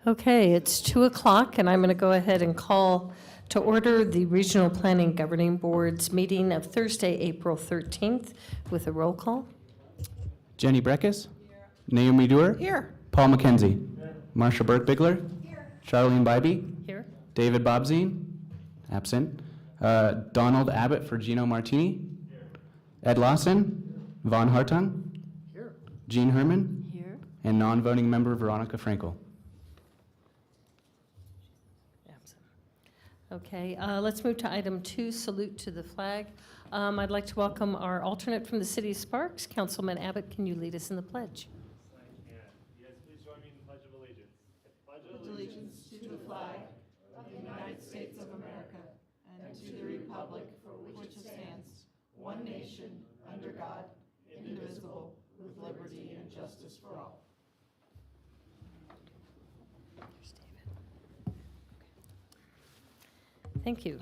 Okay, it's 2 o'clock, and I'm going to go ahead and call to order the Regional Planning Governing Board's meeting of Thursday, April 13th, with a roll call. Jenny Breckus. Naomi Dewar. Here. Paul McKenzie. Marsha Burke-Bigler. Charlene Bybee. Here. David Bobzine. Absent. Donald Abbott for Gino Martini. Ed Lawson. Von Hartung. Here. Jean Herman. Here. And non-voting member Veronica Frankel. Okay, let's move to item 2, salute to the flag. I'd like to welcome our alternate from the City of Sparks, Councilman Abbott. Can you lead us in the pledge? Yes, please join me in the Pledge of Allegiance. Pledge Allegiance to the flag of the United States of America and to the republic for which it stands, one nation, under God, indivisible, with liberty and justice for all. Thank you.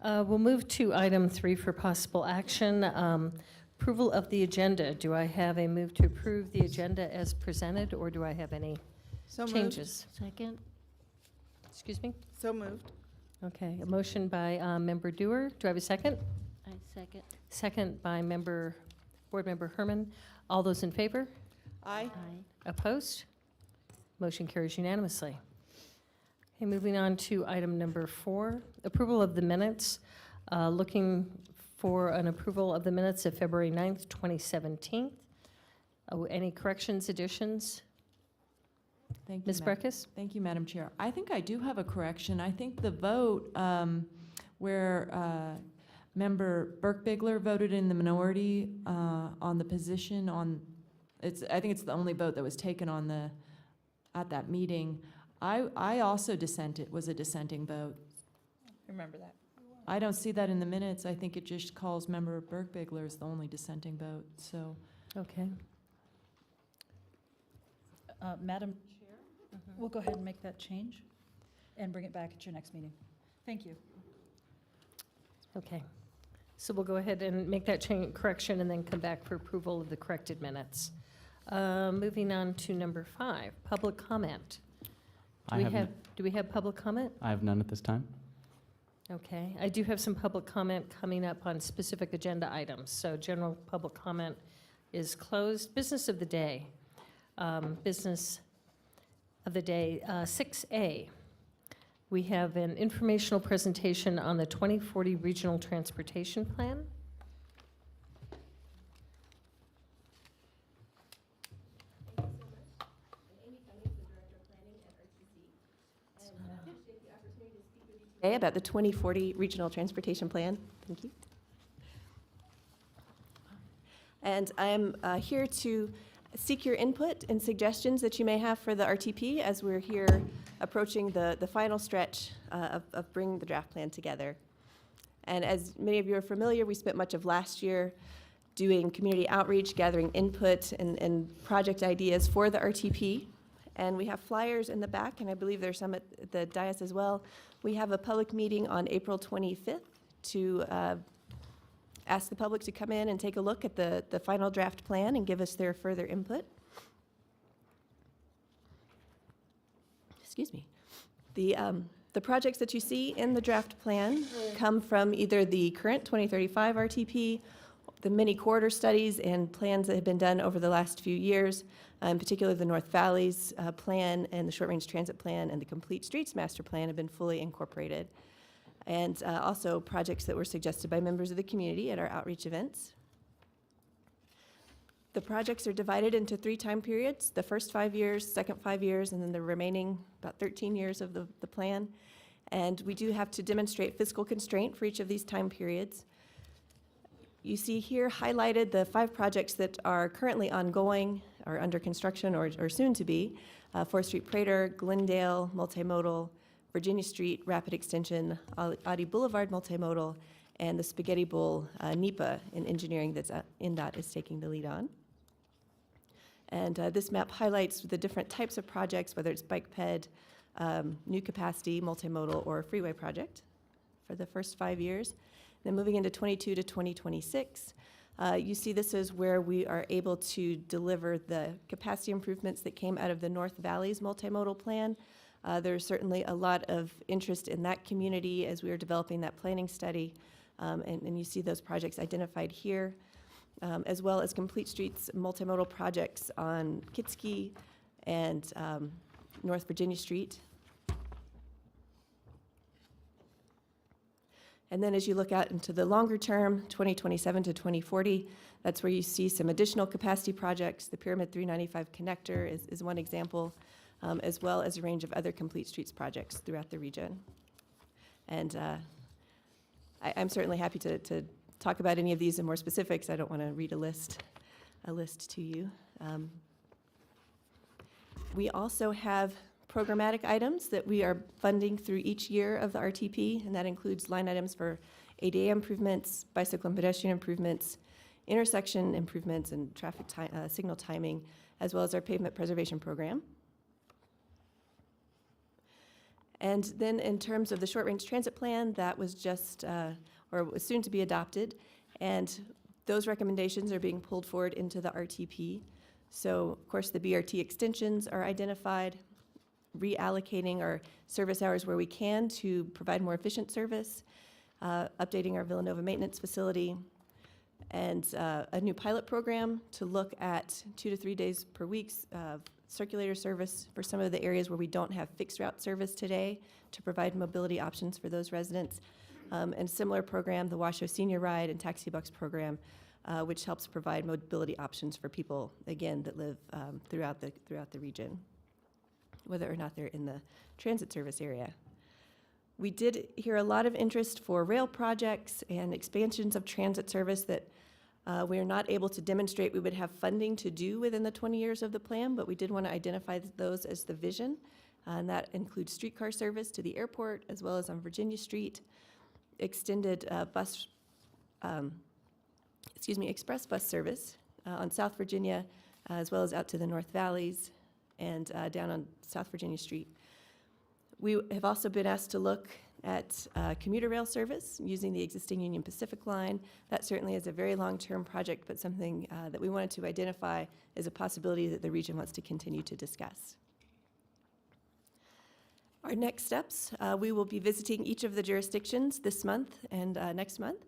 We'll move to item 3 for possible action. Approval of the agenda. Do I have a move to approve the agenda as presented, or do I have any changes? Second. Excuse me? So moved. Okay, a motion by Member Dewar. Do I have a second? I second. Second by Board Member Herman. All those in favor? Aye. Aye. Opposed? Motion carries unanimously. Okay, moving on to item number 4, approval of the minutes. Looking for an approval of the minutes of February 9th, 2017. Any corrections, additions? Thank you, Ms. Breckus? Thank you, Madam Chair. I think I do have a correction. I think the vote where Member Burke-Bigler voted in the minority on the position on, I think it's the only vote that was taken on at that meeting. I also dissented, was a dissenting vote. Remember that. I don't see that in the minutes. I think it just calls Member Burke-Bigler as the only dissenting vote, so. Okay. Madam Chair, we'll go ahead and make that change and bring it back at your next meeting. Thank you. Okay. So we'll go ahead and make that correction and then come back for approval of the corrected minutes. Moving on to number 5, public comment. Do we have public comment? I have none at this time. Okay, I do have some public comment coming up on specific agenda items. So general public comment is closed. Business of the day. 6A. We have an informational presentation on the 2040 Regional Transportation Plan. Today about the 2040 Regional Transportation Plan. Thank you. And I am here to seek your input and suggestions that you may have for the RTP as we're here approaching the final stretch of bringing the draft plan together. And as many of you are familiar, we spent much of last year doing community outreach, gathering input and project ideas for the RTP. And we have flyers in the back, and I believe there's some at the dais as well. We have a public meeting on April 25th to ask the public to come in and take a look at the final draft plan and give us their further input. Excuse me. The projects that you see in the draft plan come from either the current 2035 RTP, the many corridor studies and plans that have been done over the last few years, in particular the North Valleys plan and the Short Range Transit Plan and the Complete Streets Master Plan have been fully incorporated. And also projects that were suggested by members of the community at our outreach events. The projects are divided into 3 time periods, the first 5 years, second 5 years, and then the remaining about 13 years of the plan. And we do have to demonstrate fiscal constraint for each of these time periods. You see here highlighted the 5 projects that are currently ongoing or under construction or soon to be. 4th Street Prater, Glendale, Multimodal, Virginia Street, Rapid Extension, Audi Boulevard Multimodal, and the Spaghetti Bowl NEPA in engineering that's NDOT is taking the lead on. And this map highlights the different types of projects, whether it's bike ped, new capacity, multimodal, or freeway project for the first 5 years. Then moving into 22 to 2026, you see this is where we are able to deliver the capacity improvements that came out of the North Valleys multimodal plan, There's certainly a lot of interest in that community as we are developing that planning study, and you see those projects identified here, as well as Complete Streets multimodal projects on Kitski and North Virginia Street. And then as you look out into the longer term, 2027 to 2040, that's where you see some additional capacity projects. The Pyramid 395 connector is one example, as well as a range of other Complete Streets projects throughout the region. And I'm certainly happy to talk about any of these in more specifics. I don't want to read a list to you. We also have programmatic items that we are funding through each year of the RTP, and that includes line items for ADA improvements, bicycle and pedestrian improvements, intersection improvements, and traffic signal timing, as well as our pavement preservation program. And then in terms of the short-range transit plan, that was just, or was soon to be adopted, and those recommendations are being pulled forward into the RTP. So, of course, the BRT extensions are identified, reallocating our service hours where we can to provide more efficient service, updating our Villanova maintenance facility, and a new pilot program to look at 2 to 3 days per week circulator service for some of the areas where we don't have fixed route service today to provide mobility options for those residents. And similar program, the Washoe Senior Ride and Taxi Bucks program, which helps provide mobility options for people, again, that live throughout the region, whether or not they're in the transit service area. We did hear a lot of interest for rail projects and expansions of transit service that we are not able to demonstrate we would have funding to do within the 20 years of the plan, but we did want to identify those as the vision, and that includes streetcar service to the airport as well as on Virginia Street, extended express bus service on South Virginia, as well as out to the North Valleys and down on South Virginia Street. We have also been asked to look at commuter rail service using the existing Union Pacific line. That certainly is a very long-term project, but something that we wanted to identify as a possibility that the region wants to continue to discuss. Our next steps, we will be visiting each of the jurisdictions this month and next month.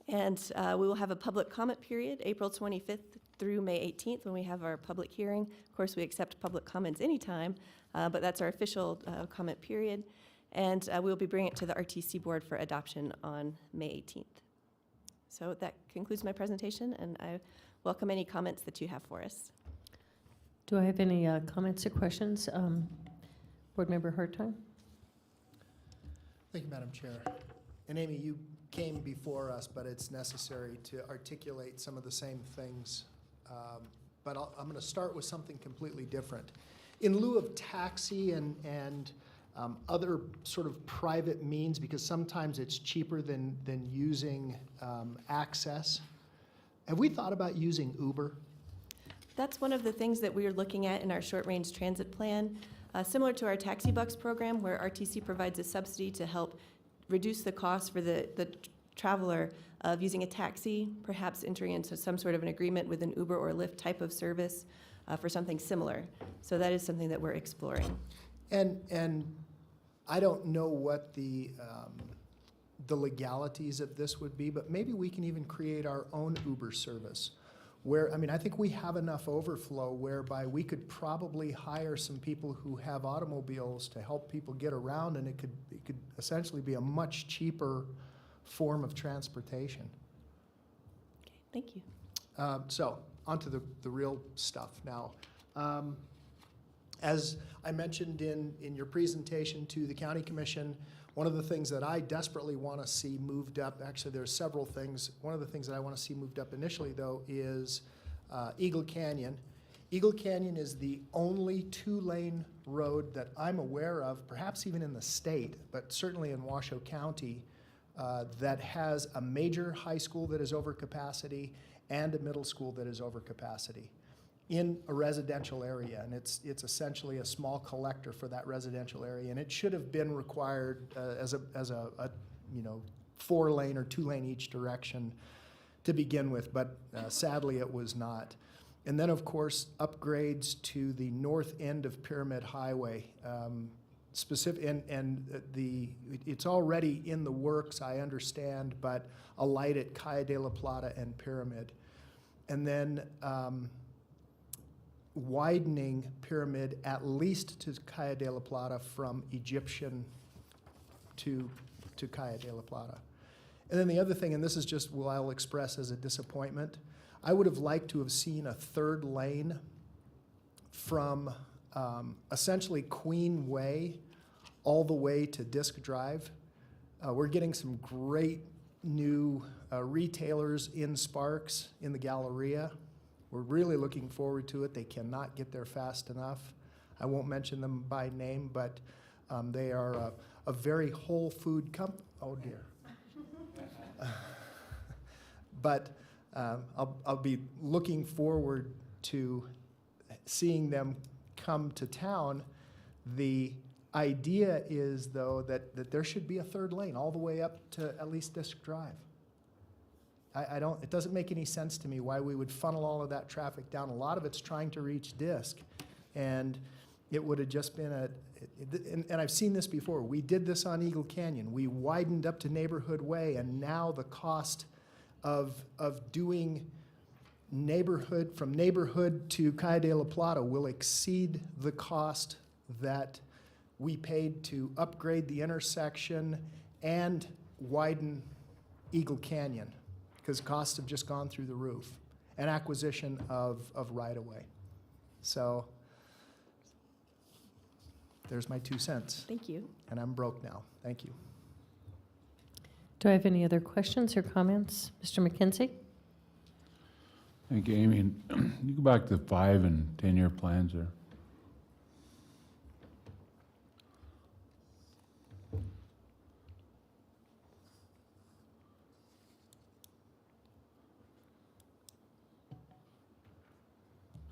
And we will have a public comment period, April 25th through May 18th, when we have our public hearing. Of course, we accept public comments anytime, but that's our official comment period. And we'll be bringing it to the RTC board for adoption on May 18th. So that concludes my presentation, and I welcome any comments that you have for us. Do I have any comments or questions? Board Member Hartung? Thank you, Madam Chair. And Amy, you came before us, but it's necessary to articulate some of the same things. But I'm going to start with something completely different. In lieu of taxi and other sort of private means, because sometimes it's cheaper than using access, have we thought about using Uber? That's one of the things that we are looking at in our short-range transit plan, similar to our Taxi Bucks program, where RTC provides a subsidy to help reduce the cost for the traveler of using a taxi, perhaps entering into some sort of an agreement with an Uber or Lyft type of service for something similar. So that is something that we're exploring. And I don't know what the legalities of this would be, but maybe we can even create our own Uber service. Where, I mean, I think we have enough overflow whereby we could probably hire some people who have automobiles to help people get around, and it could essentially be a much cheaper form of transportation. Okay, thank you. So, on to the real stuff now. As I mentioned in your presentation to the County Commission, one of the things that I desperately want to see moved up, actually there's several things. One of the things that I want to see moved up initially, though, is Eagle Canyon. Eagle Canyon is the only two-lane road that I'm aware of, perhaps even in the state, but certainly in Washoe County, that has a major high school that is over capacity and a middle school that is over capacity in a residential area, and it's essentially a small collector for that residential area, and it should have been required as a 4-lane or 2-lane each direction to begin with, but sadly it was not. And then, of course, upgrades to the north end of Pyramid Highway. specific, it's already in the works, I understand, but a light at Calle de la Plata and Pyramid. And then widening Pyramid at least to Calle de la Plata from Egyptian to Calle de la Plata. And then the other thing, and this is just what I'll express as a disappointment, I would have liked to have seen a third lane from essentially Queen Way all the way to Disc Drive. We're getting some great new retailers in Sparks in the Galleria. We're really looking forward to it. They cannot get there fast enough. I won't mention them by name, but they are a very whole food company. Oh dear. But I'll be looking forward to seeing them come to town. The idea is, though, that there should be a third lane all the way up to at least Disc Drive. It doesn't make any sense to me why we would funnel all of that traffic down. A lot of it's trying to reach Disc, and it would have just been and I've seen this before. We did this on Eagle Canyon. We widened up to Neighborhood Way, and now the cost of doing from neighborhood to Calle de la Plata will exceed the cost that we paid to upgrade the intersection and widen Eagle Canyon, because costs have just gone through the roof, and acquisition of right-of-way. So there's my 2 cents, Thank you. and I'm broke now. Thank you. Do I have any other questions or comments? Mr. McKenzie? Thank you, Amy. You go back to 5 and 10-year plans there.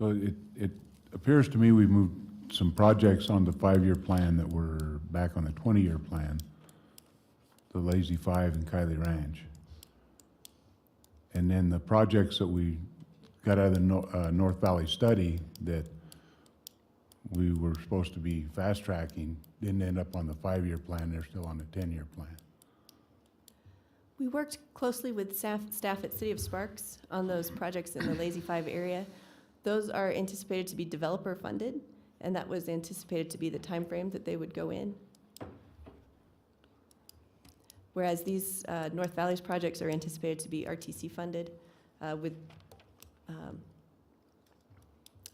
So it appears to me we've moved some projects on the 5-year plan that were back on the 20-year plan, the Lazy 5 and Kylie Ranch. And then the projects that we got out of the North Valley study that we were supposed to be fast-tracking didn't end up on the 5-year plan, they're still on the 10-year plan. We worked closely with staff at City of Sparks on those projects in the Lazy 5 area. Those are anticipated to be developer funded, and that was anticipated to be the time frame that they would go in. Whereas these North Valley's projects are anticipated to be RTC funded with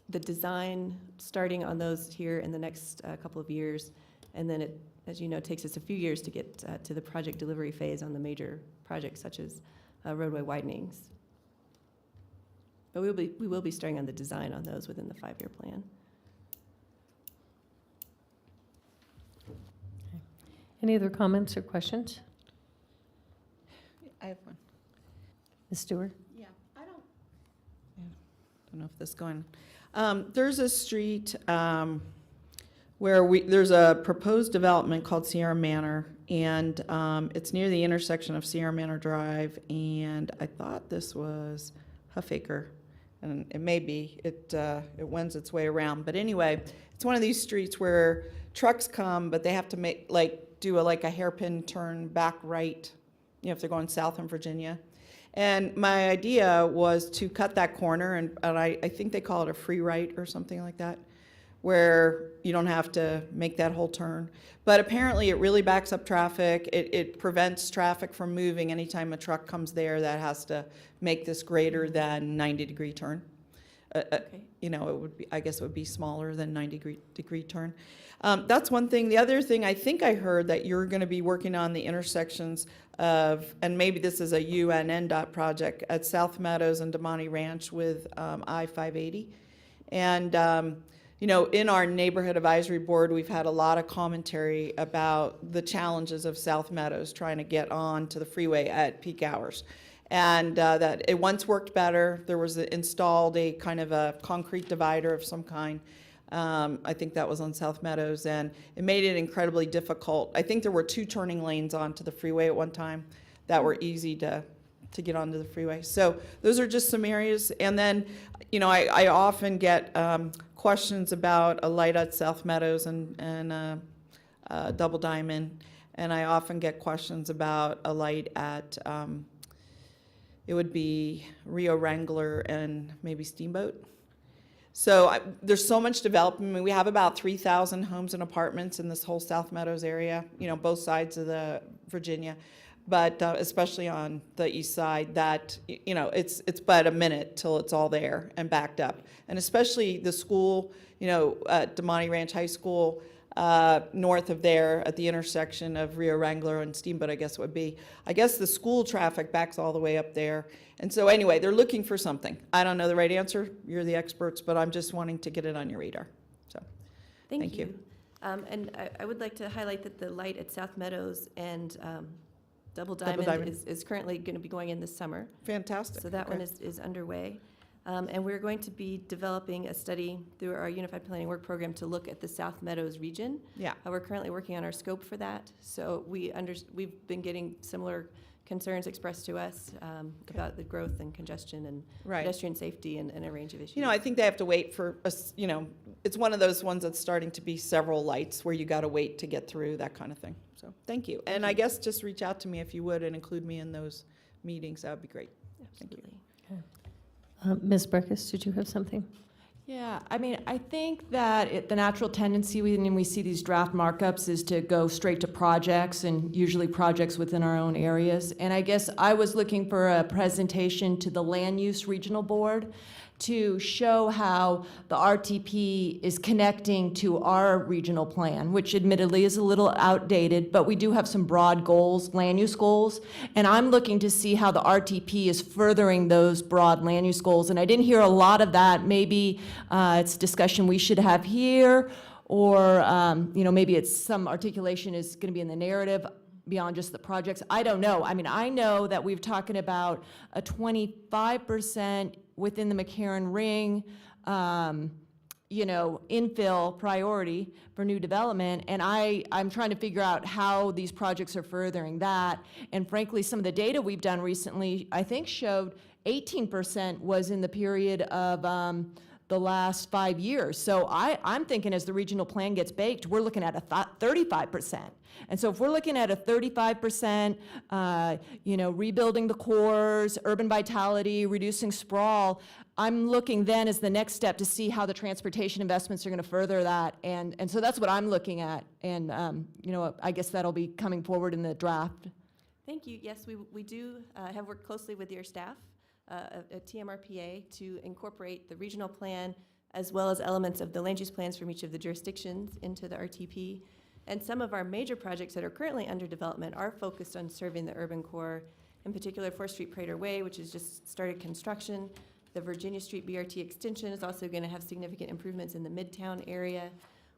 the design starting on those here in the next couple of years. And then it, as you know, takes us a few years to get to the project delivery phase on the major projects such as roadway widenings. But we will be starting on the design on those within the 5-year plan. Any other comments or questions? I have one. Ms. Stewart? Yeah, I don't know if this is going. There's a street where there's a proposed development called Sierra Manor, and it's near the intersection of Sierra Manor Drive, and I thought this was Huffacre, and it may be. It wends its way around, but anyway, it's one of these streets where trucks come, but they have to do a hairpin turn back right, if they're going south in Virginia. And my idea was to cut that corner, and I think they call it a free right or something like that, where you don't have to make that whole turn. But apparently it really backs up traffic. It prevents traffic from moving anytime a truck comes there that has to make this greater than 90-degree turn. Okay. It would be, I guess it would be smaller than 90-degree turn. That's one thing. The other thing, I think I heard that you're going to be working on the intersections of, and maybe this is a UNNDOT project, at South Meadows and Damani Ranch with I-580. And, in our neighborhood advisory board, we've had a lot of commentary about the challenges of South Meadows trying to get on to the freeway at peak hours. And that it once worked better. There was installed a kind of a concrete divider of some kind. I think that was on South Meadows, and it made it incredibly difficult. I think there were 2 turning lanes onto the freeway at one time that were easy to get onto the freeway. So those are just some areas. And then, I often get questions about a light at South Meadows and Double Diamond, and I often get questions about a light at, it would be Rio Wrangler and maybe Steamboat. So there's so much development. I mean, we have about 3,000 homes and apartments in this whole South Meadows area, you know, both sides of the Virginia, but especially on the east side, that, you know, it's but a minute till it's all there and backed up. And especially the school, you know, at DeMonte Ranch High School, north of there at the intersection of Rio Wrangler and Steamboat, I guess it would be. I guess the school traffic backs all the way up there. And so anyway, they're looking for something. I don't know the right answer. You're the experts, but I'm just wanting to get it on your radar. So, thank you. And I would like to highlight that the light at South Meadows and Double Diamond is currently going to be going in this summer. Fantastic. So that one is underway. And we're going to be developing a study through our Unified Planning Work Program to look at the South Meadows region. Yeah. We're currently working on our scope for that. So we've been getting similar concerns expressed to us about the growth and congestion and pedestrian safety and a range of issues. You know, I think they have to wait for us, you know, it's one of those ones that's starting to be several lights where you got to wait to get through, that kind of thing. So thank you. And I guess just reach out to me if you would and include me in those meetings. That would be great. Absolutely. Ms. Burkus, did you have something? Yeah, I mean, I think that the natural tendency when we see these draft markups is to go straight to projects, and usually projects within our own areas. And I guess I was looking for a presentation to the Land Use Regional Board to show how the RTP is connecting to our regional plan, which admittedly is a little outdated, but we do have some broad goals, land use goals, and I'm looking to see how the RTP is furthering those broad land use goals. And I didn't hear a lot of that. Maybe it's a discussion we should have here, or you know, maybe it's some articulation is going to be in the narrative beyond just the projects. I don't know. I mean, I know that we've talking about a 25% within the McCarran Ring, you know, infill priority for new development, and I'm trying to figure out how these projects are furthering that. And frankly, some of the data we've done recently, I think, showed 18% was in the period of the last 5 years. So I'm thinking as the regional plan gets baked, we're looking at a 35%. And so if we're looking at a 35%, you know, rebuilding the cores, urban vitality, reducing sprawl, I'm looking then as the next step to see how the transportation investments are going to further that. And so that's what I'm looking at. And, you know, I guess that'll be coming forward in the draft. Thank you. Yes, we do have worked closely with your staff at TMRPA to incorporate the regional plan as well as elements of the land use plans from each of the jurisdictions into the RTP. And some of our major projects that are currently under development are focused on serving the urban core, in particular 4th Street Prater Way, which has just started construction. The Virginia Street BRT extension is also going to have significant improvements in the Midtown area.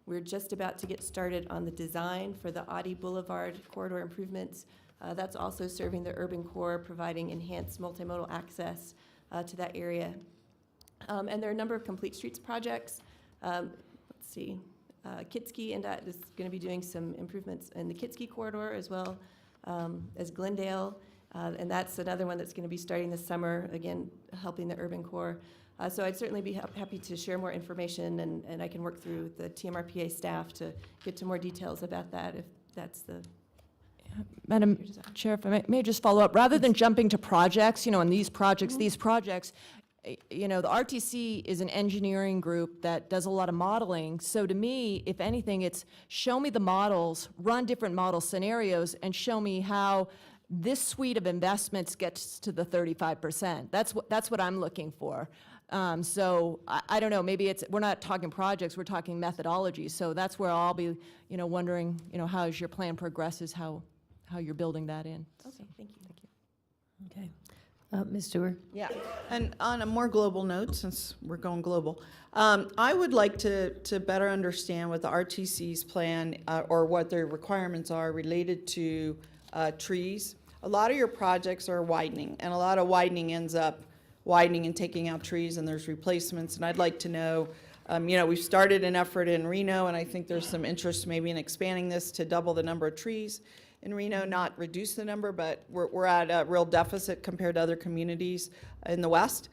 We're just about to get started on the design for the Audi Boulevard corridor improvements. That's also serving the urban core, providing enhanced multimodal access to that area. And there are a number of complete streets projects. Let's see. Kitsky and is going to be doing some improvements in the Kitsky corridor as well as Glendale. And that's another one that's going to be starting this summer, again, helping the urban core. So I'd certainly be happy to share more information, and I can work through the TMRPA staff to get to more details about that if that's the... Madam Chair, if I may just follow up, rather than jumping to projects, you know, and these projects, you know, the RTC is an engineering group that does a lot of modeling. So to me, if anything, it's show me the models, run different model scenarios, and show me how this suite of investments gets to the 35%. That's what I'm looking for. So I don't know, maybe we're not talking projects, we're talking methodology. So that's where I'll be, you know, wondering, you know, how as your plan progresses, how you're building that in. Okay, thank you. Okay. Ms. Dewar? Yeah, and on a more global note, since we're going global, I would like to better understand what the RTC's plan or what their requirements are related to trees. A lot of your projects are widening, and a lot of widening ends up widening and taking out trees, and there's replacements. And I'd like to know, you know, we've started an effort in Reno, and I think there's some interest maybe in expanding this to double the number of trees in Reno, not reduce the number, but we're at a real deficit compared to other communities in the West,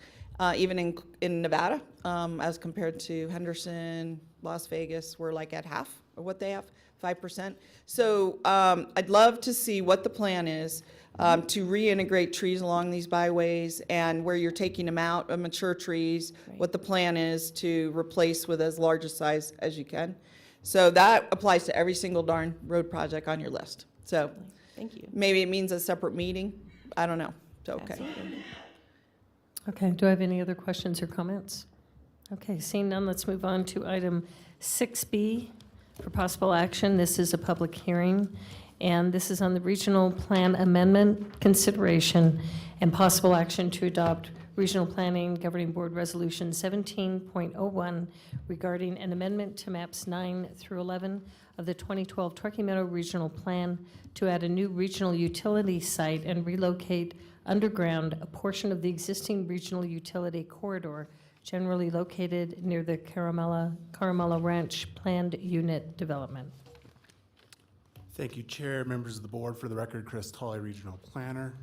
even in Nevada, as compared to Henderson, Las Vegas, we're like at half of what they have. 5%. So I'd love to see what the plan is to reintegrate trees along these byways, and where you're taking them out of mature trees, what the plan is to replace with as large a size as you can. So that applies to every single darn road project on your list. So Thank you. maybe it means a separate meeting. I don't know. So, okay. Absolutely. Okay, do I have any other questions or comments? Okay, seeing none, let's move on to item 6B for possible action. This is a public hearing, and this is on the regional plan amendment consideration and possible action to adopt Regional Planning Governing Board Resolution 17.01 regarding an amendment to maps 9 through 11 of the 2012 Truckee Meadows Regional Plan to add a new regional utility site and relocate underground a portion of the existing regional utility corridor generally located near the Caramella Ranch planned unit development. Thank you, Chair, members of the board. For the record, Chris Tolley, Regional Planner.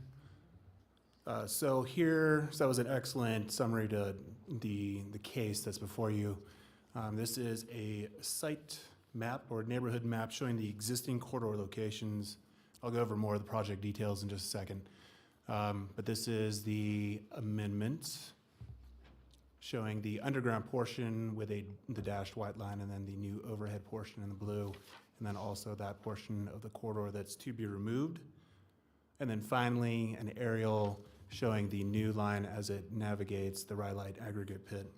So that was an excellent summary to the case that's before you. This is a site map or neighborhood map showing the existing corridor locations. I'll go over more of the project details in just a second. But this is the amendment showing the underground portion with the dashed white line, and then the new overhead portion in the blue, and then also that portion of the corridor that's to be removed. And then finally, an aerial showing the new line as it navigates the Rhyolite aggregate pit.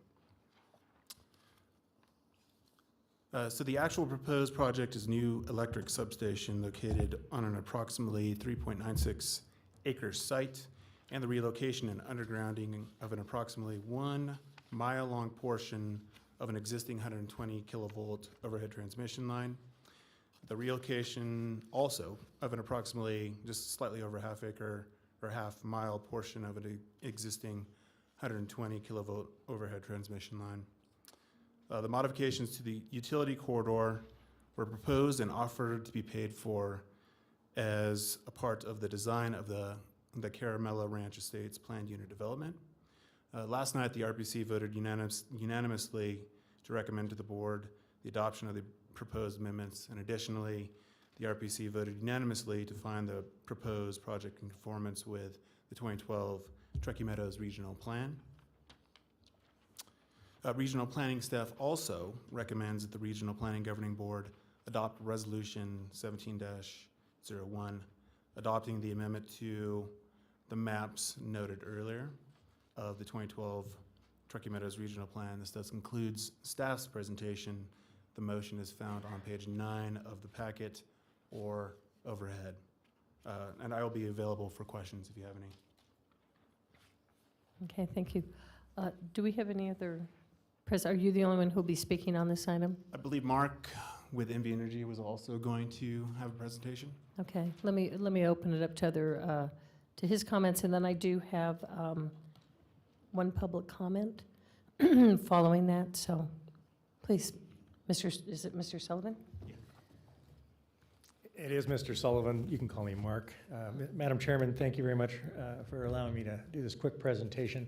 So the actual proposed project is new electric substation located on an approximately 3.96 acre site, and the relocation and undergrounding of an approximately 1 mile long portion of an existing 120 kilovolt overhead transmission line. The relocation also of an approximately just slightly over half acre or half mile portion of an existing 120 kilovolt overhead transmission line. The modifications to the utility corridor were proposed and offered to be paid for as a part of the design of the Caramella Ranch Estates planned unit development. Last night, the RPC voted unanimously to recommend to the board the adoption of the proposed amendments, and additionally, the RPC voted unanimously to find the proposed project in conformance with the 2012 Truckee Meadows Regional Plan. Regional Planning staff also recommends that the Regional Planning Governing Board adopt Resolution 17-01, adopting the amendment to the maps noted earlier of the 2012 Truckee Meadows Regional Plan. This does includes staff's presentation. The motion is found on page 9 of the packet or overhead. And I will be available for questions if you have any. Okay, thank you. Do we have any other, are you the only one who will be speaking on this item? I believe Mark with NV Energy was also going to have a presentation. Okay, let me open it up to to his comments, and then I do have one public comment following that, so please, is it Mr. Sullivan? It is Mr. Sullivan. You can call me Mark. Madam Chairman, thank you very much for allowing me to do this quick presentation.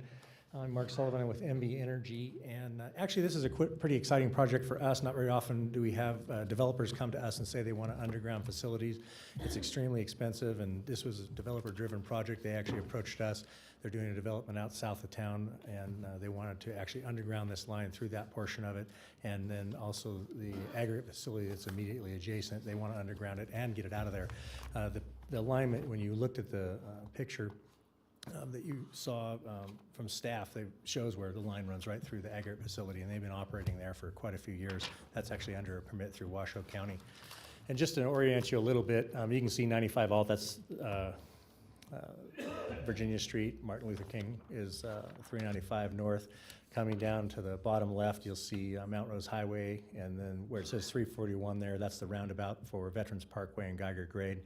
I'm Mark Sullivan with MB Energy, and actually this is a pretty exciting project for us. Not very often do we have developers come to us and say they want to underground facilities. It's extremely expensive, and this was a developer-driven project. They actually approached us. They're doing a development out south of town, and they wanted to actually underground this line through that portion of it, and then also the aggregate facility that's immediately adjacent. They want to underground it and get it out of there. The alignment, when you looked at the picture that you saw from staff, it shows where the line runs right through the aggregate facility, and they've been operating there for quite a few years. That's actually under a permit through Washoe County. And just to orient you a little bit, you can see 95 Alt, that's Virginia Street. Martin Luther King is 395 North. Coming down to the bottom left, you'll see Mount Rose Highway, and then where it says 341 there, that's the roundabout for Veterans Parkway and Geiger Grade.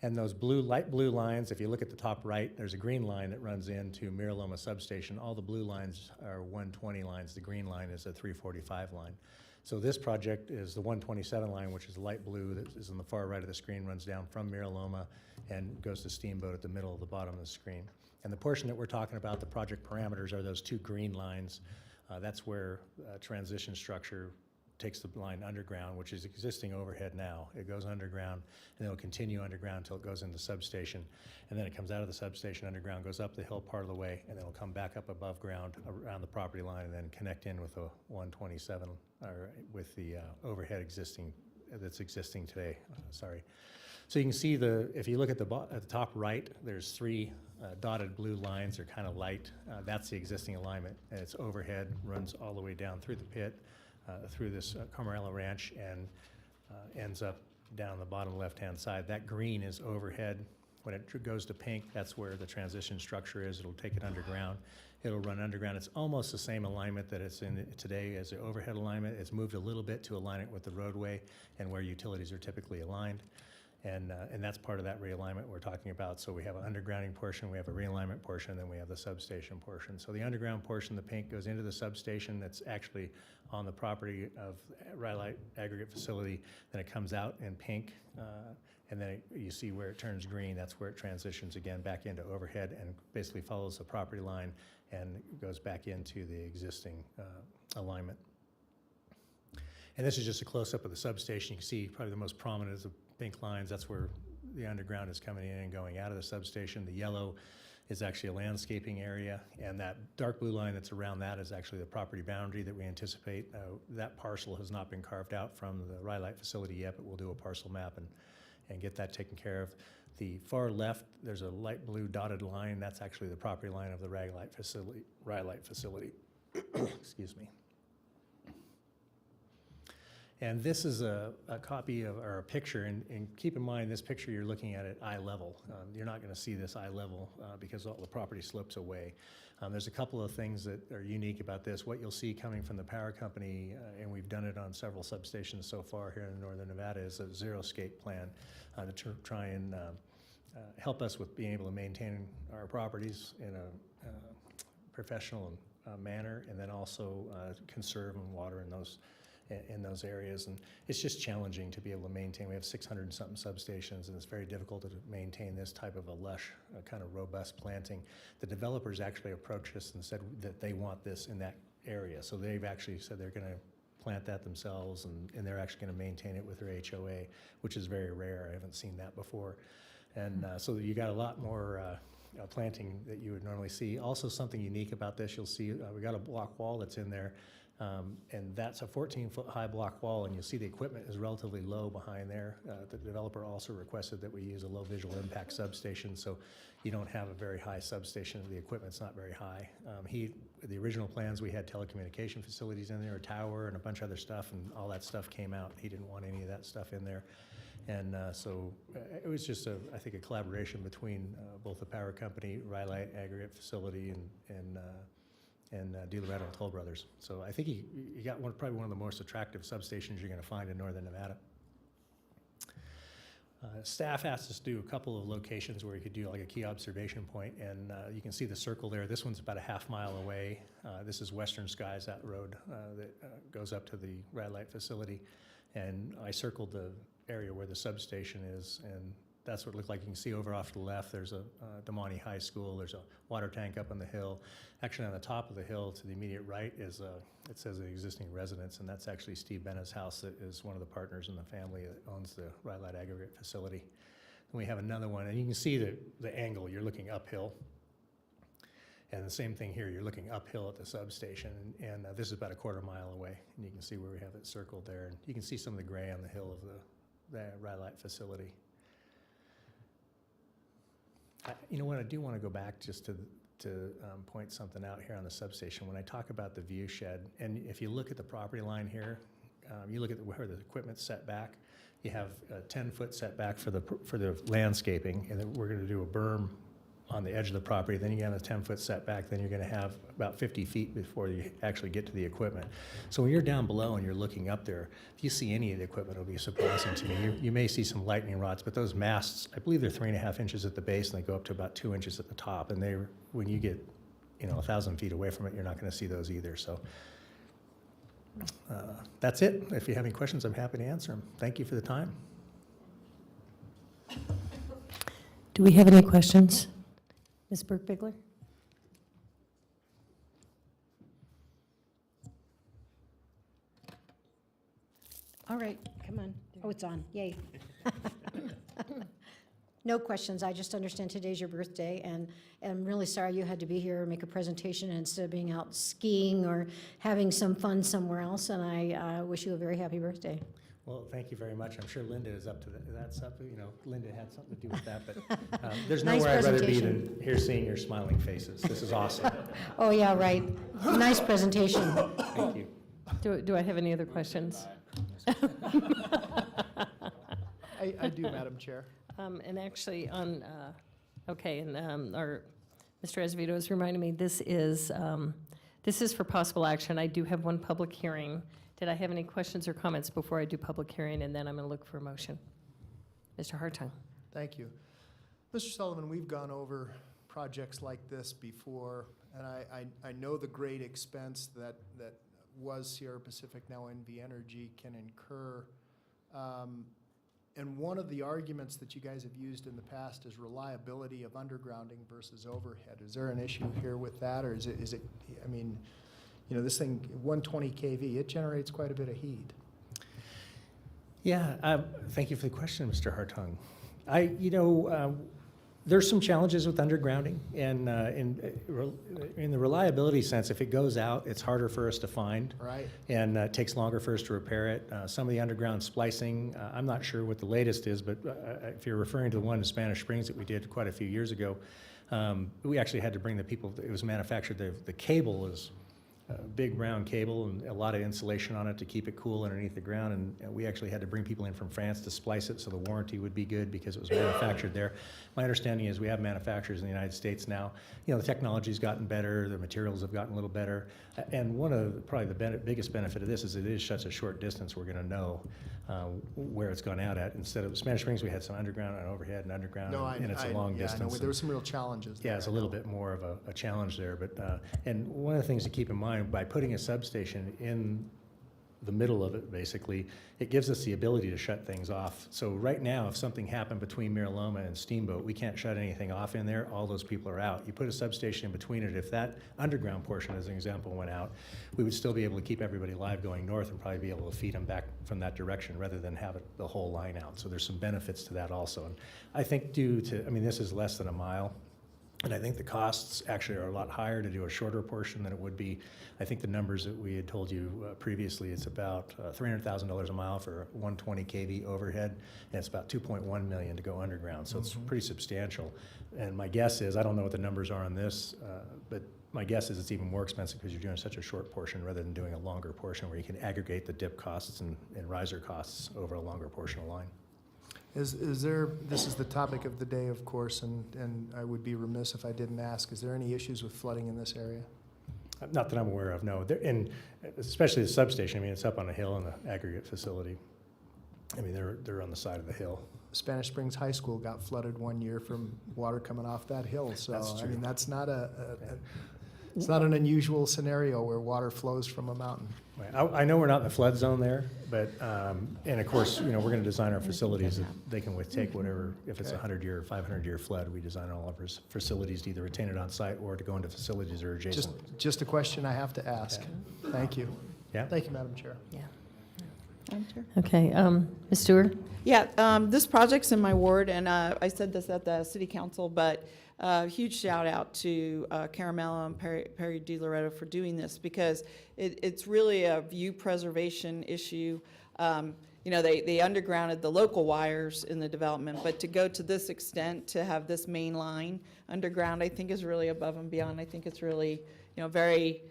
And those light blue lines, if you look at the top right, there's a green line that runs into Miraloma Substation. All the blue lines are 120 lines. The green line is a 345 line. So this project is the 127 line, which is light blue, that is on the far right of the screen, runs down from Miraloma and goes to Steamboat at the middle of the bottom of the screen. And the portion that we're talking about, the project parameters, are those two green lines. That's where transition structure takes the line underground, which is existing overhead now. It goes underground, and it'll continue underground until it goes into the substation. And then it comes out of the substation underground, goes up the hill part of the way, and then it'll come back up above ground around the property line, and then connect in with the 127, or with the overhead that's existing today. Sorry. So you can see if you look at the top right, there's 3 dotted blue lines. They're kind of light. That's the existing alignment, and it's overhead, runs all the way down through the pit, through this Camarilla Ranch, and ends up down the bottom left-hand side. That green is overhead. When it goes to pink, that's where the transition structure is. It'll take it underground. It'll run underground. It's almost the same alignment that it's in today as the overhead alignment. It's moved a little bit to align it with the roadway and where utilities are typically aligned. And that's part of that realignment we're talking about. So we have an undergrounding portion, we have a realignment portion, then we have the substation portion. So the underground portion, the pink, goes into the substation that's actually on the property of Rhyolite Aggregate Facility. Then it comes out in pink, and then you see where it turns green. That's where it transitions again back into overhead and basically follows the property line and goes back into the existing alignment. And this is just a close-up of the substation. You can see probably the most prominent is the pink lines. That's where the underground is coming in and going out of the substation. The yellow is actually a landscaping area, and that dark blue line that's around that is actually the property boundary that we anticipate. That parcel has not been carved out from the Rhyolite facility yet, but we'll do a parcel map and get that taken care of. The far left, there's a light blue dotted line. That's actually the property line of the Rhyolite facility. Excuse me. And this is a copy of, or a picture, and keep in mind, this picture you're looking at eye level. You're not going to see this eye level because all the property slopes away. There's a couple of things that are unique about this. What you'll see coming from the power company, and we've done it on several substations so far here in northern Nevada, is a zero-scape plan to try and help us with being able to maintain our properties in a professional manner, and then also conserve water in those areas. And it's just challenging to be able to maintain. We have 600 and something substations, and it's very difficult to maintain this type of a lush, kind of robust planting. The developers actually approached us and said that they want this in that area. So they've actually said they're going to plant that themselves, and they're actually going to maintain it with their HOA, which is very rare. I haven't seen that before. And so you got a lot more planting that you would normally see. Also, something unique about this, you'll see we got a block wall that's in there. And that's a 14-foot high block wall, and you'll see the equipment is relatively low behind there. The developer also requested that we use a low visual impact substation, so you don't have a very high substation. The equipment's not very high. The original plans, we had telecommunication facilities in there, a tower, and a bunch of other stuff, and all that stuff came out. He didn't want any of that stuff in there. And so it was just, I think, a collaboration between both the power company, Rhyolite Aggregate Facility, and DeLoretto and Toll Brothers. So I think you got probably one of the most attractive substations you're going to find in northern Nevada. Staff asked us to do a couple of locations where you could do like a key observation point, and you can see the circle there. This one's about a half-mile away. This is Western Skies, that road that goes up to the Rhyolite facility, and I circled the area where the substation is, and that's what it looked like. You can see over off to the left, there's a Damani High School. There's a water tank up on the hill. Actually, on the top of the hill to the immediate right is, it says an existing residence, and that's actually Steve Bennett's house. That is one of the partners in the family that owns the Rhyolite Aggregate Facility. And we have another one, and you can see the angle. You're looking uphill. And the same thing here, you're looking uphill at the substation, and this is about a quarter mile away. And you can see where we have it circled there. And you can see some of the gray on the hill of the Rhyolite facility. You know what, I do want to go back just to point something out here on the substation. When I talk about the view shed, and if you look at the property line here, you look at where the equipment's set back, you have a 10-foot setback for the landscaping, and then we're going to do a berm on the edge of the property. Then you have a 10-foot setback. Then you're going to have about 50 feet before you actually get to the equipment. So when you're down below and you're looking up there, if you see any of the equipment, it'll be surprising to me. You may see some lightning rods, but those masts, I believe they're 3.5 inches at the base, and they go up to about 2 inches at the top. And when you get 1,000 feet away from it, you're not going to see those either. So that's it. If you have any questions, I'm happy to answer them. Thank you for the time. Do we have any questions? Ms. Burke-Bigler? All right, come on. Oh, it's on, yay. No questions, I just understand today's your birthday, and I'm really sorry you had to be here and make a presentation instead of being out skiing or having some fun somewhere else, and I wish you a very happy birthday. Well, thank you very much. I'm sure Linda is up to that. That's up, Linda had something to do with that, but there's Nice nowhere I'd rather be presentation. than here seeing your smiling faces. This is awesome. Oh, yeah, right. Nice presentation. Thank you. Do I have any other questions? I do, Madam Chair. And actually on, okay, and our, Mr. Azevedo has reminded me, this is for possible action. I do have one public hearing. Did I have any questions or comments before I do public hearing, and then I'm going to look for a motion? Mr. Hartung. Thank you. Mr. Sullivan, we've gone over projects like this before, and I know the great expense that was Sierra Pacific, now NV Energy, can incur. And one of the arguments that you guys have used in the past is reliability of undergrounding versus overhead. Is there an issue here with that, or is it, I mean, this thing, 120 kV, it generates quite a bit of heat. Yeah, thank you for the question, Mr. Hartung. There's some challenges with undergrounding, and in the reliability sense, if it goes out, it's harder for us to find. Right. And it takes longer for us to repair it. Some of the underground splicing, I'm not sure what the latest is, but if you're referring to the one in Spanish Springs that we did quite a few years ago, we actually had to bring the people, it was manufactured, the cable is a big round cable and a lot of insulation on it to keep it cool underneath the ground, and we actually had to bring people in from France to splice it so the warranty would be good because it was manufactured there. My understanding is we have manufacturers in the United States now. The technology's gotten better, the materials have gotten a little better, and one of probably the biggest benefit of this is it is such a short distance we're going to know where it's gone out at. Instead of Spanish Springs, we had some underground and overhead and underground, and it's a long distance. I know, there were some real challenges there. Yeah, it's a little bit more of a challenge there, but and one of the things to keep in mind, by putting a substation in the middle of it, basically, it gives us the ability to shut things off. So right now, if something happened between Mira Loma and Steamboat, we can't shut anything off in there. All those people are out. You put a substation in between it. If that underground portion, as an example, went out, we would still be able to keep everybody live going north and probably be able to feed them back from that direction rather than have the whole line out. So there's some benefits to that also. And I think this is less than a mile. And I think the costs actually are a lot higher to do a shorter portion than it would be. I think the numbers that we had told you previously, it's about $300,000 a mile for 120 kV overhead, and it's about $2.1 million to go underground. So it's pretty substantial. And my guess is, I don't know what the numbers are on this, but my guess is it's even more expensive because you're doing such a short portion rather than doing a longer portion where you can aggregate the dip costs and riser costs over a longer portion of line. Is there, this is the topic of the day, of course, and I would be remiss if I didn't ask, is there any issues with flooding in this area? Not that I'm aware of, no. And especially the substation, it's up on a hill in the aggregate facility. They're on the side of the hill. Spanish Springs High School got flooded one year from water coming off that hill, so, That's true. That's not it's not an unusual scenario where water flows from a mountain. Right. I know we're not in the flood zone there, but, and of course, we're going to design our facilities that they can take whatever, if it's a 100-year or 500-year flood, we design all of our facilities to either retain it on site or to go into facilities that are adjacent. Just a question I have to ask. Yeah. Thank you. Yeah. Thank you, Madam Chair. Yeah. Madam Chair? Okay, Ms. Stewart? Yeah, this project's in my ward, and I said this at the city council, but huge shout out to Caramello and Perry DiLoretto for doing this, because it's really a view preservation issue. They undergrounded the local wires in the development, but to go to this extent, to have this main line underground, I think is really above and beyond. I think it's really, very,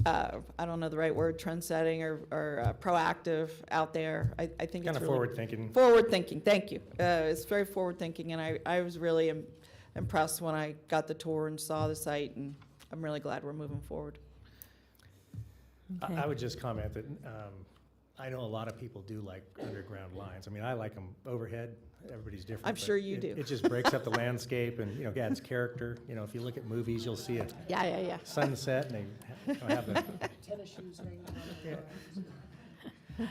I don't know the right word, trend-setting or proactive out there. I think Kind it's of really forward-thinking. Forward-thinking, thank you. It's very forward-thinking, and I was really impressed when I got the tour and saw the site, and I'm really glad we're moving forward. Okay. I would just comment that I know a lot of people do like underground lines. I like them overhead. Everybody's different. I'm but sure you do. It just breaks up the landscape and, adds character. If you look at movies, you'll see a Yeah. sunset and they have the Tennis shoes hanging on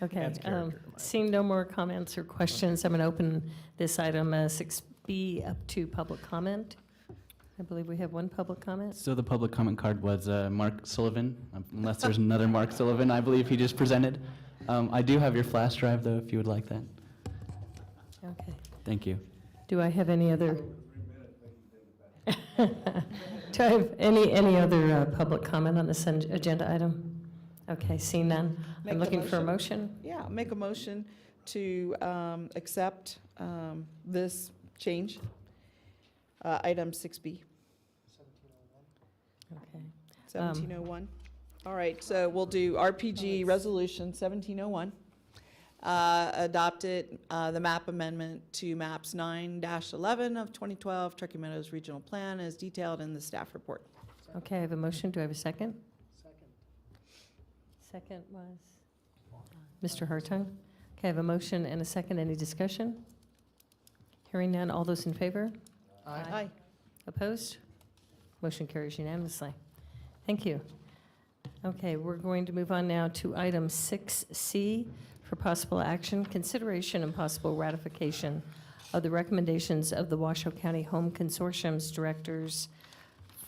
Okay, Adds character to my seeing no more comments or questions, I'm going to open this item 6B up to public comment. I believe we have one public comment. So the public comment card was Mark Sullivan, unless there's another Mark Sullivan, I believe he just presented. I do have your flash drive, though, if you would like that. Okay. Thank you. Do I have any other? Do I have any other public comment on this agenda item? Okay, seeing none. Make I'm the looking for a motion. Yeah, make a motion to accept this change, item 6B, Okay. 1701. All right, so we'll do RPG Resolution 1701. Adopted the map amendment to maps 9-11 of 2012 Truckee Meadows Regional Plan as detailed in the staff report. Okay, I have a motion. Do I have a second? Second was Mr. Hartung. Okay, I have a motion and a second. Any discussion? Hearing none. All those in favor? Aye. Opposed? Motion carries unanimously. Thank you. Okay, we're going to move on now to item 6C for possible action, consideration and possible ratification of the recommendations of the Washoe County Home Consortium's directors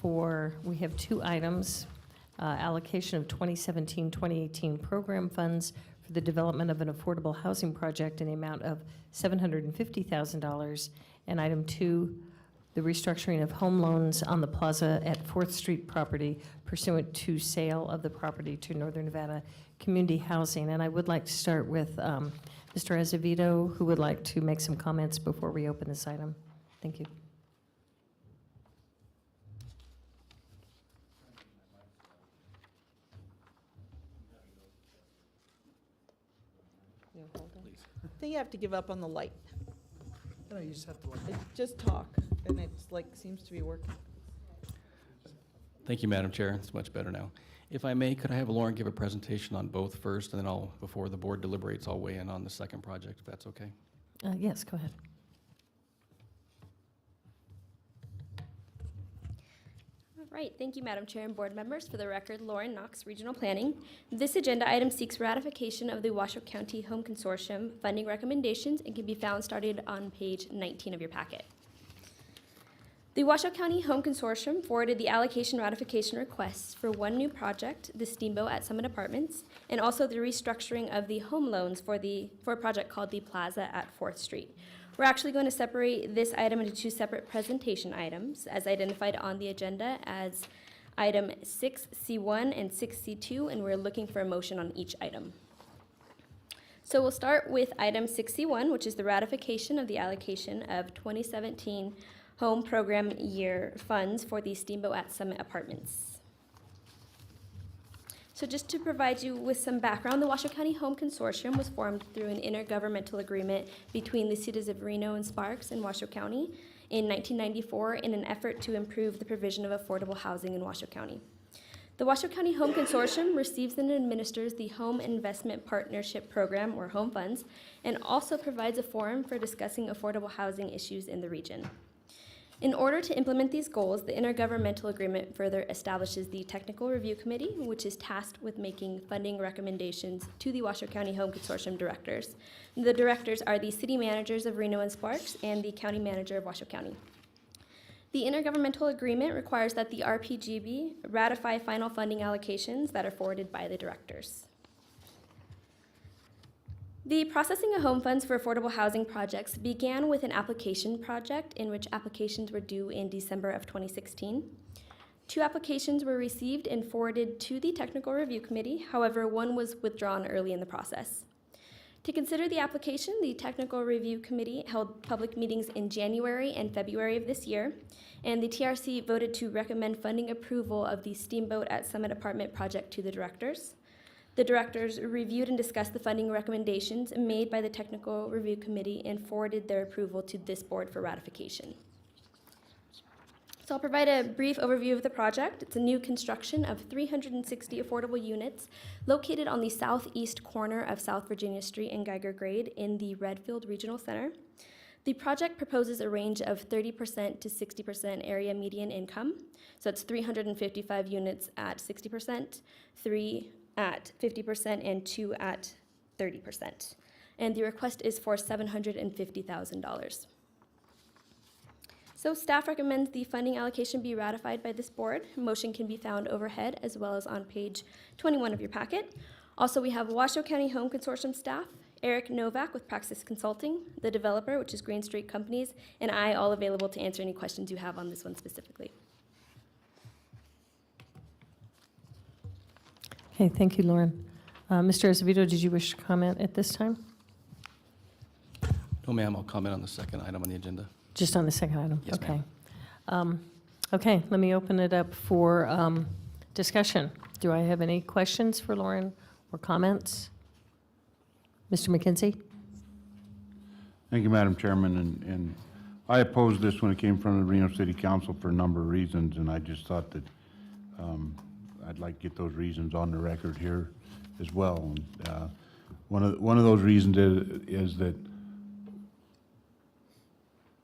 for, we have two items, allocation of 2017-2018 program funds for the development of an affordable housing project in the amount of $750,000, and item 2, the restructuring of home loans on the plaza at 4th Street property pursuant to sale of the property to Northern Nevada Community Housing. And I would like to start with Mr. Azevedo, who would like to make some comments before we open this item. Thank you. I think you have to give up on the light. No, you just have to look. Just talk, and it's like, seems to be working. Thank you, Madam Chair. It's much better now. If I may, could I have Lauren give a presentation on both first, and then I'll, before the board deliberates, I'll weigh in on the second project, if that's okay? Yes, go ahead. All right, thank you, Madam Chair and board members. For the record, Lauren Knox, Regional Planning. This agenda item seeks ratification of the Washoe County Home Consortium funding recommendations and can be found started on page 19 of your packet. The Washoe County Home Consortium forwarded the allocation ratification requests for one new project, the Steamboat at Summit Apartments, and also the restructuring of the home loans for a project called the Plaza at 4th Street. We're actually going to separate this item into two separate presentation items, as identified on the agenda as item 6C1 and 6C2, and we're looking for a motion on each item. So we'll start with item 6C1, which is the ratification of the allocation of 2017 home program year funds for the Steamboat at Summit Apartments. So just to provide you with some background, the Washoe County Home Consortium was formed through an intergovernmental agreement between the cities of Reno and Sparks in Washoe County in 1994 in an effort to improve the provision of affordable housing in Washoe County. The Washoe County Home Consortium receives and administers the Home Investment Partnership Program, or Home Funds, and also provides a forum for discussing affordable housing issues in the region. In order to implement these goals, the intergovernmental agreement further establishes the Technical Review Committee, which is tasked with making funding recommendations to the Washoe County Home Consortium directors. The directors are the city managers of Reno and Sparks and the county manager of Washoe County. The intergovernmental agreement requires that the RPGB ratify final funding allocations that are forwarded by the directors. The processing of home funds for affordable housing projects began with an application project in which applications were due in December of 2016. 2 applications were received and forwarded to the Technical Review Committee. However, one was withdrawn early in the process. To consider the application, the Technical Review Committee held public meetings in January and February of this year, and the TRC voted to recommend funding approval of the Steamboat at Summit Apartment project to the directors. The directors reviewed and discussed the funding recommendations made by the Technical Review Committee and forwarded their approval to this board for ratification. So I'll provide a brief overview of the project. It's a new construction of 360 affordable units located on the southeast corner of South Virginia Street and Geiger Grade in the Redfield Regional Center. The project proposes a range of 30% to 60% area median income. So it's 355 units at 60%, 3 at 50%, and 2 at 30%. And the request is for $750,000. So staff recommends the funding allocation be ratified by this board. Motion can be found overhead as well as on page 21 of your packet. Also, we have Washoe County Home Consortium staff, Eric Novak with Praxis Consulting, the developer, which is Green Street Companies, and I, all available to answer any questions you have on this one specifically. Okay, thank you, Lauren. Mr. Azevedo, did you wish to comment at this time? No, ma'am, I'll comment on the second item on the agenda. Just on the second item? Yes, Okay. Okay, let me open it up for discussion. Do I have any questions for Lauren or comments? Mr. McKenzie? Thank you, Madam Chairman, and I opposed this when it came from the Reno City Council for a number of reasons, and I just thought that I'd like to get those reasons on the record here as well. And, one of those reasons is that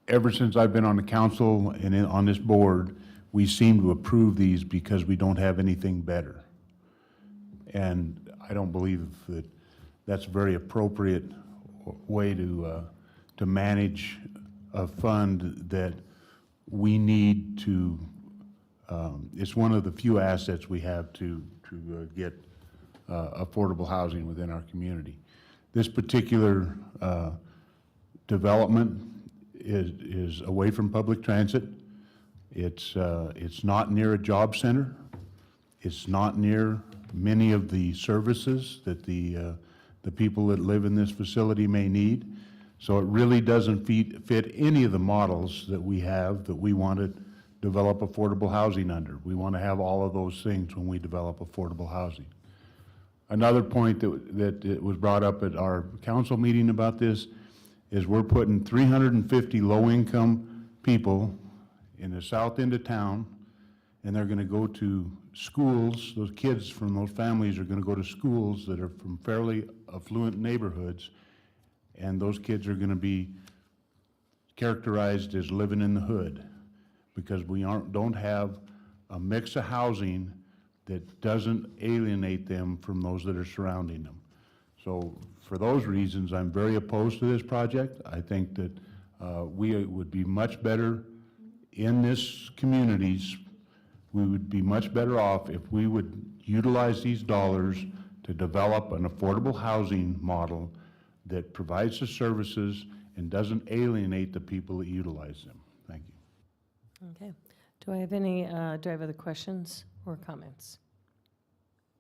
ever since I've been on the council and on this board, we seem to approve these because we don't have anything better. And I don't believe that that's a very appropriate way to manage a fund that we need to, it's one of the few assets we have to get affordable housing within our community. This particular development is away from public transit. It's not near a job center. It's not near many of the services that the people that live in this facility may need. So it really doesn't fit any of the models that we have that we want to develop affordable housing under. We want to have all of those things when we develop affordable housing. Another point that was brought up at our council meeting about this is we're putting 350 low-income people in the south end of town, and they're going to go to schools. Those kids from those families are going to go to schools that are from fairly affluent neighborhoods, and those kids are going to be characterized as living in the hood because we don't have a mix of housing that doesn't alienate them from those that are surrounding them. So for those reasons, I'm very opposed to this project. I think that we would be much better in this communities. We would be much better off if we would utilize these dollars to develop an affordable housing model that provides the services and doesn't alienate the people that utilize them. Thank you. Okay. Do I have other questions or comments?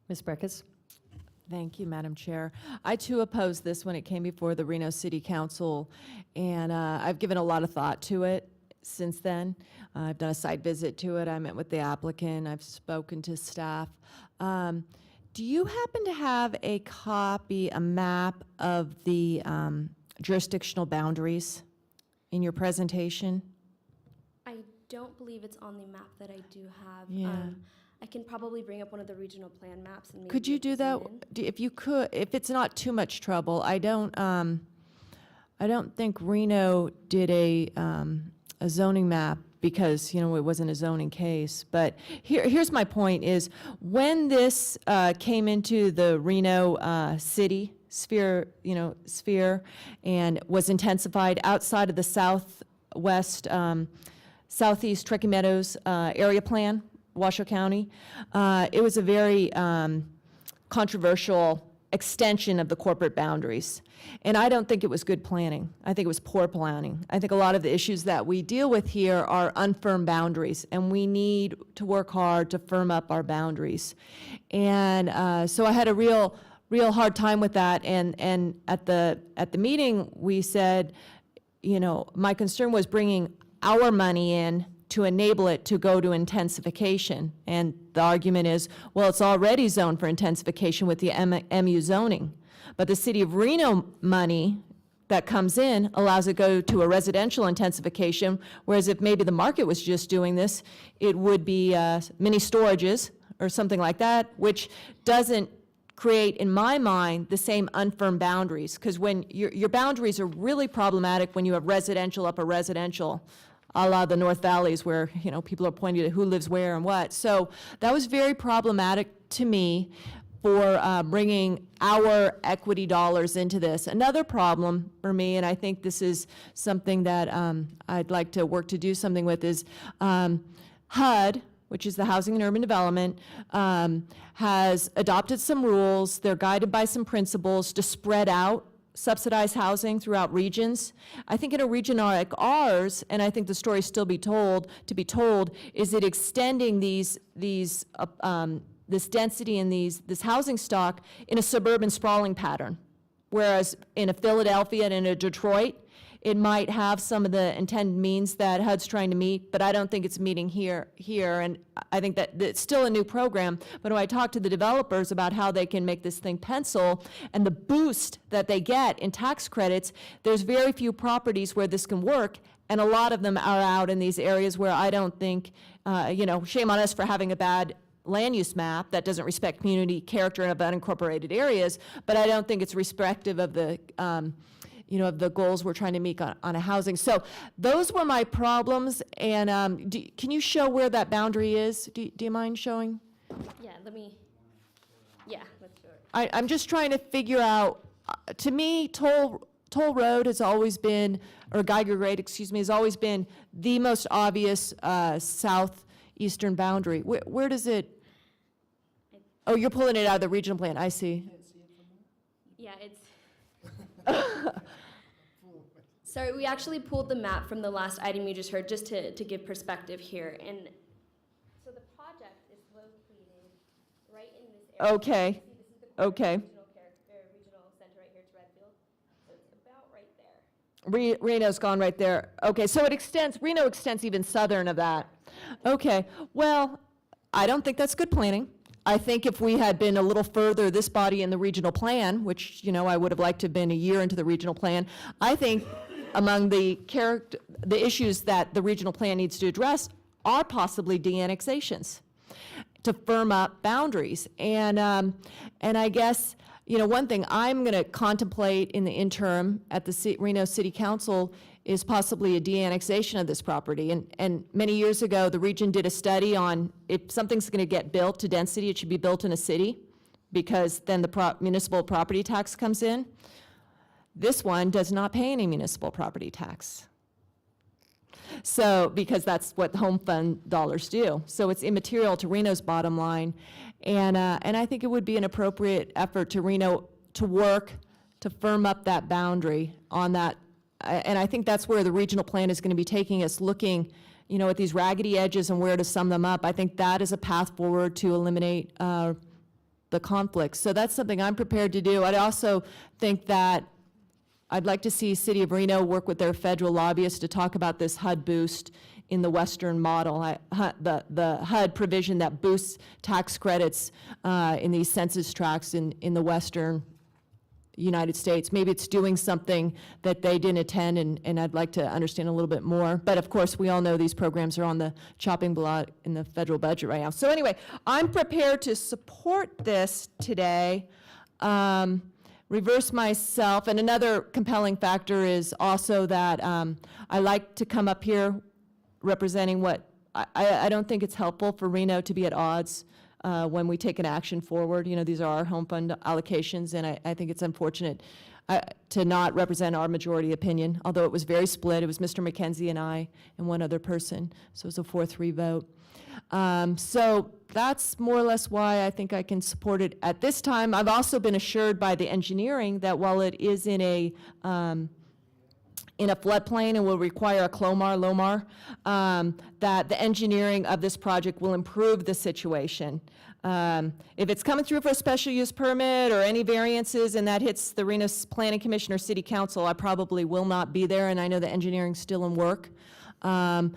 Ms. Breckes? Thank you, Madam Chair. I too opposed this when it came before the Reno City Council, and I've given a lot of thought to it since then. I've done a site visit to it. I met with the applicant. I've spoken to staff. Do you happen to have a copy, a map of the jurisdictional boundaries in your presentation? I don't believe it's on the map that I do have. Yeah. I can probably bring up one of the regional plan maps and maybe Could you do that? zoom in. If you could, if it's not too much trouble. I don't think Reno did a zoning map because, it wasn't a zoning case. But here's my point is, when this came into the Reno city sphere, and was intensified outside of the southeast Truckee Meadows area plan, Washoe County, it was a very controversial extension of the corporate boundaries. And I don't think it was good planning. I think it was poor planning. I think a lot of the issues that we deal with here are unfirm boundaries, and we need to work hard to firm up our boundaries. And so I had a real hard time with that. And at the meeting, we said, my concern was bringing our money in to enable it to go to intensification. And the argument is, well, it's already zoned for intensification with the MU zoning. But the city of Reno money that comes in allows it to go to a residential intensification, whereas if maybe the market was just doing this, it would be mini storages or something like that, which doesn't create, in my mind, the same unfirm boundaries. Because when your boundaries are really problematic when you have residential upper residential, a la the North Valleys where, people are pointing to who lives where and what. So that was very problematic to me for bringing our equity dollars into this. Another problem for me, and I think this is something that I'd like to work to do something with, is HUD which is the Housing and Urban Development, has adopted some rules. They're guided by some principles to spread out subsidized housing throughout regions. I think in a region like ours, and I think the story still be told, is it extending this density and this housing stock in a suburban sprawling pattern. Whereas in a Philadelphia and in a Detroit, it might have some of the intended means that HUD's trying to meet, but I don't think it's meeting here. And I think that it's still a new program, but when I talk to the developers about how they can make this thing pencil and the boost that they get in tax credits, there's very few properties where this can work, and a lot of them are out in these areas where I don't think, shame on us for having a bad land use map that doesn't respect community character of unincorporated areas, but I don't think it's respective of the of the goals we're trying to meet on a housing. So those were my problems, and can you show where that boundary is? Do you mind showing? Yeah, let's do it. I'm just trying to figure out, to me, Toll Road has always been, or Geiger Grade, excuse me, has always been the most obvious southeastern boundary. Where does it, oh, you're pulling it out of the regional plan, I see. Yeah, it's. Sorry, we actually pulled the map from the last item you just heard, just to give perspective here. And so the project is located right in this area. Okay, See, this is the okay. regional center right here to Redfield. So it's about right there. Reno's gone right there. Okay, so Reno extends even southern of that. Okay, well, I don't think that's good planning. I think if we had been a little further, this body in the regional plan, which, I would have liked to have been a year into the regional plan, I think among the issues that the regional plan needs to address are possibly de-annexations to firm up boundaries. And I guess, one thing I'm going to contemplate in the interim at the Reno City Council is possibly a de-annexation of this property. And many years ago, the region did a study on if something's going to get built to density, it should be built in a city, because then the municipal property tax comes in. This one does not pay any municipal property tax. So, because that's what home fund dollars do. So it's immaterial to Reno's bottom line. And I think it would be an appropriate effort to Reno to work to firm up that boundary on that. And I think that's where the regional plan is going to be taking us, looking, at these raggedy edges and where to sum them up. I think that is a path forward to eliminate the conflicts. So that's something I'm prepared to do. I'd also think that I'd like to see City of Reno work with their federal lobbyists to talk about this HUD boost in the Western model, the HUD provision that boosts tax credits in these census tracts in the Western United States. Maybe it's doing something that they didn't attend, and I'd like to understand a little bit more. But of course, we all know these programs are on the chopping block in the federal budget right now. So anyway, I'm prepared to support this today. Reverse myself, and another compelling factor is also that I like to come up here representing what I don't think it's helpful for Reno to be at odds when we take an action forward. These are our home fund allocations, and I think it's unfortunate to not represent our majority opinion, although it was very split. It was Mr. McKenzie and I and one other person, so it was a 4-3 vote. So that's more or less why I think I can support it at this time. I've also been assured by the engineering that while it is in a floodplain and will require a LOMAR, that the engineering of this project will improve the situation. If it's coming through for a special use permit or any variances and that hits the Reno Planning Commission or City Council, I probably will not be there, and I know the engineering's still in work. And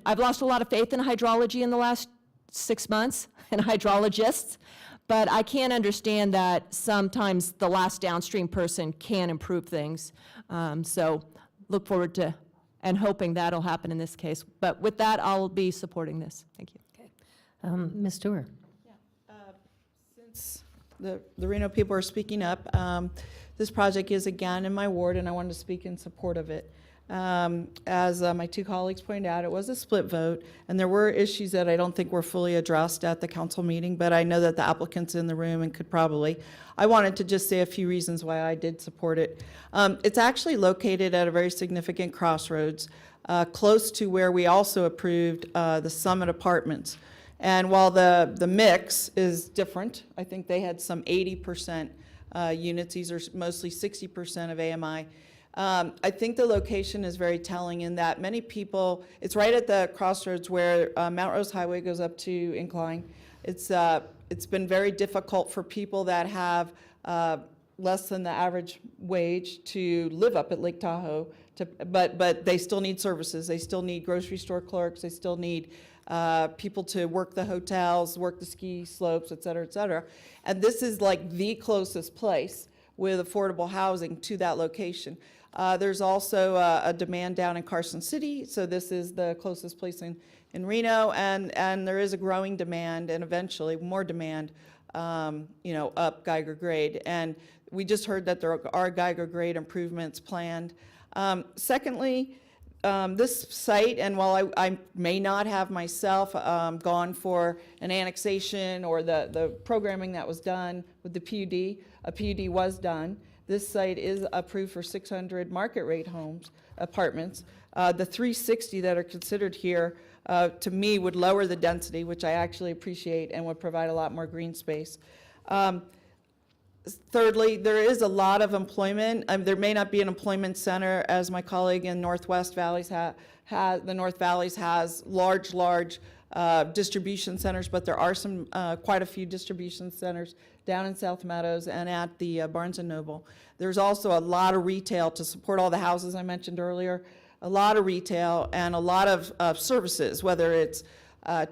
I've lost a lot of faith in hydrology in the last 6 months and hydrologists, but I can understand that sometimes the last downstream person can improve things. So look forward to and hoping that'll happen in this case. But with that, I'll be supporting this. Thank you. Okay. Ms. Dewar. Since the Reno people are speaking up, this project is again in my ward, and I wanted to speak in support of it. As my two colleagues pointed out, it was a split vote, and there were issues that I don't think were fully addressed at the council meeting, but I know that the applicant's in the room and could probably. I wanted to just say a few reasons why I did support it. It's actually located at a very significant crossroads. close to where we also approved the Summit Apartments. And while the mix is different, I think they had some 80% units. These are mostly 60% of AMI. I think the location is very telling in that many people, it's right at the crossroads where Mount Rose Highway goes up to Incline. It's been very difficult for people that have less than the average wage to live up at Lake Tahoe, but they still need services. They still need grocery store clerks. They still need people to work the hotels, work the ski slopes, et cetera, et cetera. And this is like the closest place with affordable housing to that location. There's also a demand down in Carson City, so this is the closest place in Reno, and there is a growing demand and eventually more demand, up Geiger Grade. And we just heard that there are Geiger Grade improvements planned. Secondly, this site, and while I may not have myself gone for an annexation or the programming that was done with the PUD, a PUD was done. This site is approved for 600 market rate homes, apartments. The 360 that are considered here, to me, would lower the density, which I actually appreciate, and would provide a lot more green space. Thirdly, there is a lot of employment. There may not be an employment center, as my colleague in Northwest Valleys the North Valleys has large distribution centers, but there are some quite a few distribution centers down in South Meadows and at the Barnes & Noble. There's also a lot of retail to support all the houses I mentioned earlier, a lot of retail and a lot of services, whether it's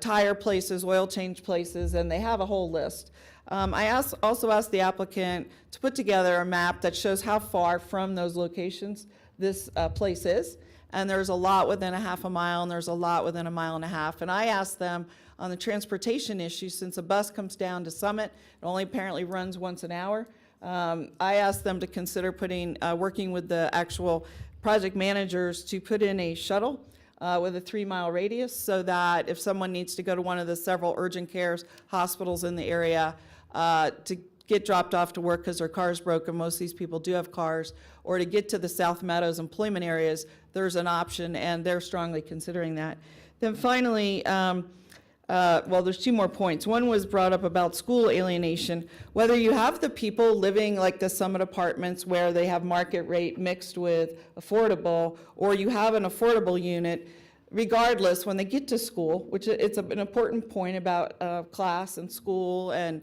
tire places, oil change places, and they have a whole list. I also asked the applicant to put together a map that shows how far from those locations this place is. And there's a lot within a half a mile, and there's a lot within a mile and a half. And I asked them on the transportation issue, since a bus comes down to Summit, it only apparently runs once an hour. I asked them to consider working with the actual project managers to put in a shuttle with a 3-mile radius, so that if someone needs to go to one of the several urgent cares hospitals in the area to get dropped off to work because their car's broken, most of these people do have cars, or to get to the South Meadows employment areas, there's an option, and they're strongly considering that. Then finally, there's 2 more points. One was brought up about school alienation. Whether you have the people living like the Summit Apartments where they have market rate mixed with affordable, or you have an affordable unit, regardless, when they get to school, which it's an important point about class and school and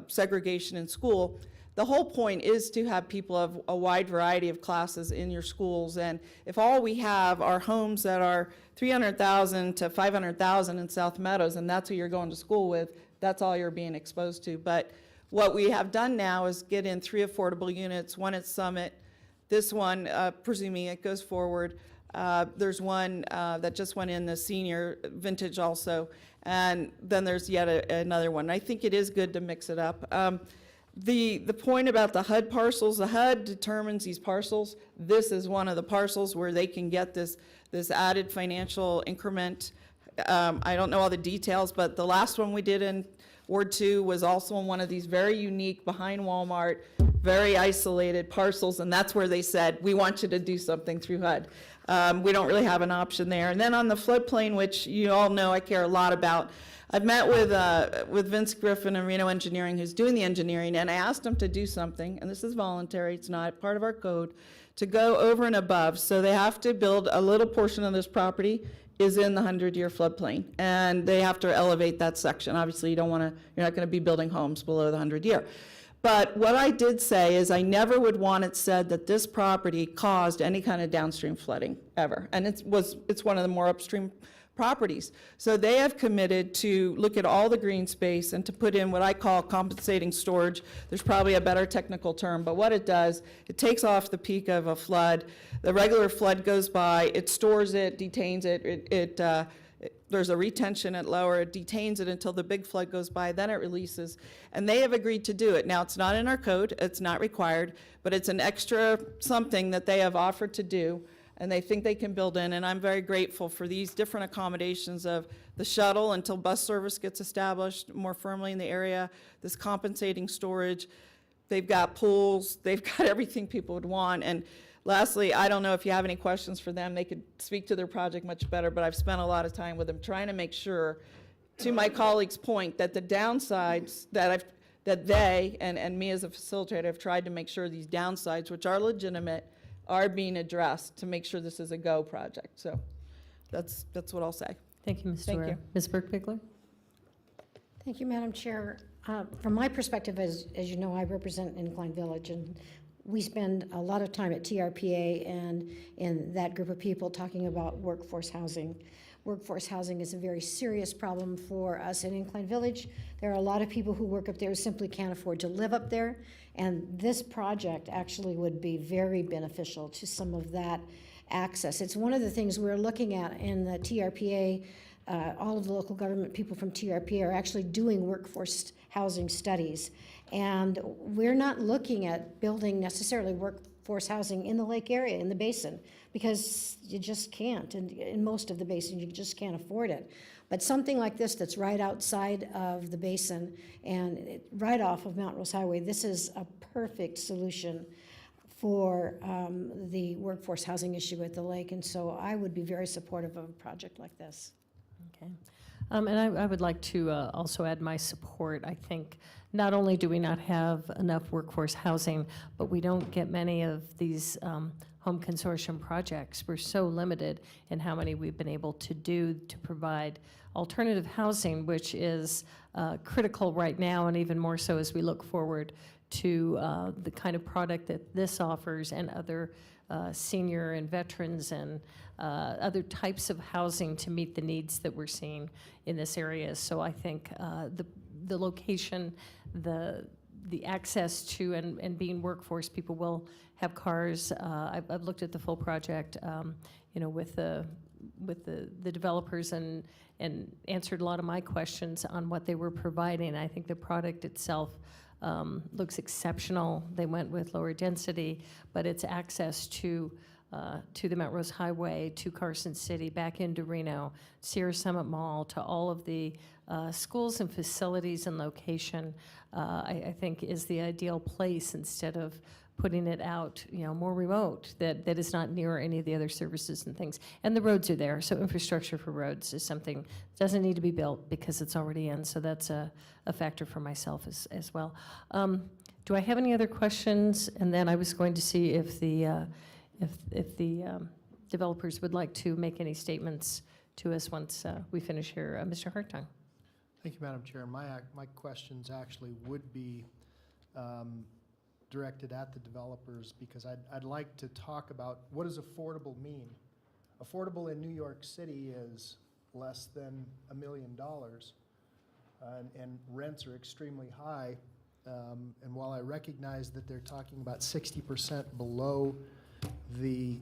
segregation in school, the whole point is to have people of a wide variety of classes in your schools. And if all we have are homes that are 300,000 to 500,000 in South Meadows, and that's who you're going to school with, that's all you're being exposed to. But what we have done now is get in 3 affordable units, one at Summit. This one, presuming it goes forward, there's one that just went in the senior vintage also, and then there's yet another one. I think it is good to mix it up. The point about the HUD parcels, the HUD determines these parcels. This is one of the parcels where they can get this added financial increment. I don't know all the details, but the last one we did in Ward 2 was also in one of these very unique, behind Walmart, very isolated parcels, and that's where they said, we want you to do something through HUD. We don't really have an option there. And then on the floodplain, which you all know I care a lot about, I've met with Vince Griffin and Reno Engineering, who's doing the engineering, and I asked them to do something, and this is voluntary, it's not part of our code, to go over and above. So they have to build a little portion of this property is in the 100-year floodplain, and they have to elevate that section. Obviously, you're not going to be building homes below the 100-year. But what I did say is I never would want it said that this property caused any kind of downstream flooding ever, and it's one of the more upstream properties. So they have committed to look at all the green space and to put in what I call compensating storage. There's probably a better technical term, but what it does, it takes off the peak of a flood. The regular flood goes by, it stores it, detains it, there's a retention at lower, it detains it until the big flood goes by, then it releases. And they have agreed to do it. Now, it's not in our code, it's not required, but it's an extra something that they have offered to do, and they think they can build in, and I'm very grateful for these different accommodations of the shuttle until bus service gets established more firmly in the area, this compensating storage. They've got pools, they've got everything people would want, and Lastly, I don't know if you have any questions for them. They could speak to their project much better, but I've spent a lot of time with them trying to make sure, to my colleague's point, that the downsides that they and me as a facilitator have tried to make sure these downsides, which are legitimate, are being addressed to make sure this is a go project. So that's what I'll say. Thank you, Ms. Thank Dwyer. you. Ms. Burke-Bigler? Thank you, Madam Chair. From my perspective, as you know, I represent Incline Village, and we spend a lot of time at TRPA and in that group of people talking about workforce housing. Workforce housing is a very serious problem for us in Incline Village. There are a lot of people who work up there who simply can't afford to live up there, and this project actually would be very beneficial to some of that access. It's one of the things we're looking at in the TRPA. All of the local government people from TRPA are actually doing workforce housing studies. And we're not looking at building necessarily workforce housing in the lake area, in the basin, because you just can't. And in most of the basin, you just can't afford it. But something like this that's right outside of the basin and right off of Mount Rose Highway, this is a perfect solution for the workforce housing issue at the lake. And so I would be very supportive of a project like this. Okay. And I would like to also add my support. I think not only do we not have enough workforce housing, but we don't get many of these home consortium projects. We're so limited in how many we've been able to do to provide alternative housing, which is critical right now, and even more so as we look forward to the kind of product that this offers and other senior and veterans and other types of housing to meet the needs that we're seeing in this area. So I think the location, the access to and being workforce, people will have cars. I've looked at the full project, with the developers and answered a lot of my questions on what they were providing. I think the product itself looks exceptional. They went with lower density, but it's access to the Mount Rose Highway, to Carson City, back into Reno, Sierra Summit Mall, to all of the schools and facilities and location, I think is the ideal place instead of putting it out, more remote, that is not near any of the other services and things. And the roads are there, so infrastructure for roads is something that doesn't need to be built because it's already in, so that's a factor for myself as well. Do I have any other questions? And then I was going to see if the developers would like to make any statements to us once we finish here. Mr. Hartung. Thank you, Madam Chair. My questions actually would be directed at the developers, because I'd like to talk about what does affordable mean. Affordable in New York City is less than $1 million, and rents are extremely high. And while I recognize that they're talking about 60% below the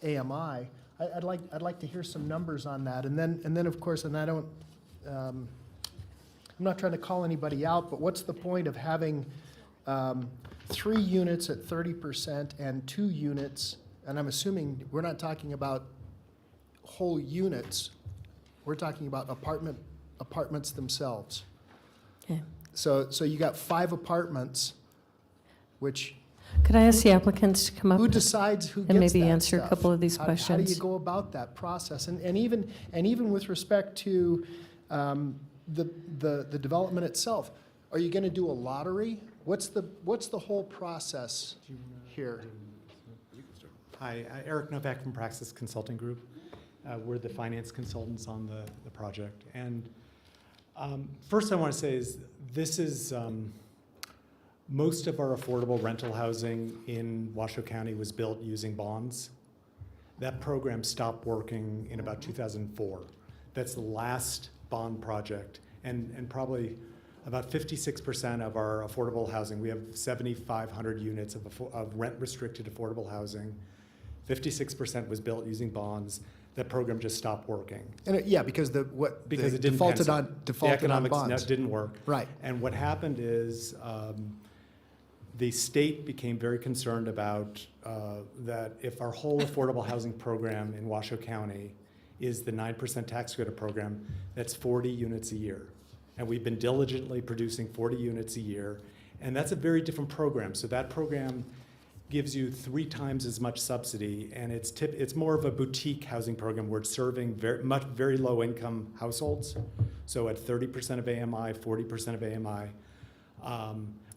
AMI, I'd like to hear some numbers on that. And then of course, and I don't, I'm not trying to call anybody out, but what's the point of having 3 units at 30% and 2 units, and I'm assuming we're not talking about whole units, we're talking about apartments themselves. Okay. So you got 5 apartments, which Could I ask the applicants to come up who decides who gets and maybe that answer stuff? a couple of these How do questions? you go about that process? And even with respect to the development itself, are you going to do a lottery? What's the whole process here? Hi, Eric Novak from Praxis Consulting Group. We're the finance consultants on the project. And first I want to say is this is most of our affordable rental housing in Washoe County was built using bonds. That program stopped working in about 2004. That's the last bond project, and probably about 56% of our affordable housing, we have 7,500 units of rent-restricted affordable housing. 56% was built using bonds. That program just stopped working. And because it didn't defaulted pencil. on The economics bonds. didn't work. Right. And what happened is the state became very concerned about that if our whole affordable housing program in Washoe County is the 9% tax credit program, that's 40 units a year. And we've been diligently producing 40 units a year. And that's a very different program. So that program gives you 3 times as much subsidy, and it's more of a boutique housing program where it's serving very low income households. So at 30% of AMI, 40% of AMI.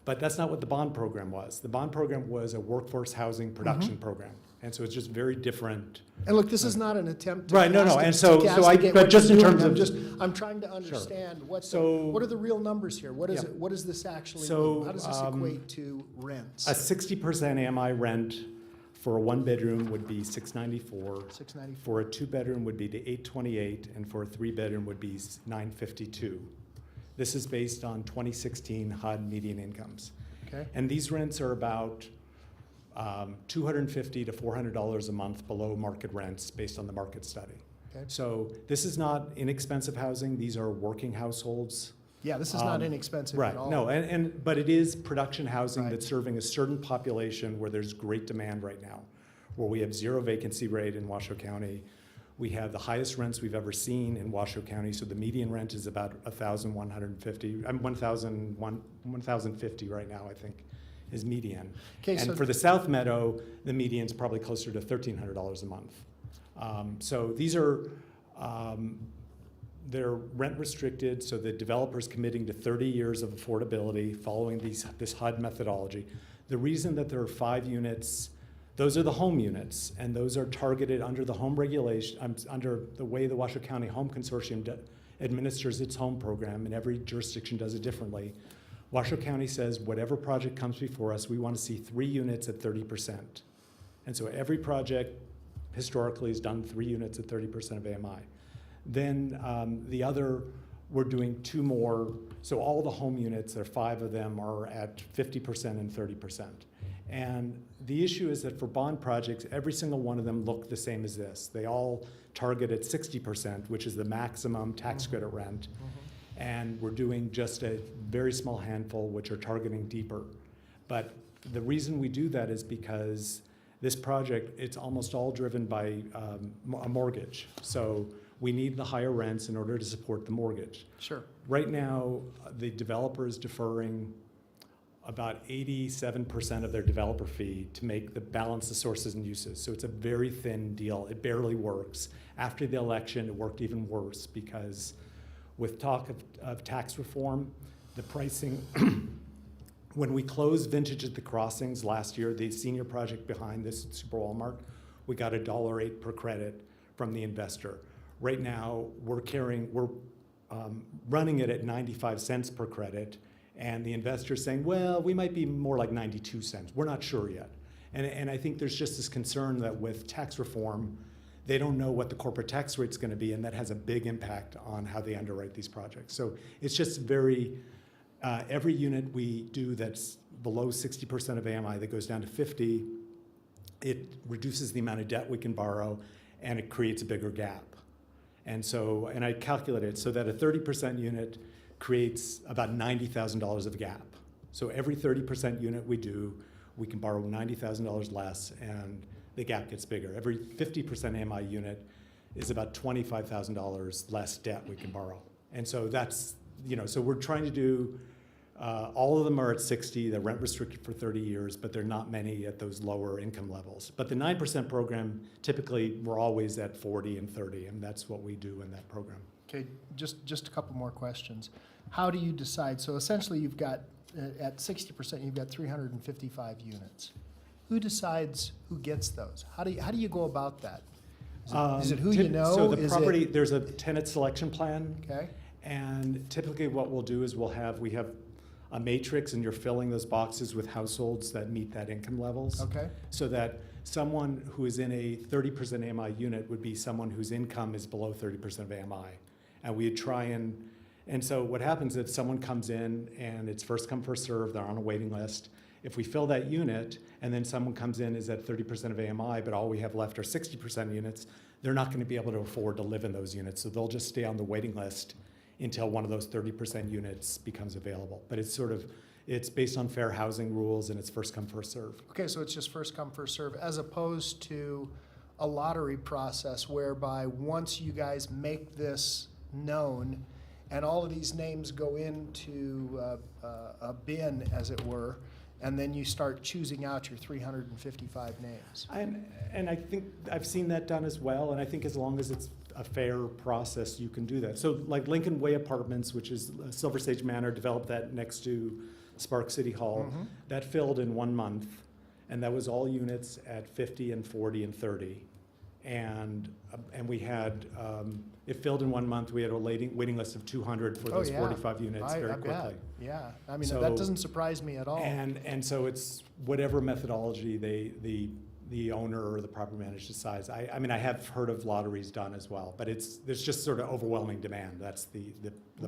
But that's not what the bond program was. The bond program was a workforce housing production program. And so it's just very different. And look, this is not an attempt to Right, no, no, and so castigate but what just you're in doing. terms I'm trying to understand what So- are the real numbers here? What is Yeah. it? What does this actually So, mean? How does this equate to rents? A 60% AMI rent for a 1-bedroom would be $694. $694. For a 2-bedroom would be the $828, and for a 3-bedroom would be $952. This is based on 2016 HUD median incomes. Okay. And these rents are about $250 to $400 a month below market rents based on the market study. Okay. So this is not inexpensive housing. These are working households. Yeah, this is not inexpensive Right, at all. no, but it is production housing Right. that's serving a certain population where there's great demand right now, where we have 0 vacancy rate in Washoe County. We have the highest rents we've ever seen in Washoe County, so the median rent is about $1,050 right now, I think, is median. Okay, And so- for the South Meadow, the median's probably closer to $1,300 a month. So these are, they're rent restricted, so the developer's committing to 30 years of affordability following this HUD methodology. The reason that there are 5 units, those are the home units, and those are targeted under the home regulation, under the way the Washoe County Home Consortium administers its home program, and every jurisdiction does it differently. Washoe County says whatever project comes before us, we want to see 3 units at 30%. And so every project historically has done 3 units at 30% of AMI. Then the other, we're doing 2 more. So all the home units, there are 5 of them, are at 50% and 30%. And the issue is that for bond projects, every single one of them look the same as this. They all target at 60%, which is the maximum tax credit rent. And we're doing just a very small handful, which are targeting deeper. But the reason we do that is because this project, it's almost all driven by a mortgage. So we need the higher rents in order to support the mortgage. Sure. Right now, the developer is deferring about 87% of their developer fee to make the balance the sources and uses. So it's a very thin deal. It barely works. After the election, it worked even worse because with talk of tax reform, the pricing, when we closed Vintage at the Crossings last year, the senior project behind this at Super Walmart, we got $1.08 per credit from the investor. Right now, we're running it at 95 cents per credit, and the investor's saying, well, we might be more like 92 cents. We're not sure yet. And I think there's just this concern that with tax reform, they don't know what the corporate tax rate's going to be, and that has a big impact on how they underwrite these projects. So it's just very, every unit we do that's below 60% of AMI that goes down to 50, it reduces the amount of debt we can borrow, and it creates a bigger gap. And so, and I calculated so that a 30% unit creates about $90,000 of gap. So every 30% unit we do, we can borrow $90,000 less, and the gap gets bigger. Every 50% AMI unit is about $25,000 less debt we can borrow. And so that's, so we're trying to do, all of them are at 60, they're rent restricted for 30 years, but there are not many at those lower income levels. But the 9% program, typically, we're always at 40 and 30, and that's what we do in that program. Okay, just a couple more questions. How do you decide? So essentially, you've got, at 60%, you've got 355 units. Who decides who gets those? How do you go about that? Is it who you know? So the Is property, it, there's a tenant selection plan. okay, And typically what we'll do is we have a matrix, and you're filling those boxes with households that meet that income levels. okay, So that someone who is in a 30% AMI unit would be someone whose income is below 30% of AMI. And we try and so what happens if someone comes in and it's first come, first serve, they're on a waiting list. If we fill that unit and then someone comes in is at 30% of AMI, but all we have left are 60% units, they're not going to be able to afford to live in those units. So they'll just stay on the waiting list until one of those 30% units becomes available. But it's based on fair housing rules, and it's first come, first serve. okay, so it's just first come, first serve, as opposed to a lottery process whereby once you guys make this known and all of these names go into a bin, as it were, and then you start choosing out your 355 names. And I think I've seen that done as well, and I think as long as it's a fair process, you can do that. So like Lincoln Way Apartments, which is Silver Sage Manor, developed that next to Spark City Hall. That filled in 1 month, and that was all units at 50 and 40 and 30. And we had, it filled in 1 month, we had a waiting list of 200 for those 45 units very I quickly. bet. Yeah, I mean, So- that doesn't surprise me at all. And so it's whatever methodology the owner or the property manager decides. I mean, I have heard of lotteries done as well, but there's just sort of overwhelming demand. That's the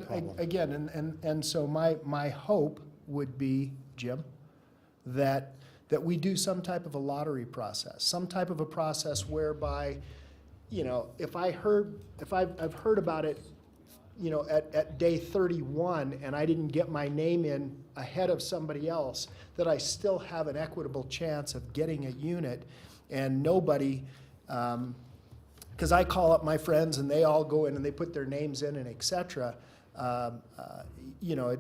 problem. Again, and so my hope would be, Jim, that we do some type of a lottery process, some type of a process whereby, you know, if I've heard about it, you know, at day 31 and I didn't get my name in ahead of somebody else, that I still have an equitable chance of getting a unit, and nobody, because I call up my friends and they all go in and they put their names in and et cetera. You know,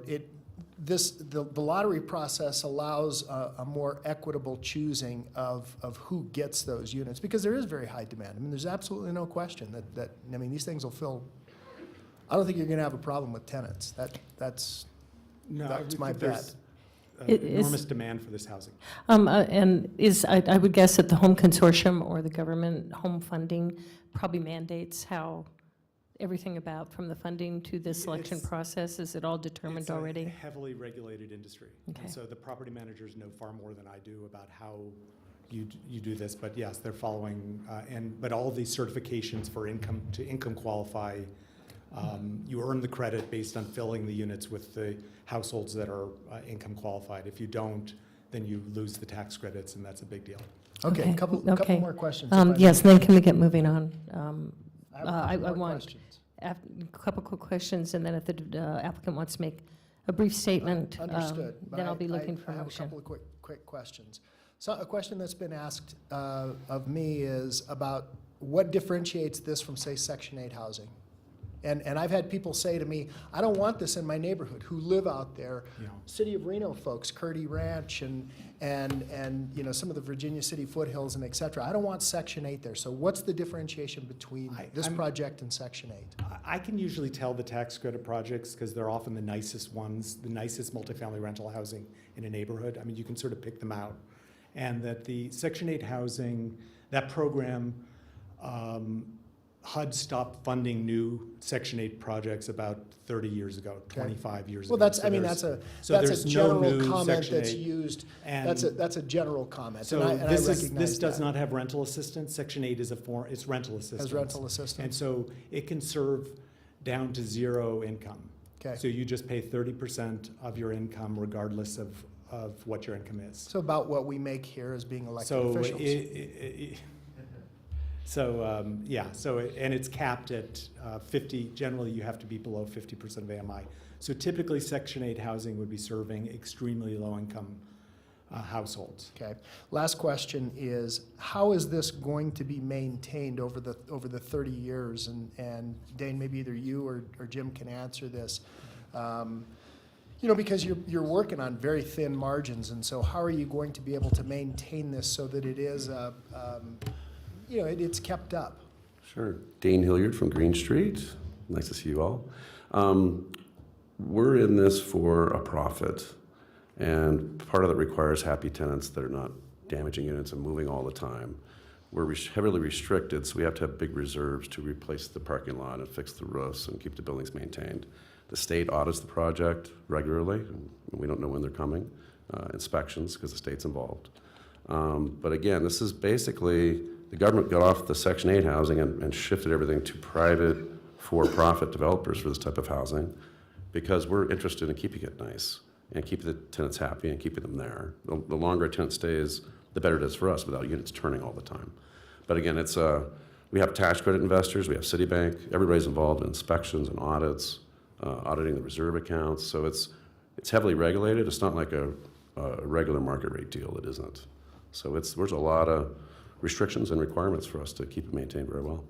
the lottery process allows a more equitable choosing of who gets those units, because there is very high demand. I mean, there's absolutely no question that I mean, these things will fill. I don't think you're going to have a problem with tenants. That's my bet. Enormous demand for this housing. And I would guess that the home consortium or the government home funding probably mandates how everything about from the funding to the selection process, is it all determined already? It's a heavily regulated industry. Okay. And so the property managers know far more than I do about how you do this, but yes, they're following, but all of these certifications for income qualify, you earn the credit based on filling the units with the households that are income qualified. If you don't, then you lose the tax credits, and that's a big deal. Okay, couple more questions. Yes, and then can we get moving on? I have a couple more want questions. a couple quick questions, and then if the applicant wants to make a brief statement, Understood. But then I'll be looking for I a have a motion. couple of quick questions. So a question that's been asked of me is about what differentiates this from, say, Section 8 housing? And I've had people say to me, I don't want this in my neighborhood, who live out there. Yeah. City of Reno folks, Curdy Ranch and you know, some of the Virginia City foothills and et cetera. I don't want Section 8 there. So what's the differentiation between this project and Section 8? I can usually tell the tax credit projects because they're often the nicest ones, the nicest multifamily rental housing in a neighborhood. I mean, you can sort of pick them out. And that the Section 8 housing, that program, HUD stopped funding new Section 8 projects about 30 years ago, 25 years ago. Well, that's, So I mean, there's- that's so a there's no general new comment Section that's 8. used. And That's a general comment, so and I this recognize does that. not have rental assistance. Section 8 is it's rental assistance. As rental And assistance. so it can serve down to zero income. Okay. So you just pay 30% of your income regardless of what your income is. So about what we make here as being elected So officials. and it's capped at 50, generally you have to be below 50% of AMI. So typically Section 8 housing would be serving extremely low income households. Okay. Last question is, how is this going to be maintained over the 30 years? And Dane, maybe either you or Jim can answer this. You know, because you're working on very thin margins, and so how are you going to be able to maintain this so that it is, you know, it's kept up? Sure. Dane Hilliard from Green Street. Nice to see you all. We're in this for a profit, and part of that requires happy tenants that are not damaging units and moving all the time. We're heavily restricted, so we have to have big reserves to replace the parking lot and fix the roofs and keep the buildings maintained. The state audits the project regularly, and we don't know when they're coming, inspections, because the state's involved. But again, this is basically, the government got off the Section 8 housing and shifted everything to private for-profit developers for this type of housing, because we're interested in keeping it nice and keeping the tenants happy and keeping them there. The longer a tenant stays, the better it is for us without units turning all the time. But again, it's we have tax credit investors, we have Citibank, everybody's involved in inspections and audits, auditing the reserve accounts. So it's heavily regulated. It's not like a regular market rate deal. It isn't. So there's a lot of restrictions and requirements for us to keep it maintained very well.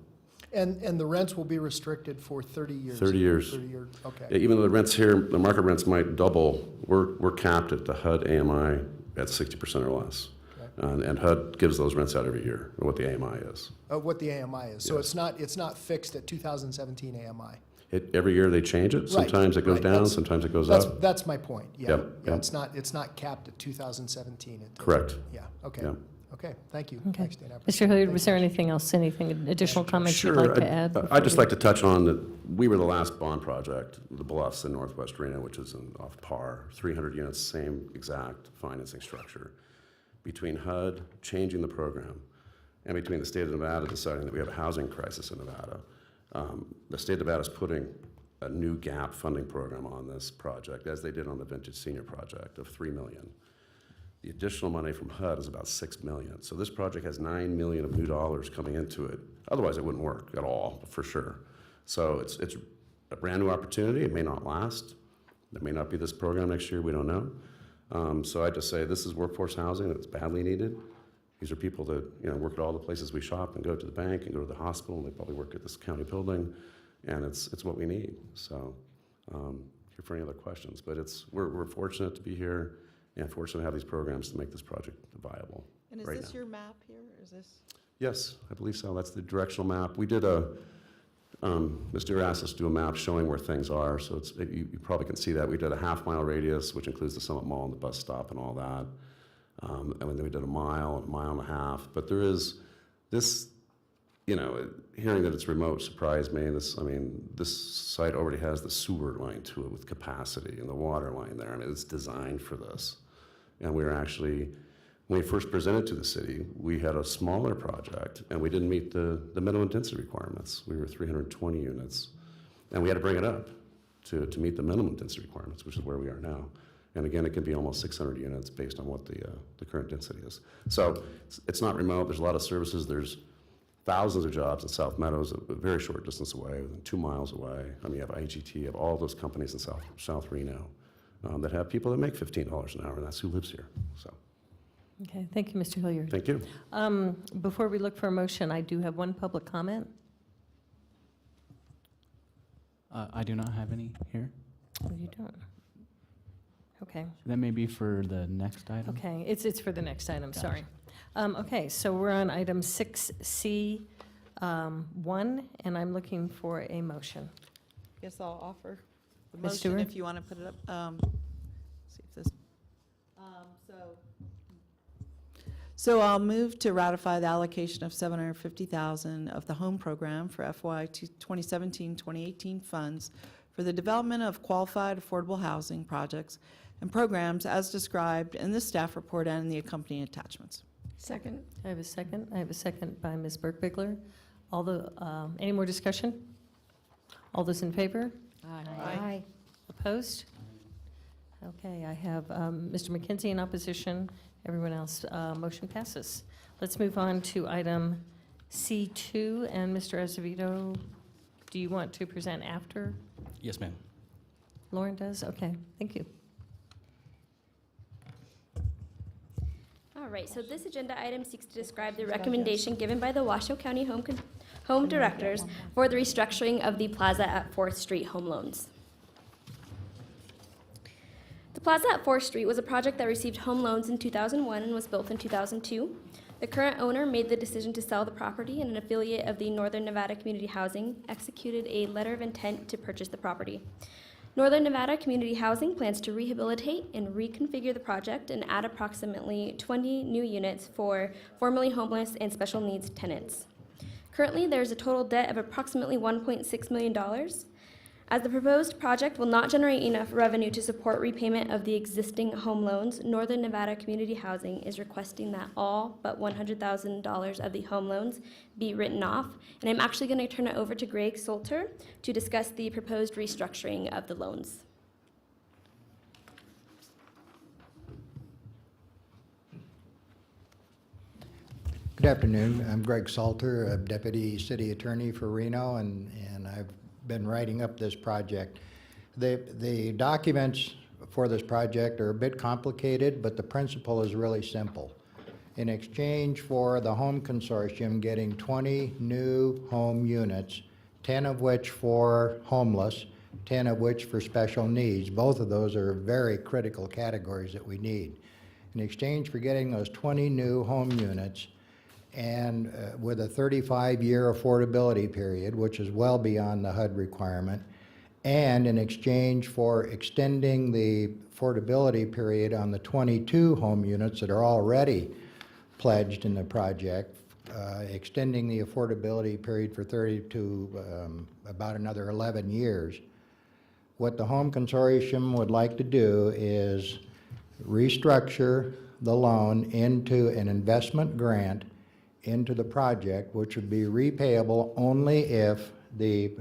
And the rents will be restricted for 30 years? 30 years. 30 years, okay. Even though the rents here, the market rents might double, we're capped at the HUD AMI at 60% or less. And HUD gives those rents out every year, or what the AMI is. What the AMI is. So Yes. it's not fixed at 2017 AMI. Every year they change it. Right, Sometimes it goes right. down, That's- sometimes it goes up. That's my point, yeah. Yep, Yeah, yep. it's not capped at 2017. Correct. Yeah, okay. Yeah. Okay, thank you. Okay. Thanks, Dan. I appreciate Mr. it. Hilliard, Thank was you. there anything else, anything additional comments you'd Sure. like to add? I'd just like to touch on that we were the last bond project, the Bluffs in Northwest Reno, which is off par, 300 units, same exact financing structure. Between HUD changing the program and between the state of Nevada deciding that we have a housing crisis in Nevada, the state of Nevada is putting a new gap funding program on this project, as they did on the Vintage Senior project, of $3 million. The additional money from HUD is about $6 million. So this project has $9 million of new dollars coming into it. Otherwise, it wouldn't work at all, for sure. So it's a brand new opportunity. It may not last. It may not be this program next year. We don't know. So I just say this is workforce housing that's badly needed. These are people that work at all the places we shop and go to the bank and go to the hospital. And they probably work at this county building, and it's what we need. So here for any other questions. But we're fortunate to be here. And fortunate to have these programs to make this project viable. And is right this now. your map here? Is this? Yes, I believe so. That's the directional map. We did Ms. Deere asked us to do a map showing where things are, so you probably can see that. We did a half-mile radius, which includes the Summit Mall and the bus stop and all that. And then we did a mile and a half. But there is this, hearing that it's remote surprised me. This site already has the sewer line to it with capacity and the water line there. It's designed for this. And we were actually, when we first presented to the city, we had a smaller project, and we didn't meet the minimum density requirements. We were 320 units, and we had to bring it up to meet the minimum density requirements, which is where we are now. And again, it can be almost 600 units based on what the current density is. So it's not remote. There's a lot of services. There's thousands of jobs in South Meadows, a very short distance away, 2 miles away. You have IGT, you have all those companies in South Reno that have people that make $15 an hour, and that's who lives here. So. Okay, thank you, Mr. Hilliard. Thank you. Before we look for a motion, I do have one public comment. I do not have any here. Oh, you don't? Okay. That may be for the next item. Okay, it's for the next item, Gotcha. sorry. Okay, so we're on item 6C, 1, and I'm looking for a motion. Guess I'll offer the Ms. motion Stewart? if you want to put it up. See if this. So I'll move to ratify the allocation of $750,000 of the home program for FY 2017-2018 funds for the development of qualified affordable housing projects and programs as described in the staff report and in the accompanying attachments. Second. I have a second. I have a second by Ms. Burke-Bigler. Any more discussion? All those in favor? Aye. Opposed? Okay, I have Mr. McKenzie in opposition. Everyone else, motion passes. Let's move on to item C2, and Mr. Azevedo, do you want to present after Yes, ma'am. Lauren does? Okay, thank you. All right, so this agenda item seeks to describe the recommendation given by the Washoe County Home Directors for the restructuring of the Plaza at 4th Street home loans. The Plaza at 4th Street was a project that received home loans in 2001 and was built in 2002. The current owner made the decision to sell the property, and an affiliate of the Northern Nevada Community Housing executed a letter of intent to purchase the property. Northern Nevada Community Housing plans to rehabilitate and reconfigure the project and add approximately 20 new units for formerly homeless and special needs tenants. Currently, there is a total debt of approximately $1.6 million. As the proposed project will not generate enough revenue to support repayment of the existing home loans, Northern Nevada Community Housing is requesting that all but $100,000 of the home loans be written off. And I'm actually going to turn it over to Greg Salter to discuss the proposed restructuring of the loans. Good afternoon. I'm Greg Salter, a Deputy City Attorney for Reno, and I've been writing up this project. The documents for this project are a bit complicated, but the principle is really simple. In exchange for the home consortium getting 20 new home units, 10 of which for homeless, 10 of which for special needs, both of those are very critical categories that we need. in exchange for getting those 20 new home units and with a 35-year affordability period, which is well beyond the HUD requirement, and in exchange for extending the affordability period on the 22 home units that are already pledged in the project, extending the affordability period for 30 to about another 11 years. What the Home Consortium would like to do is restructure the loan into an investment grant into the project, which would be repayable only if the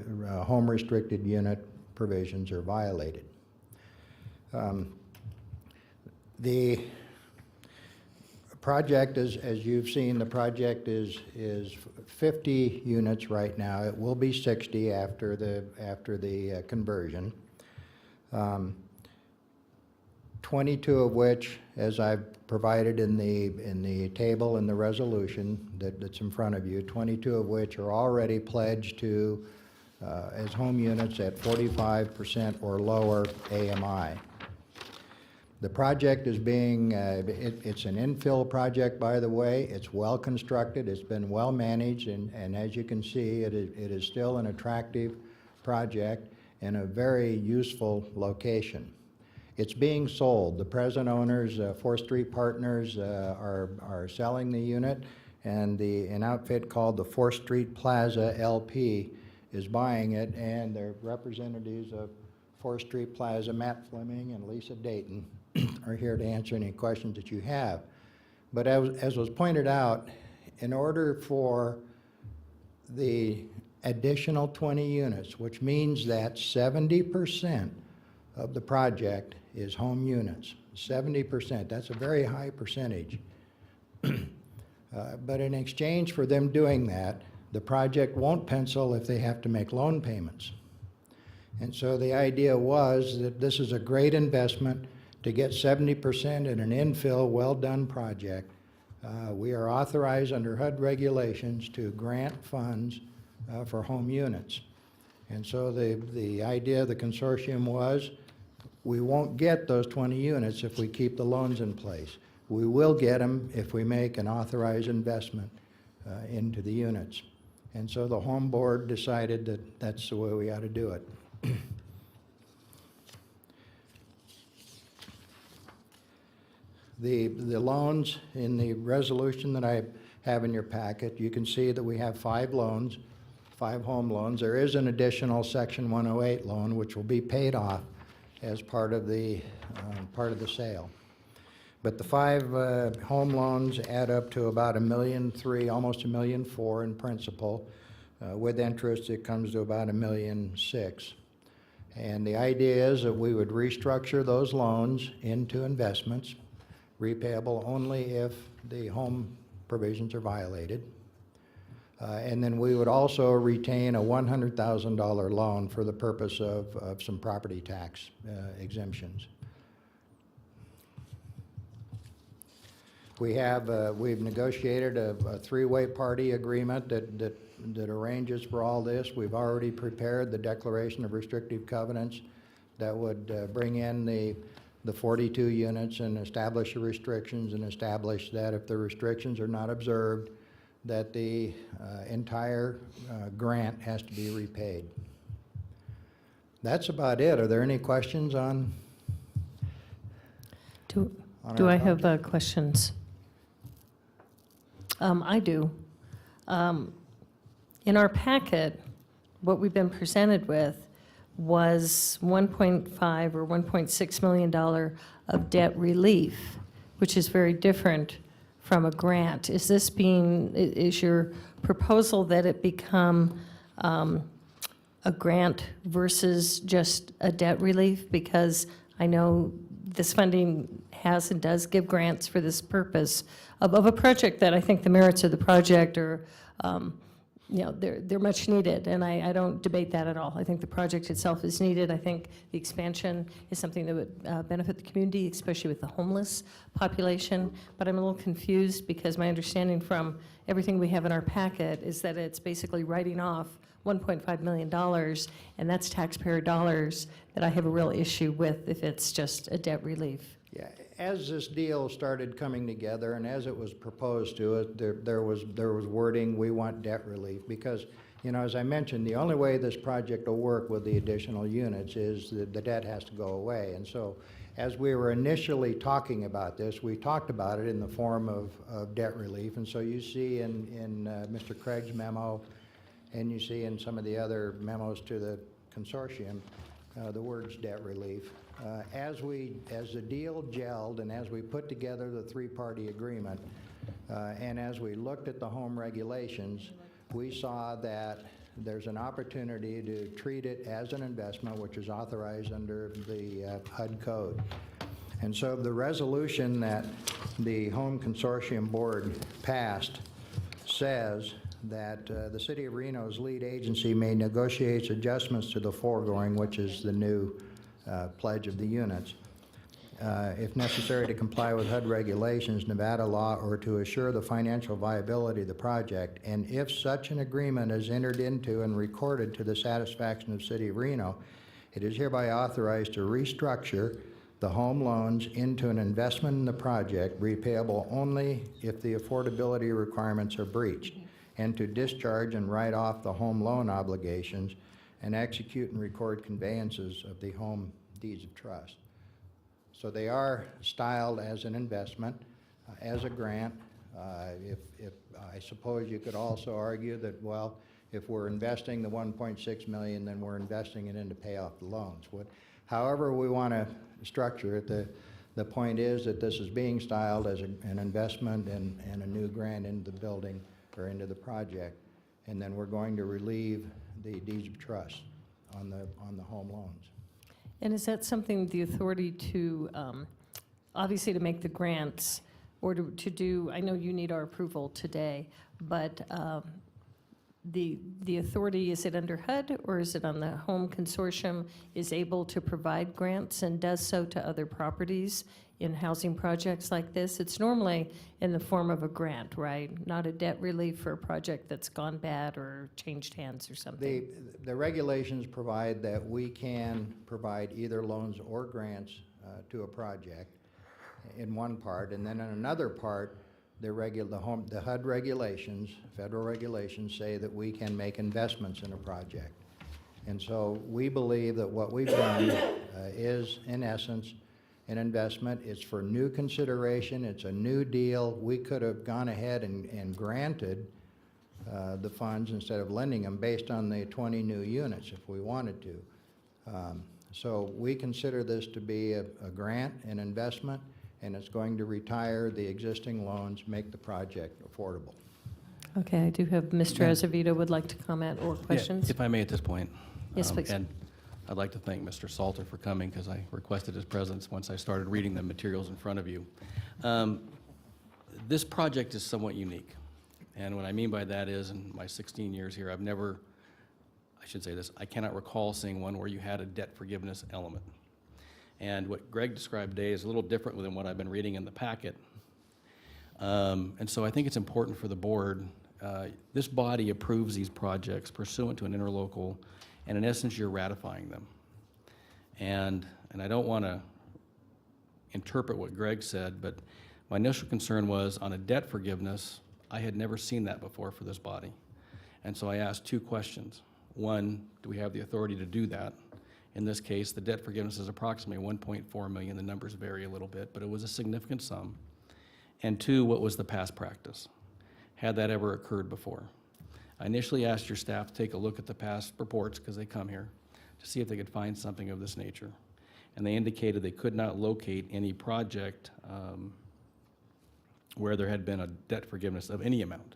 home restricted unit provisions are violated. The project, as you've seen, the project is 50 units right now. It will be 60 after the conversion. 22 of which, as I've provided in the table in the resolution that's in front of you, 22 of which are already pledged to as home units at 45% or lower AMI. The project is being, it's an infill project, by the way. It's well constructed, it's been well managed, and as you can see, it is still an attractive project in a very useful location. It's being sold. The present owners, 4th Street Partners, are selling the unit, and an outfit called the 4th Street Plaza LP is buying it, and the representatives of 4th Street Plaza, Matt Fleming and Lisa Dayton, are here to answer any questions that you have. But as was pointed out, in order for the additional 20 units, which means that 70% of the project is home units, 70%, that's a very high percentage. But in exchange for them doing that, the project won't pencil if they have to make loan payments. And so the idea was that this is a great investment to get 70% in an infill, well-done project. We are authorized under HUD regulations to grant funds for home units. And so the idea of the consortium was, we won't get those 20 units if we keep the loans in place. We will get them if we make an authorized investment into the units. And so the Home Board decided that that's the way we ought to do it. The loans in the resolution that I have in your packet, you can see that we have 5 loans, 5 home loans. There is an additional Section 108 loan which will be paid off as part of the sale. But the 5 home loans add up to about $1.3 million, almost $1.4 million in principal. With interest, it comes to about $1.6 million. And the idea is that we would restructure those loans into investments, repayable only if the home provisions are violated. And then we would also retain a $100,000 loan for the purpose of some property tax exemptions. We've negotiated a 3-way party agreement that arranges for all this. We've already prepared the declaration of restrictive covenants that would bring in the 42 units and establish the restrictions and establish that if the restrictions are not observed, that the entire grant has to be repaid. That's about it. Are there any questions on? Do I have questions? I do. In our packet, what we've been presented with was $1.5 or $1.6 million of debt relief, which is very different from a grant. Is your proposal that it become a grant versus just a debt relief? Because I know this funding has and does give grants for this purpose of a project that I think the merits of the project are, they're much needed, and I don't debate that at all. I think the project itself is needed. I think the expansion is something that would benefit the community, especially with the homeless population. But I'm a little confused because my understanding from everything we have in our packet is that it's basically writing off $1.5 million, and that's taxpayer dollars that I have a real issue with if it's just a debt relief. Yeah, as this deal started coming together and as it was proposed to us, there was wording, we want debt relief, because, you know, as I mentioned, the only way this project will work with the additional units is that the debt has to go away. And so, as we were initially talking about this, we talked about it in the form of debt relief. And so you see in Mr. Craig's memo, and you see in some of the other memos to the consortium, the words debt relief. As the deal gelled and as we put together the three-party agreement, and as we looked at the home regulations, we saw that there's an opportunity to treat it as an investment, which is authorized under the HUD code. And so the resolution that the Home Consortium Board passed says that the City of Reno's lead agency may negotiate adjustments to the foregoing, which is the new pledge of the units, if necessary to comply with HUD regulations, Nevada law, or to assure the financial viability of the project. And if such an agreement is entered into and recorded to the satisfaction of City of Reno, it is hereby authorized to restructure the home loans into an investment in the project, repayable only if the affordability requirements are breached, and to discharge and write off the home loan obligations and execute and record conveyances of the home deeds of trust. So they are styled as an investment, as a grant. If I suppose you could also argue that, well, if we're investing the $1.6 million, then we're investing it in to pay off the loans. However we want to structure it, the point is that this is being styled as an investment and a new grant into the building or into the project, and then we're going to relieve the deeds of trust on the home loans. And is that something the authority to, obviously to make the grants, or to do, I know you need our approval today, but the authority, is it under HUD or is it on the Home Consortium, is able to provide grants and does so to other properties in housing projects like this? It's normally in the form of a grant, right? Not a debt relief for a project that's gone bad or changed hands or something. The regulations provide that we can provide either loans or grants to a project in one part, and then in another part, the HUD regulations, federal regulations, say that we can make investments in a project. And so we believe that what we've done is, in essence, an investment. It's for new consideration. It's a new deal. We could have gone ahead and granted the funds instead of lending them based on the 20 new units if we wanted to. So we consider this to be a grant, an investment, and it's going to retire the existing loans, make the project affordable. Okay, I do have Mr. Azevedo would like to comment or questions. Yeah, if I may at this point. Yes, please. And I'd like to thank Mr. Salter for coming, because I requested his presence once I started reading the materials in front of you. This project is somewhat unique. And what I mean by that is, in my 16 years here, I should say this, I cannot recall seeing one where you had a debt forgiveness element. And what Greg described today is a little different than what I've been reading in the packet. And so I think it's important for the board. This body approves these projects pursuant to an interlocal, and in essence, you're ratifying them. And I don't want to interpret what Greg said, but my initial concern was on a debt forgiveness, I had never seen that before for this body. And so I asked two questions. One, do we have the authority to do that? In this case, the debt forgiveness is approximately $1.4 million. The numbers vary a little bit, but it was a significant sum. And two, what was the past practice? Had that ever occurred before? I initially asked your staff to take a look at the past reports, because they come here, to see if they could find something of this nature. And they indicated they could not locate any project where there had been a debt forgiveness of any amount.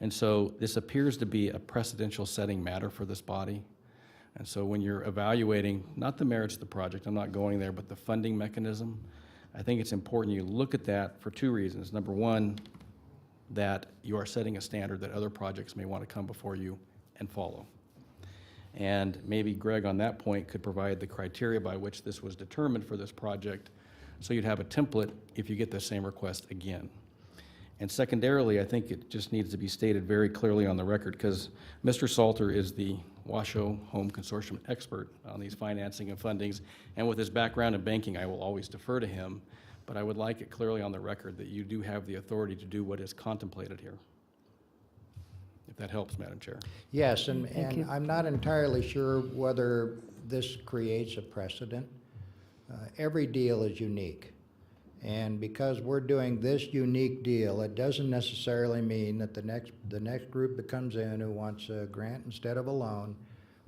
And so this appears to be a precedential setting matter for this body. And so when you're evaluating, not the merits of the project, I'm not going there, but the funding mechanism, I think it's important you look at that for two reasons. Number one, that you are setting a standard that other projects may want to come before you and follow. And maybe Greg on that point could provide the criteria by which this was determined for this project, so you'd have a template if you get the same request again. And secondarily, I think it just needs to be stated very clearly on the record, because Mr. Salter is the Washoe Home Consortium expert on these financing and fundings, and with his background in banking, I will always defer to him, but I would like it clearly on the record that you do have the authority to do what is contemplated here. If that helps, Madam Chair. Yes, and Thank you. I'm not entirely sure whether this creates a precedent. Every deal is unique. And because we're doing this unique deal, it doesn't necessarily mean that the next group that comes in who wants a grant instead of a loan,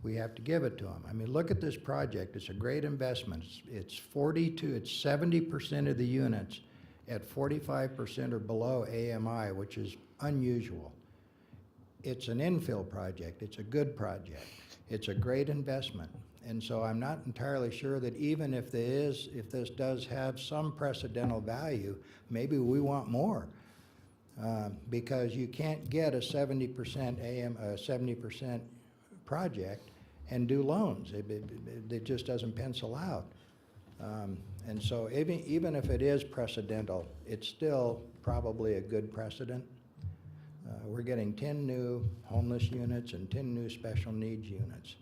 we have to give it to them. I mean, look at this project. It's a great investment. It's 70% of the units at 45% or below AMI, which is unusual. It's an infill project. It's a good project. It's a great investment. And so I'm not entirely sure that even if this does have some precedental value, maybe we want more. Because you can't get a 70% project and do loans. It just doesn't pencil out. And so even if it is precedental, it's still probably a good precedent. We're getting 10 new homeless units and 10 new special needs units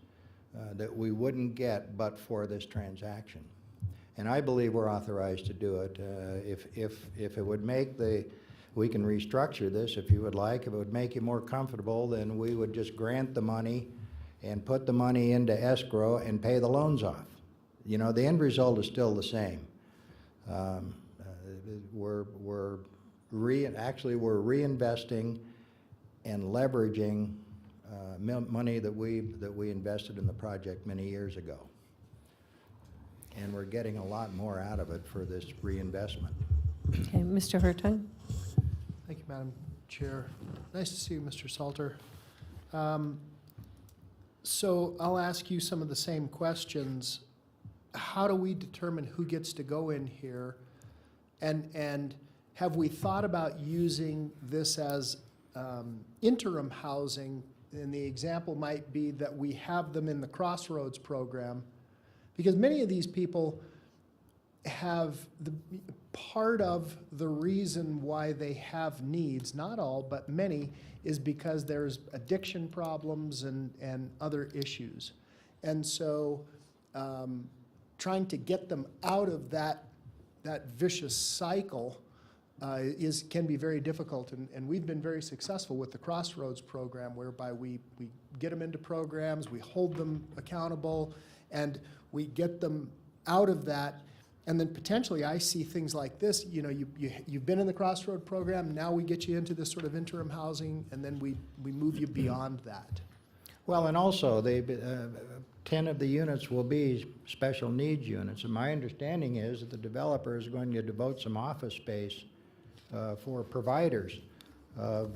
that we wouldn't get but for this transaction. And I believe we're authorized to do it. If it would make we can restructure this if you would like. If it would make you more comfortable, then we would just grant the money and put the money into escrow and pay the loans off. You know, the end result is still the same. We're reinvesting and leveraging money that we invested in the project many years ago. And we're getting a lot more out of it for this reinvestment. Okay, Mr. Hartung? Thank you, Madam Chair. Nice to see you, Mr. Salter. So I'll ask you some of the same questions. How do we determine who gets to go in here? And have we thought about using this as interim housing? And the example might be that we have them in the Crossroads program, because many of these people have part of the reason why they have needs, not all, but many, is because there's addiction problems and other issues. And so trying to get them out of that vicious cycle can be very difficult, and we've been very successful with the Crossroads program, whereby we get them into programs, we hold them accountable, and we get them out of that. And then potentially I see things like this, you know, you've been in the Crossroad program, now we get you into this sort of interim housing, and then we move you beyond that. Well, and also, 10 of the units will be special needs units, and my understanding is that the developer is going to devote some office space for providers of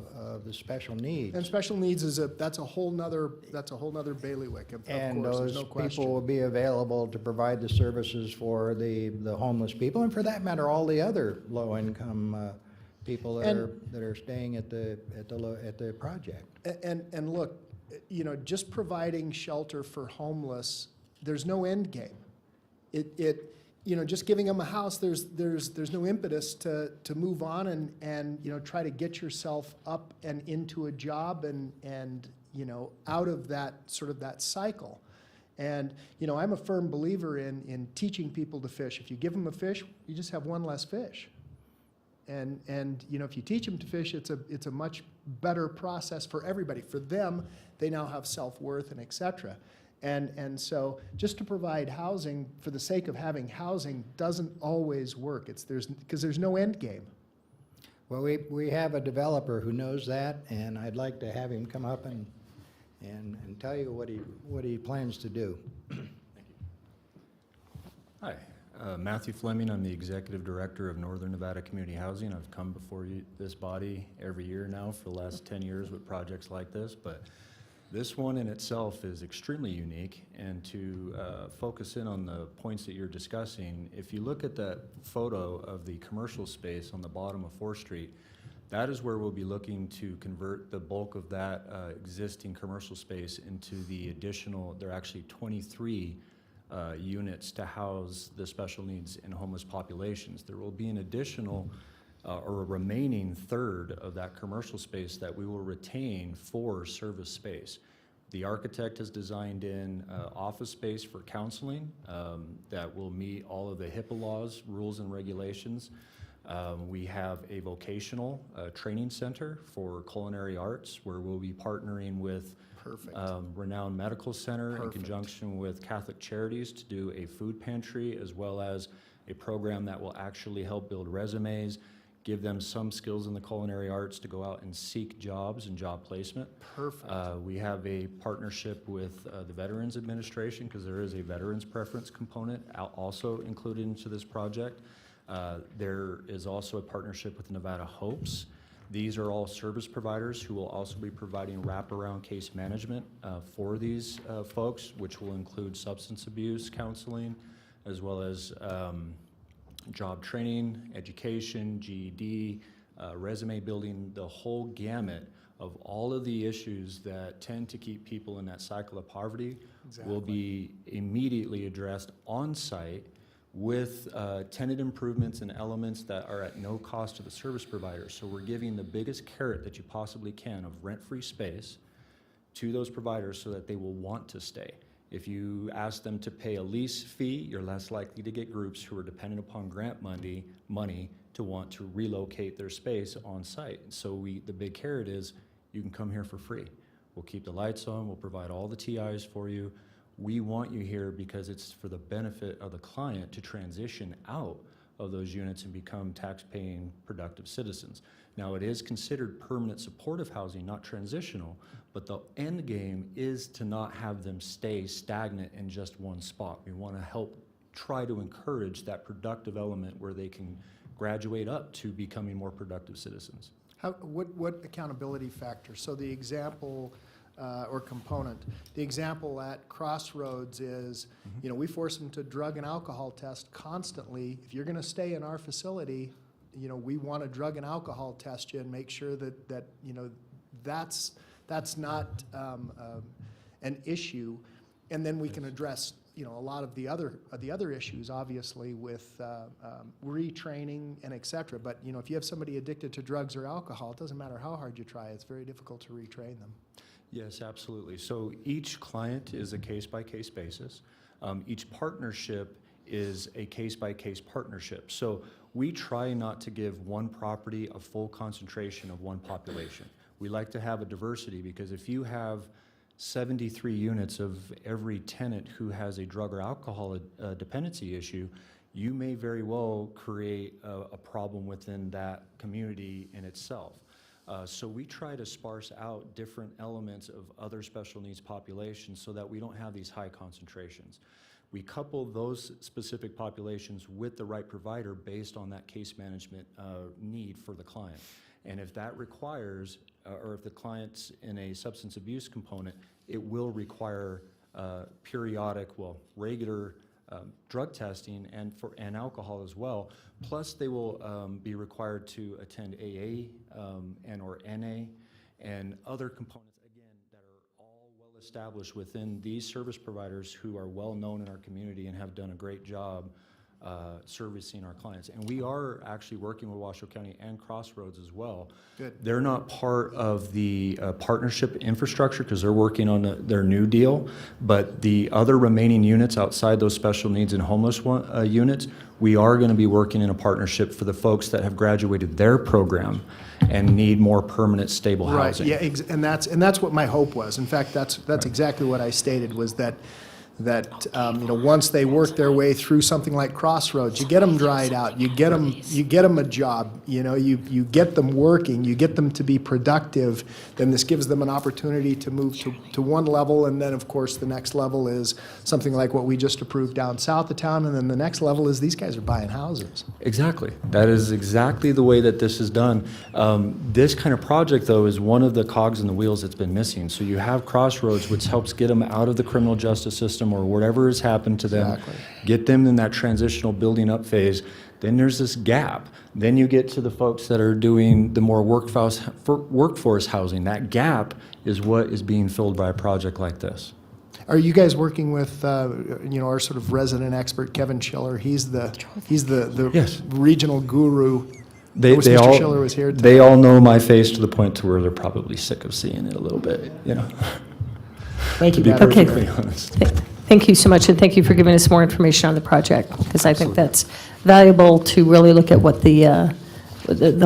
the special needs. And special needs that's a whole nother bailiwick, of And course, there's those no question. people will be available to provide the services for the homeless people, and for that matter, all the other low-income people that are staying at the project. And look, you know, just providing shelter for homeless, there's no end game. You know, just giving them a house, there's no impetus to move on and you know, try to get yourself up and into a job and you know, out of that sort of that cycle. And you know, I'm a firm believer in teaching people to fish. If you give them a fish, you just have one less fish. And you know, if you teach them to fish, it's a much better process for everybody. For them, they now have self-worth and et cetera. And so just to provide housing for the sake of having housing doesn't always work. Because there's no end game. Well, we have a developer who knows that, and I'd like to have him come up and tell you what he plans to do. Hi, Matthew Fleming. I'm the Executive Director of Northern Nevada Community Housing. I've come before this body every year now for the last 10 years with projects like this, but this one in itself is extremely unique. And to focus in on the points that you're discussing, if you look at that photo of the commercial space on the bottom of 4th Street, that is where we'll be looking to convert the bulk of that existing commercial space into the additional, there are actually 23 units to house the special needs and homeless populations. There will be an additional or a remaining third of that commercial space that we will retain for service space. The architect has designed in office space for counseling that will meet all of the HIPAA laws, rules, and regulations. We have a vocational training center for culinary arts where we'll be partnering with Renowned Medical Center in conjunction with Catholic Charities to do a food pantry, as well as a program that will actually help build resumes, give them some skills in the culinary arts to go out and seek jobs and job placement. Perfect. We have a partnership with the Veterans Administration, because there is a veterans preference component also included into this project. There is also a partnership with Nevada Hopes. These are all service providers who will also be providing wraparound case management for these folks, which will include substance abuse counseling, as well as job training, education, GED, resume building, the whole gamut of all of the issues that tend to keep people in that cycle of poverty will be immediately addressed on site with tenant improvements and elements that are at no cost to the service provider. So we're giving the biggest carrot that you possibly can of rent-free space to those providers so that they will want to stay. If you ask them to pay a lease fee, you're less likely to get groups who are dependent upon grant money to want to relocate their space on site. So the big carrot is you can come here for free. We'll keep the lights on, we'll provide all the TIs for you. We want you here because it's for the benefit of the client to transition out of those units and become tax-paying productive citizens. Now, it is considered permanent supportive housing, not transitional, but the end game is to not have them stay stagnant in just one spot. We want to help try to encourage that productive element where they can graduate up to becoming more productive citizens. What accountability factor? So the example or component, the example at Crossroads is, you know, we force them to drug and alcohol test constantly. If you're going to stay in our facility, you know, we want to drug and alcohol test you and make sure that you know, that's not an issue, and then we can address, you know, a lot of the other issues, obviously, with retraining and et cetera. But, you know, if you have somebody addicted to drugs or alcohol, it doesn't matter how hard you try, it's very difficult to retrain them. Yes, absolutely. So each client is a case-by-case basis. Each partnership is a case-by-case partnership. So we try not to give one property a full concentration of one population. We like to have a diversity, because if you have 73 units of every tenant who has a drug or alcohol dependency issue, you may very well create a problem within that community in itself. So we try to sparse out different elements of other special needs populations so that we don't have these high concentrations. We couple those specific populations with the right provider based on that case management need for the client. And if that requires, or if the client's in a substance abuse component, it will require periodic, regular drug testing and alcohol as well. Plus, they will be required to attend AA and or NA and other components, again, that are all well established within these service providers who are well known in our community and have done a great job servicing our clients. And we are actually working with Washoe County and Crossroads as well. Good. They're not part of the partnership infrastructure because they're working on their new deal, but the other remaining units outside those special needs and homeless units, we are going to be working in a partnership for the folks that have graduated their program and need more permanent, stable housing. Right. Yeah, and that's what my hope was. In fact, that's exactly what I stated, was that you know, once they work their way through something like Crossroads, you get them dried out, you get them a job, you know, you get them working, you get them to be productive, then this gives them an opportunity to move to one level, and then of course the next level is something like what we just approved down south of town, and then the next level is these guys are buying houses. Exactly. That is exactly the way that this is done. This kind of project, though, is one of the cogs in the wheels that's been missing. So you have Crossroads, which helps get them out of the criminal justice system or whatever has happened to them, Exactly. get them in that transitional building up phase. Then there's this gap. Then you get to the folks that are doing the more workforce housing. That gap is what is being filled by a project like this. Are you guys working with, you know, our sort of resident expert, Kevin Schiller? He's the Yes. regional guru They, wish they Mr. all, Schiller was here they tonight. all know my face to the point to where they're probably sick of seeing it a little bit, you know. Thank you, To be Madam Chair. perfectly honest. Thank you so much, and thank you for giving us more information on the project, because I think that's valuable to really look at what the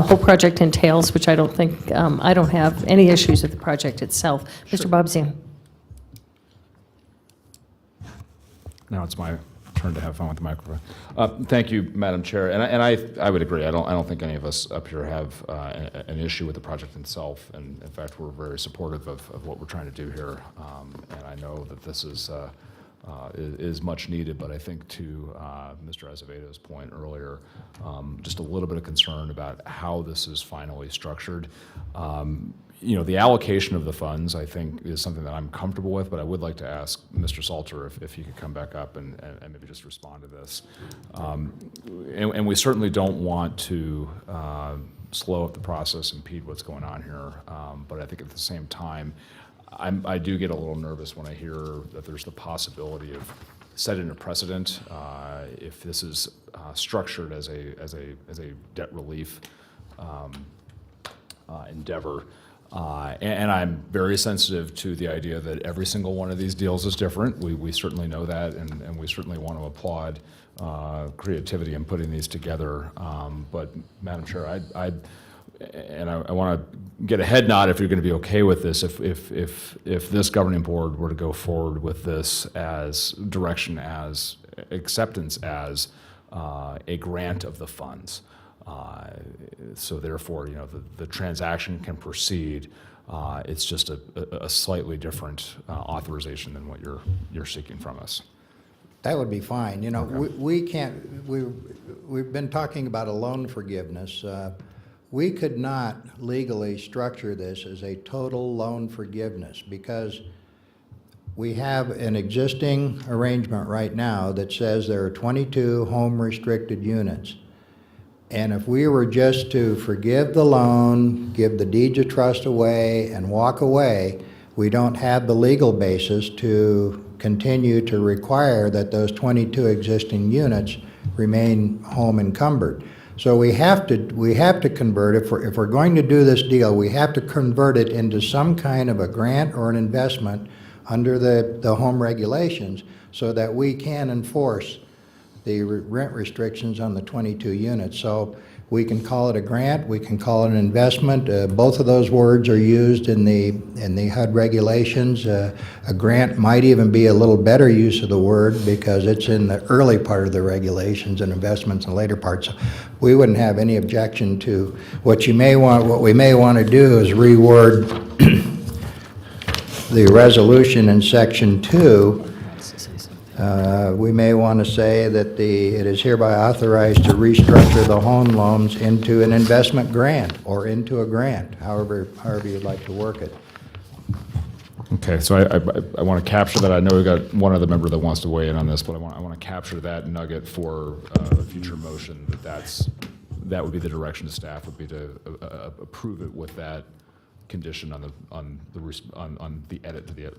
whole project entails, which I don't think, I don't have any issues with the project itself. Mr. Bobzien. Now it's my turn to have fun with the microphone. Thank you, Madam Chair. And I would agree. I don't think any of us up here have an issue with the project itself. And in fact, we're very supportive of what we're trying to do here. And I know that this is much needed, but I think to Mr. Azevedo's point earlier, just a little bit of concern about how this is finally structured. You know, the allocation of the funds, I think, is something that I'm comfortable with, but I would like to ask Mr. Salter if he could come back up and maybe just respond to this. And we certainly don't want to slow up the process, impede what's going on here, but I think at the same time, I do get a little nervous when I hear that there's the possibility of setting a precedent if this is structured as a debt relief endeavor. And I'm very sensitive to the idea that every single one of these deals is different. We certainly know that, and we certainly want to applaud creativity in putting these together. But Madam Chair, I want to get a head nod if you're going to be okay with this. If this governing board were to go forward with this as direction, as acceptance, as a grant of the funds. So therefore, you know, the transaction can proceed. It's just a slightly different authorization than what you're seeking from us. That would be fine. You know, Okay. we can't, we've been talking about a loan forgiveness. We could not legally structure this as a total loan forgiveness because we have an existing arrangement right now that says there are 22 home restricted units. And if we were just to forgive the loan, give the deeds of trust away, and walk away, we don't have the legal basis to continue to require that those 22 existing units remain home encumbered. So we have to convert, if we're going to do this deal, we have to convert it into some kind of a grant or an investment under the home regulations so that we can enforce the rent restrictions on the 22 units. So we can call it a grant, we can call it an investment. Both of those words are used in the HUD regulations. A grant might even be a little better use of the word because it's in the early part of the regulations and investments in the later parts. So we wouldn't have any objection to what we may want to do is reword the resolution in section 2. We may want to say that it is hereby authorized to restructure the home loans into an investment grant or into a grant, however you'd like to work it. Okay, so I want to capture that. I know we've got one other member that wants to weigh in on this, but I want to capture that nugget for a future motion. That would be the direction to staff would be to approve it with that condition on the edit to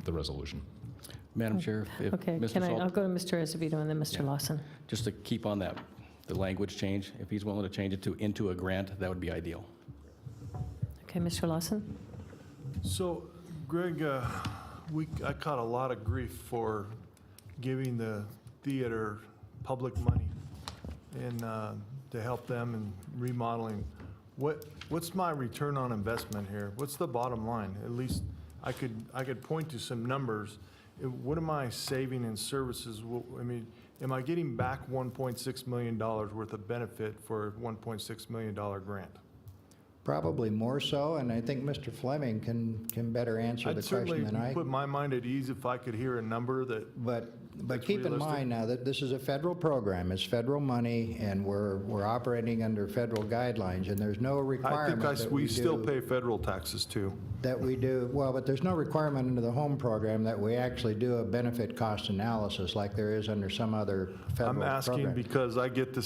the resolution. Madam Chair, if Okay, Mr. Salter. I'll go to Mr. Azevedo and then Mr. Lawson. Just to keep on that, the language change, if he's willing to change it to into a grant, that would be ideal. Okay, Mr. Lawson? So, Greg, I caught a lot of grief for giving the theater public money and to help them in remodeling. What's my return on investment here? What's the bottom line? At least I could point to some numbers. What am I saving in services? I mean, am I getting back $1.6 million worth of benefit for a $1.6 million grant? Probably more so, and I think Mr. Fleming can better answer the question than I. I'd certainly put my mind at ease if I could hear a number that. But keep in mind now that this is a federal program, it's federal money, and we're operating under federal guidelines, and there's no requirement I think we still pay federal taxes too. That we do, well, but there's no requirement under the home program that we actually do a benefit cost analysis like there is under some other federal program. I'm asking because I get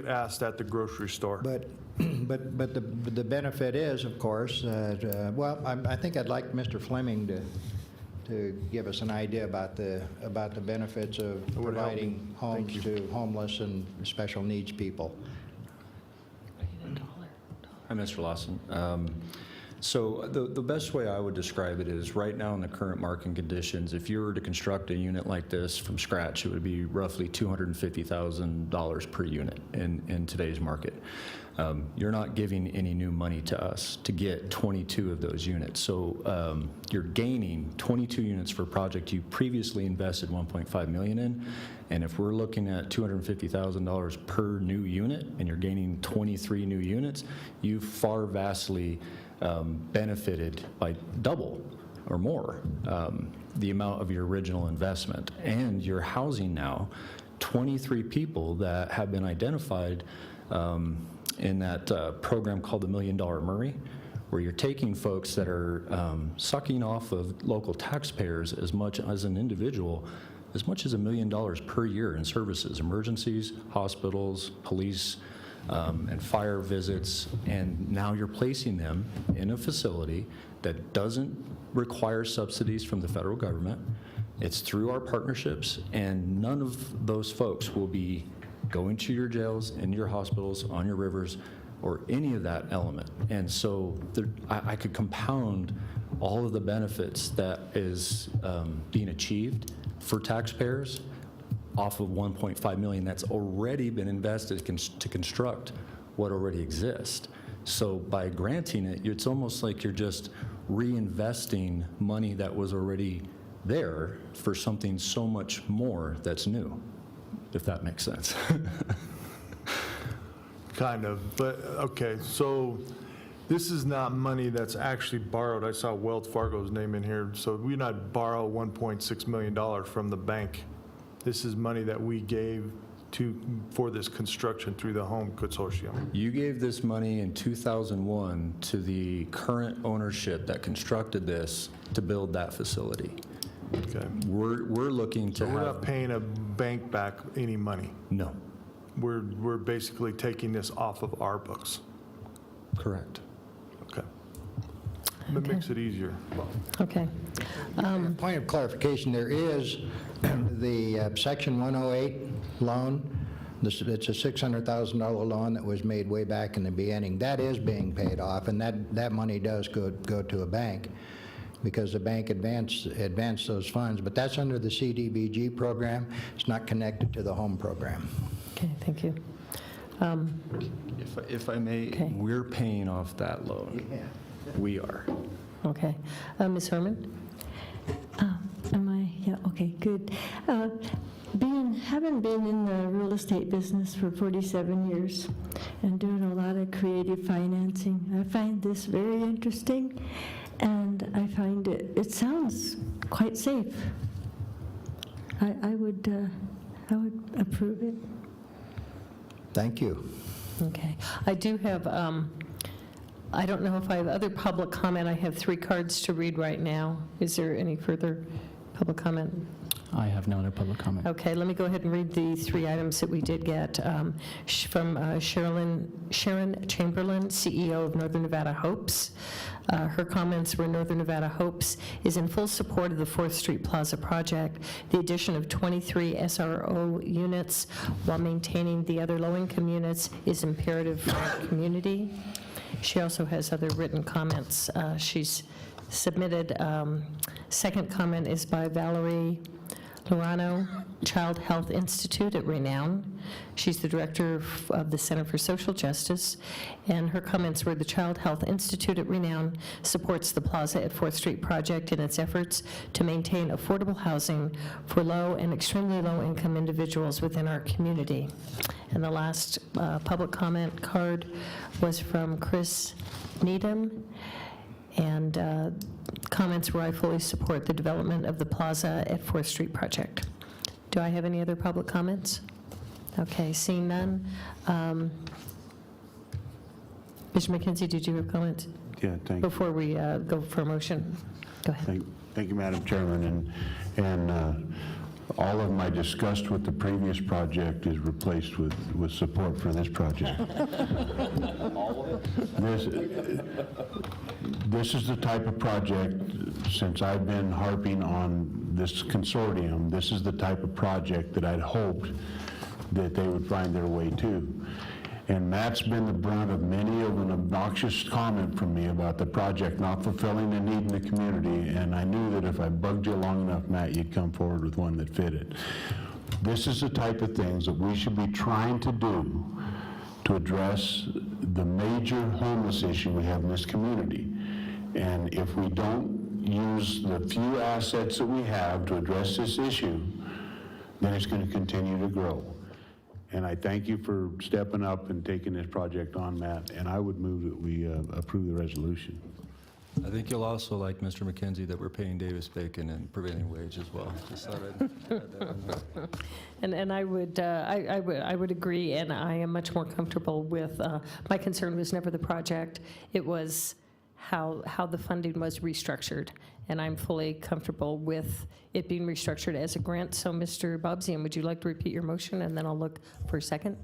asked at the grocery store. But the benefit is, of course, well, I think I'd like Mr. Fleming to give us an idea about the benefits of providing homes to homeless and special needs people. Hi, Mr. Lawson. So the best way I would describe it is right now in the current market conditions, if you were to construct a unit like this from scratch, it would be roughly $250,000 per unit in today's market. You're not giving any new money to us to get 22 of those units. So you're gaining 22 units for a project you previously invested $1.5 million in. And if we're looking at $250,000 per new unit and you're gaining 23 new units, you've far vastly benefited by double or more the amount of your original investment. And you're housing now 23 people that have been identified in that program called the $1 Million Murray, where you're taking folks that are sucking off of local taxpayers as much as an individual, as much as $1 million per year in services, emergencies, hospitals, police, and fire visits, and now you're placing them in a facility that doesn't require subsidies from the federal government. It's through our partnerships, and none of those folks will be going to your jails, in your hospitals, on your rivers, or any of that element. And so I could compound all of the benefits that is being achieved for taxpayers off of $1.5 million that's already been invested to construct what already exists. So by granting it, it's almost like you're just reinvesting money that was already there for something so much more that's new, if that makes sense. Kind of, but, okay, so this is not money that's actually borrowed. I saw Wells Fargo's name in here, so we not borrow $1.6 million from the bank. This is money that we gave for this construction through the home consortium. You gave this money in 2001 to the current ownership that constructed this to build that facility. Okay. We're looking to So we're not paying a bank back any money? No. We're basically taking this off of our books? Correct. Okay. That makes it easier. Okay. Point of clarification, there is the Section 108 loan. It's a $600,000 loan that was made way back in the beginning. That is being paid off, and that money does go to a bank because the bank advanced those funds. But that's under the CDBG program. It's not connected to the home program. Okay, thank you. If I may, we're paying off that loan. Yeah. We are. Okay. Ms. Herman? Yeah, okay, good. Having been in the real estate business for 47 years and doing a lot of creative financing, I find this very interesting, and I find it sounds quite safe. I would approve it. Thank you. Okay. I do have, I don't know if I have other public comment. I have 3 cards to read right now. Is there any further public comment? I have no other public comment. Okay, let me go ahead and read the 3 items that we did get from Sharon Chamberlain, CEO of Northern Nevada Hopes. Her comments were Northern Nevada Hopes is in full support of the 4th Street Plaza project. The addition of 23 SRO units while maintaining the other low-income units is imperative for our community. She also has other written comments she's submitted. Second comment is by Valerie Lorano, Child Health Institute at Renown. She's the director of the Center for Social Justice, and her comments were the Child Health Institute at Renown supports the Plaza at 4th Street project in its efforts to maintain affordable housing for low and extremely low-income individuals within our community. And the last public comment card was from Chris Needham, and comments where I fully support the development of the Plaza at 4th Street project. Do I have any other public comments? Okay, seeing none. Mr. McKenzie, did you have comments? Yeah, thank you. Before we go for a motion, go ahead. Thank you, Madam Chairman. And all of my disgust with the previous project is replaced with support for this project. All of it? This is the type of project, since I've been harping on this consortium, this is the type of project that I'd hoped that they would find their way to. And that's been the brunt of many of an obnoxious comment from me about the project not fulfilling a need in the community, and I knew that if I bugged you long enough, Matt, you'd come forward with one that fit it. This is the type of things that we should be trying to do to address the major homeless issue we have in this community. And if we don't use the few assets that we have to address this issue, then it's going to continue to grow. And I thank you for stepping up and taking this project on, Matt, and I would move that we approve the resolution. I think you'll also like, Mr. McKenzie, that we're paying Davis-Bacon and prevailing wage as well. Just thought I'd add that in there. And I would agree, and I am much more comfortable with, my concern was never the project, it was how the funding was restructured. And I'm fully comfortable with it being restructured as a grant. So Mr. Bobzian, would you like to repeat your motion, and then I'll look for a second?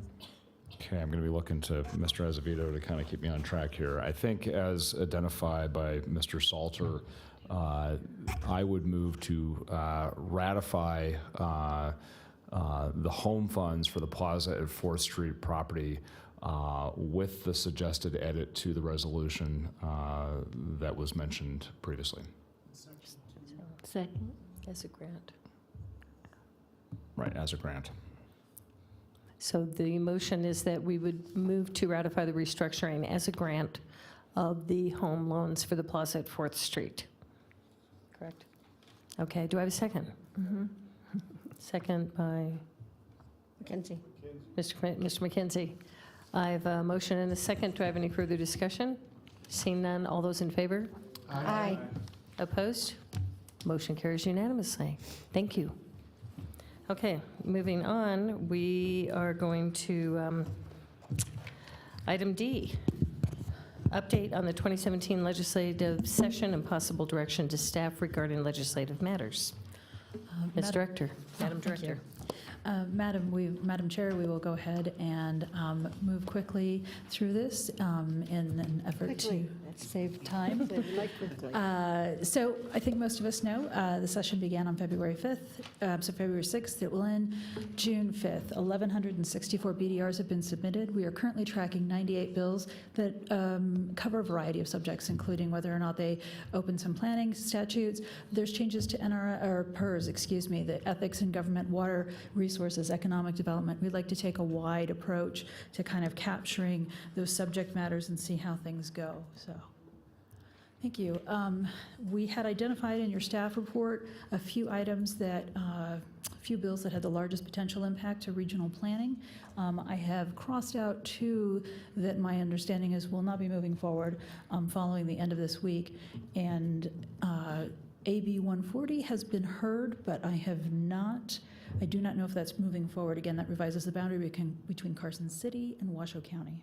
Okay, I'm going to be looking to Mr. Azevedo to kind of keep me on track here. I think as identified by Mr. Salter, I would move to ratify the home funds for the Plaza at 4th Street property with the suggested edit to the resolution that was mentioned previously. Second. As a grant. Right, as a grant. So the motion is that we would move to ratify the restructuring as a grant of the home loans for the Plaza at 4th Street. Correct? Okay, do I have a second? Second by Mackenzie. Mr. McKenzie. I have a motion and a second. Do I have any further discussion? Seeing none, all those in favor? Aye. Opposed? Motion carries unanimously. Thank you. Okay, moving on, we are going to item D, update on the 2017 legislative session and possible direction to staff regarding legislative matters. Ms. Director, Madam Thank you. Director. Madam Chair, we will go ahead and move quickly through this in an effort to save time. So I think most of us know the session began on February 5th, so February 6th. It will end June 5th. 1,164 BDRs have been submitted. We are currently tracking 98 bills that cover a variety of subjects, including whether or not they open some planning statutes. There's changes to PERS, the Ethics in Government, Water Resources, Economic Development. We'd like to take a wide approach to kind of capturing those subject matters and see how things go. So, thank you. We had identified in your staff report a few items that, a few bills that had the largest potential impact to regional planning. I have crossed out two that my understanding is will not be moving forward following the end of this week. And AB 140 has been heard, but I do not know if that's moving forward. Again, that revises the boundary between Carson City and Washoe County.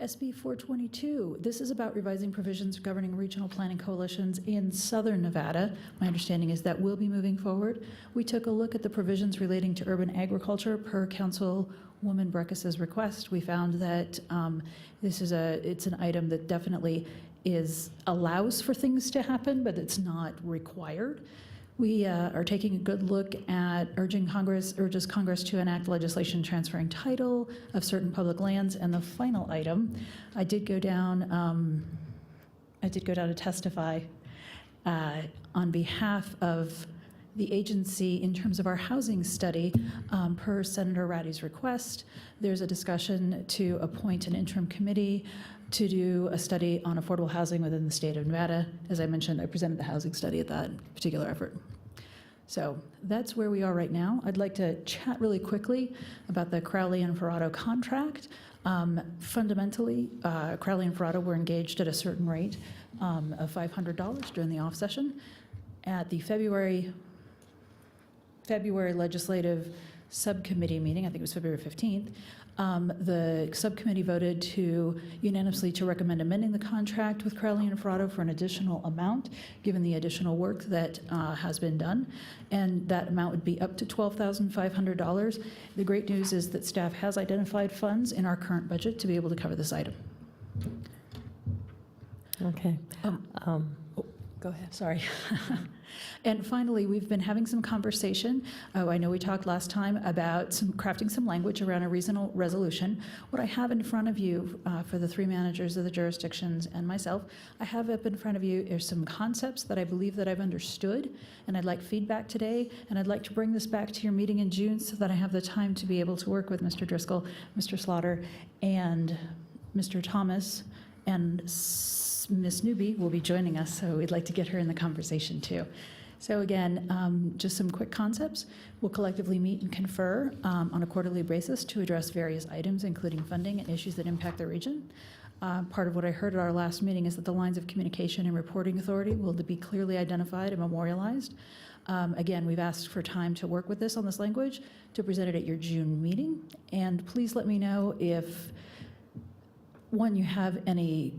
SB 422, this is about revising provisions governing regional planning coalitions in southern Nevada. My understanding is that will be moving forward. We took a look at the provisions relating to urban agriculture per Councilwoman Breckus's request. We found that it's an item that definitely allows for things to happen, but it's not required. We are taking a good look at urges Congress to enact legislation transferring title of certain public lands. And the final item, I did go down to testify on behalf of the agency in terms of our housing study per Senator Ratty's request. There's a discussion to appoint an interim committee to do a study on affordable housing within the state of Nevada. As I mentioned, I presented the housing study at that particular effort. So that's where we are right now. I'd like to chat really quickly about the Crowley and Ferrado contract. Fundamentally, Crowley and Ferrado were engaged at a certain rate of $500 during the off session. At the February legislative subcommittee meeting, I think it was February 15th, the subcommittee voted unanimously to recommend amending the contract with Crowley and Ferrado for an additional amount, given the additional work that has been done, and that amount would be up to $12,500. The great news is that staff has identified funds in our current budget to be able to cover this item. Okay. Go ahead. Sorry. And finally, we've been having some conversation. I know we talked last time about crafting some language around a regional resolution. What I have in front of you for the three managers of the jurisdictions and myself, I have up in front of you are some concepts that I believe that I've understood, and I'd like feedback today, and I'd like to bring this back to your meeting in June so that I have the time to be able to work with Mr. Driscoll, Mr. Slaughter, and Mr. Thomas, and Ms. Newby will be joining us, so we'd like to get her in the conversation too. So again, just some quick concepts. We'll collectively meet and confer on a quarterly basis to address various items, including funding and issues that impact the region. Part of what I heard at our last meeting is that the lines of communication and reporting authority will be clearly identified and memorialized. Again, we've asked for time to work with this on this language, to present it at your June meeting. And please let me know if, one, you have any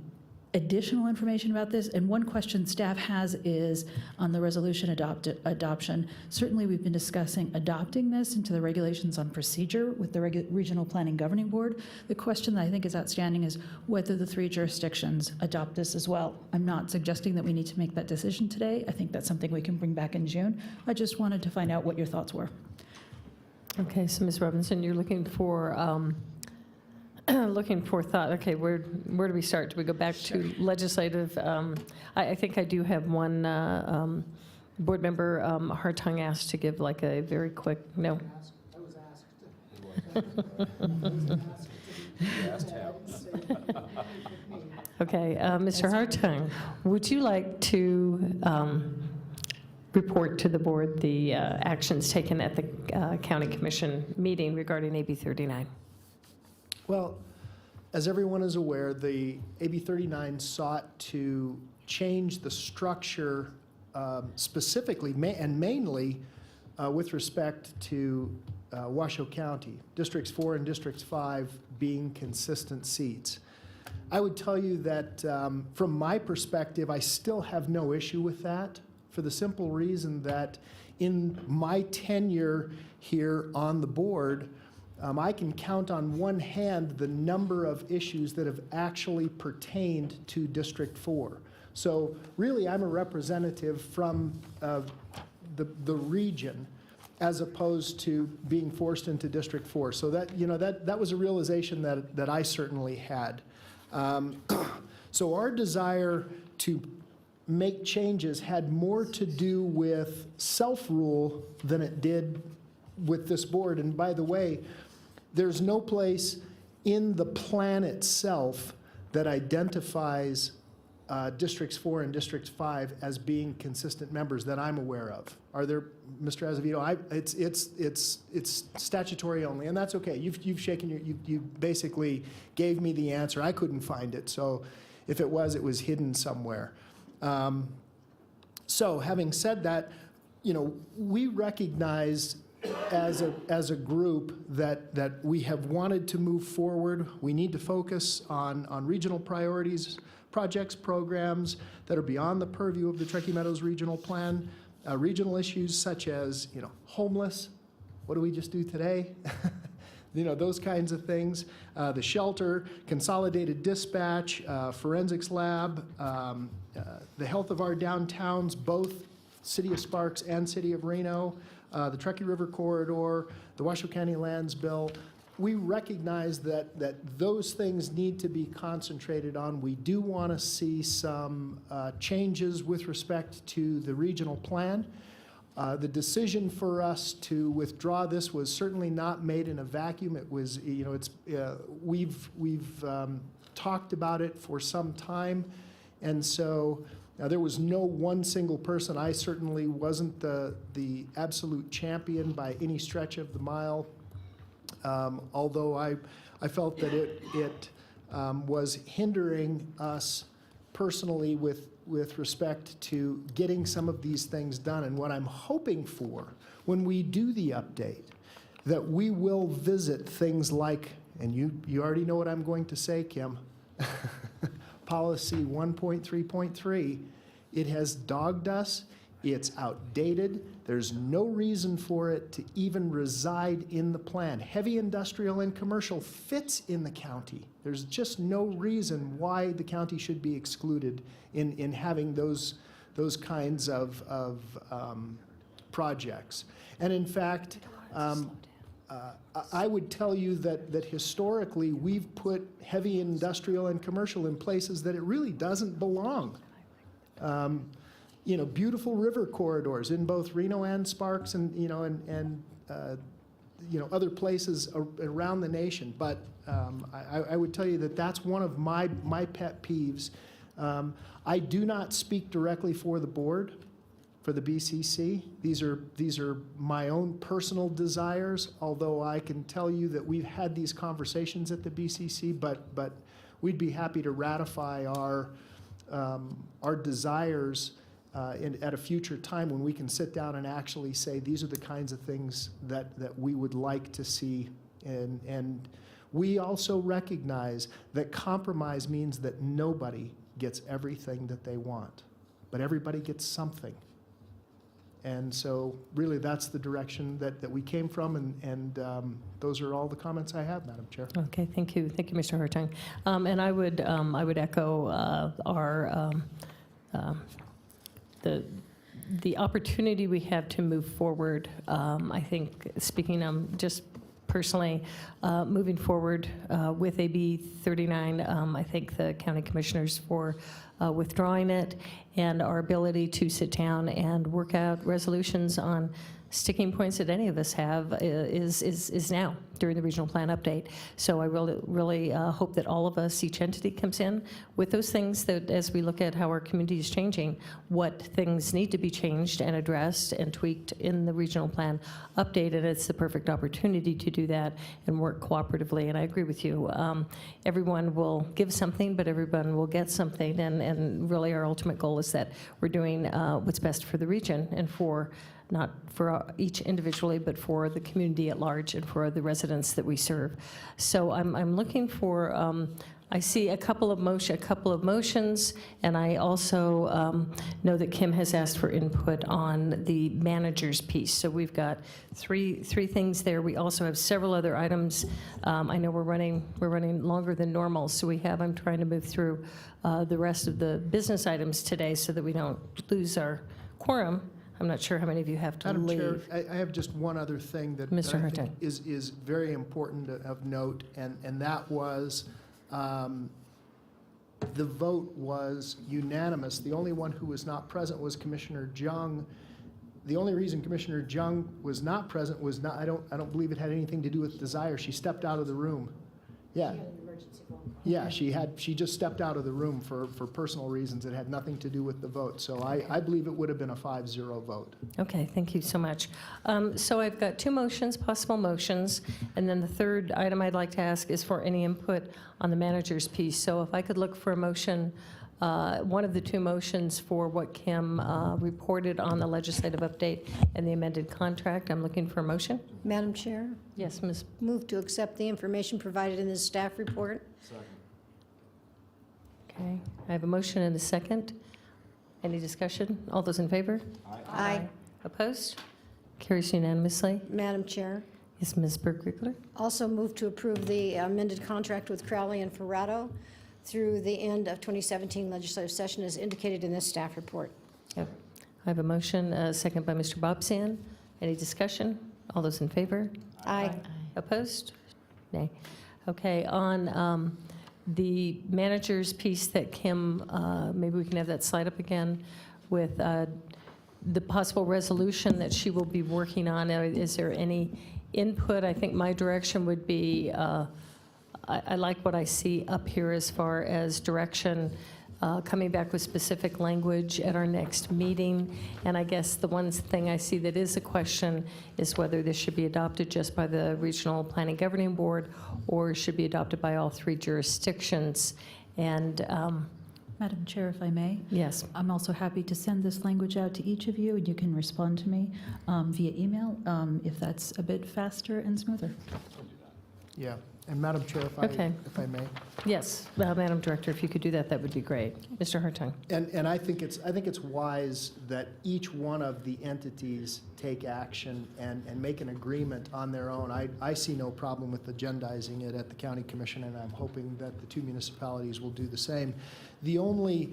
additional information about this. And one question staff has is on the resolution adoption. Certainly, we've been discussing adopting this into the regulations on procedure with the Regional Planning Governing Board. The question that I think is outstanding is whether the three jurisdictions adopt this as well. I'm not suggesting that we need to make that decision today. I think that's something we can bring back in June. I just wanted to find out what your thoughts were. Okay, so Ms. Robinson, you're looking for looking for thought. Okay, where do we start? Do we go back to legislative? I think I do have one board member, Hartung, asked to give like a very quick, no. I was asked. Okay, Mr. Hartung, would you like to report to the board the actions taken at the County Commission meeting regarding AB 39? Well, as everyone is aware, the AB 39 sought to change the structure specifically and mainly with respect to Washoe County, Districts 4 and Districts 5 being consistent seats. I would tell you that from my perspective, I still have no issue with that for the simple reason that in my tenure here on the board, I can count on one hand the number of issues that have actually pertained to District 4. So really, I'm a representative from the region as opposed to being forced into District 4. So that was a realization that I certainly had. So our desire to make changes had more to do with self-rule than it did with this board. And by the way, there's no place in the plan itself that identifies Districts 4 and District 5 as being consistent members that I'm aware of. Are there, Mr. Azevedo? It's statutory only, and that's okay. You've shaken you basically gave me the answer. I couldn't find it, so if it was hidden somewhere. So having said that, we recognize as a group that we have wanted to move forward. We need to focus on regional priorities, projects, programs that are beyond the purview of the Truckee Meadows Regional Plan. Regional issues such as, homeless, what do we just do today? Those kinds of things. The shelter, consolidated dispatch, forensics lab, the health of our downtowns, both City of Sparks and City of Reno, the Truckee River Corridor, the Washoe County Lands Bill. We recognize that those things need to be concentrated on. We do want to see some changes with respect to the regional plan. The decision for us to withdraw this was certainly not made in a vacuum. It was, we've talked about it for some time, and so there was no one single person. I certainly wasn't the absolute champion by any stretch of the mile. Although I felt that it was hindering us personally with respect to getting some of these things done. And what I'm hoping for when we do the update, that we will visit things like, and you already know what I'm going to say, Kim, Policy 1.3.3, it has dogged us. It's outdated. There's no reason for it to even reside in the plan. Heavy industrial and commercial fits in the county. There's just no reason why the county should be excluded in having those those kinds of projects. And in fact, I would tell you that historically, we've put heavy industrial and commercial in places that it really doesn't belong. Beautiful river corridors in both Reno and Sparks and other places around the nation. But I would tell you that that's one of my pet peeves. I do not speak directly for the board, for the BCC. These are my own personal desires, although I can tell you that we've had these conversations at the BCC, but we'd be happy to ratify our desires at a future time when we can sit down and actually say, these are the kinds of things that we would like to see. And we also recognize that compromise means that nobody gets everything that they want, but everybody gets something. And so really that's the direction that we came from, and those are all the comments I have, Madam Chair. Okay, thank you, Mr. Hartung. And I would echo the opportunity we have to move forward. I think, speaking just personally, moving forward with AB 39, I thank the county commissioners for withdrawing it, and our ability to sit down and work out resolutions on sticking points that any of us have is now during the regional plan update. So I really hope that all of us, each entity comes in with those things that, as we look at how our community is changing, what things need to be changed and addressed and tweaked in the regional plan update, and it's the perfect opportunity to do that and work cooperatively. And I agree with you. Everyone will give something, but everyone will get something, and really our ultimate goal is that we're doing what's best for the region and not for each individually, but for the community at large and for the residents that we serve. So I'm looking for, I see a couple of motions, and I also know that Kim has asked for input on the manager's piece. So we've got three things there. We also have several other items. I know we're running longer than normal, so I'm trying to move through the rest of the business items today so that we don't lose our quorum. I'm not sure how many of you have to Madam leave. Chair, I have just one other thing that Mr. I Hartung. think is very important of note, and that was the vote was unanimous. The only one who was not present was Commissioner Jung. The only reason Commissioner Jung was not present was not, I don't believe it had anything to do with desire. She stepped out of the room. Yeah. Yeah, she just stepped out of the room for personal reasons. It had nothing to do with the vote. So I believe it would have been a 5-0 vote. Okay, thank you so much. So I've got two possible motions, and then the third item I'd like to ask is for any input on the manager's piece. So if I could look for a motion, one of the two motions for what Kim reported on the legislative update and the amended contract. I'm looking for a motion. Madam Chair, Yes, Ms. move to accept the information provided in the staff report. Okay, I have a motion and a second. Any discussion? All those in favor? Aye. Opposed? Carries unanimously. Madam Chair, Yes, Ms. Berg-Riegler. also move to approve the amended contract with Crowley and Ferrato through the end of 2017 legislative session as indicated in this staff report. Yep. I have a motion, a second by Mr. Bobsian. Any discussion? All those in favor? Aye. Opposed? Nay. Okay, on the manager's piece that Kim, maybe we can have that slide up again with the possible resolution that she will be working on. Is there any input? I think my direction would be, I like what I see up here as far as direction, coming back with specific language at our next meeting. And I guess the one thing I see that is a question is whether this should be adopted just by the Regional Planning Governing Board or should be adopted by all three jurisdictions. And Madam Chair, if I may? yes, I'm also happy to send this language out to each of you, and you can respond to me via email if that's a bit faster and smoother. Yeah, and Madam Chair, if I may. yes, Madam Director, if you could do that, that would be great. Mr. Hartung. And I think it's wise that each one of the entities take action and make an agreement on their own, I see no problem with agendizing it at the county commission, and I'm hoping that the two municipalities will do the same. The only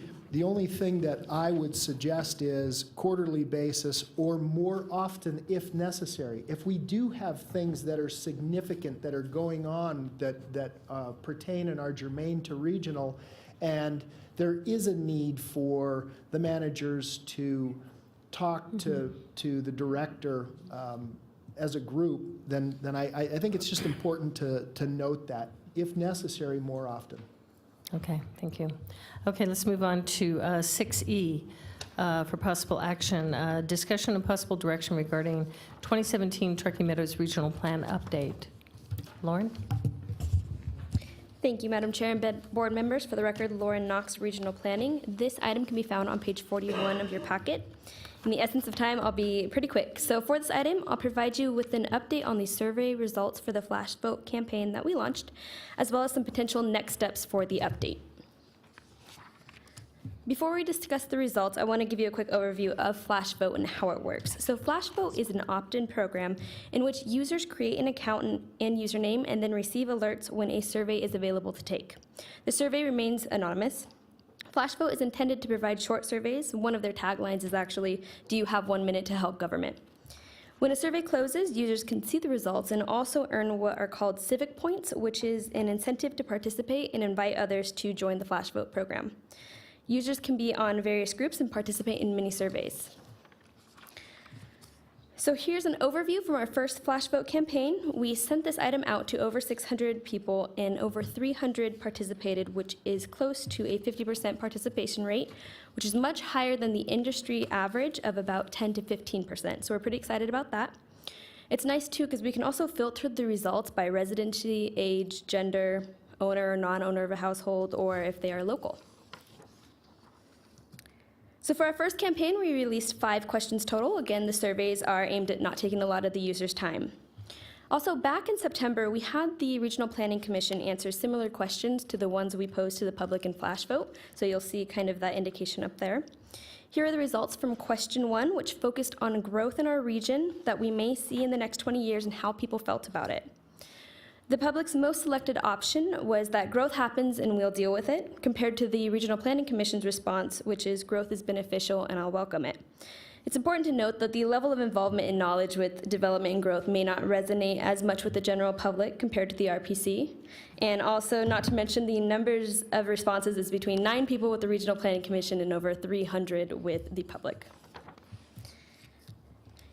thing that I would suggest is quarterly basis or more often if necessary. If we do have things that are significant that are going on that pertain and are germane to regional, and there is a need for the managers to talk to the director as a group, then I think it's just important to note that, if necessary, more often. Okay, thank you. Okay, let's move on to 6E for possible action. Discussion and possible direction regarding 2017 Truckee Meadows Regional Plan update. Lauren? Thank you, Madam Chair and board members. For the record, Lauren Knox, Regional Planning. This item can be found on page 41 of your packet. In the essence of time, I'll be pretty quick. So for this item, I'll provide you with an update on the survey results for the flash vote campaign that we launched, as well as some potential next steps for the update. Before we discuss the results, I want to give you a quick overview of Flash Vote and how it works. So Flash Vote is an opt-in program in which users create an account and username and then receive alerts when a survey is available to take. The survey remains anonymous. Flash Vote is intended to provide short surveys. One of their taglines is actually, "Do you have 1 minute to help government?" When a survey closes, users can see the results and also earn what are called civic points, which is an incentive to participate and invite others to join the Flash Vote program. Users can be on various groups and participate in mini surveys. So here's an overview from our first Flash Vote campaign. We sent this item out to over 600 people and over 300 participated, which is close to a 50% participation rate, which is much higher than the industry average of about 10 to 15%. So we're pretty excited about that. It's nice too because we can also filter the results by residency, age, gender, owner or non-owner of a household, or if they are local. So for our first campaign, we released 5 questions total. Again, the surveys are aimed at not taking a lot of the user's time. Also, back in September, we had the Regional Planning Commission answer similar questions to the ones we posed to the public in Flash Vote, so you'll see kind of that indication up there. Here are the results from question 1, which focused on growth in our region that we may see in the next 20 years and how people felt about it. The public's most selected option was that growth happens and we'll deal with it, compared to the Regional Planning Commission's response, which is growth is beneficial and I'll welcome it. It's important to note that the level of involvement and knowledge with development and growth may not resonate as much with the general public compared to the RPC. And also, not to mention, the numbers of responses is between 9 people with the Regional Planning Commission and over 300 with the public.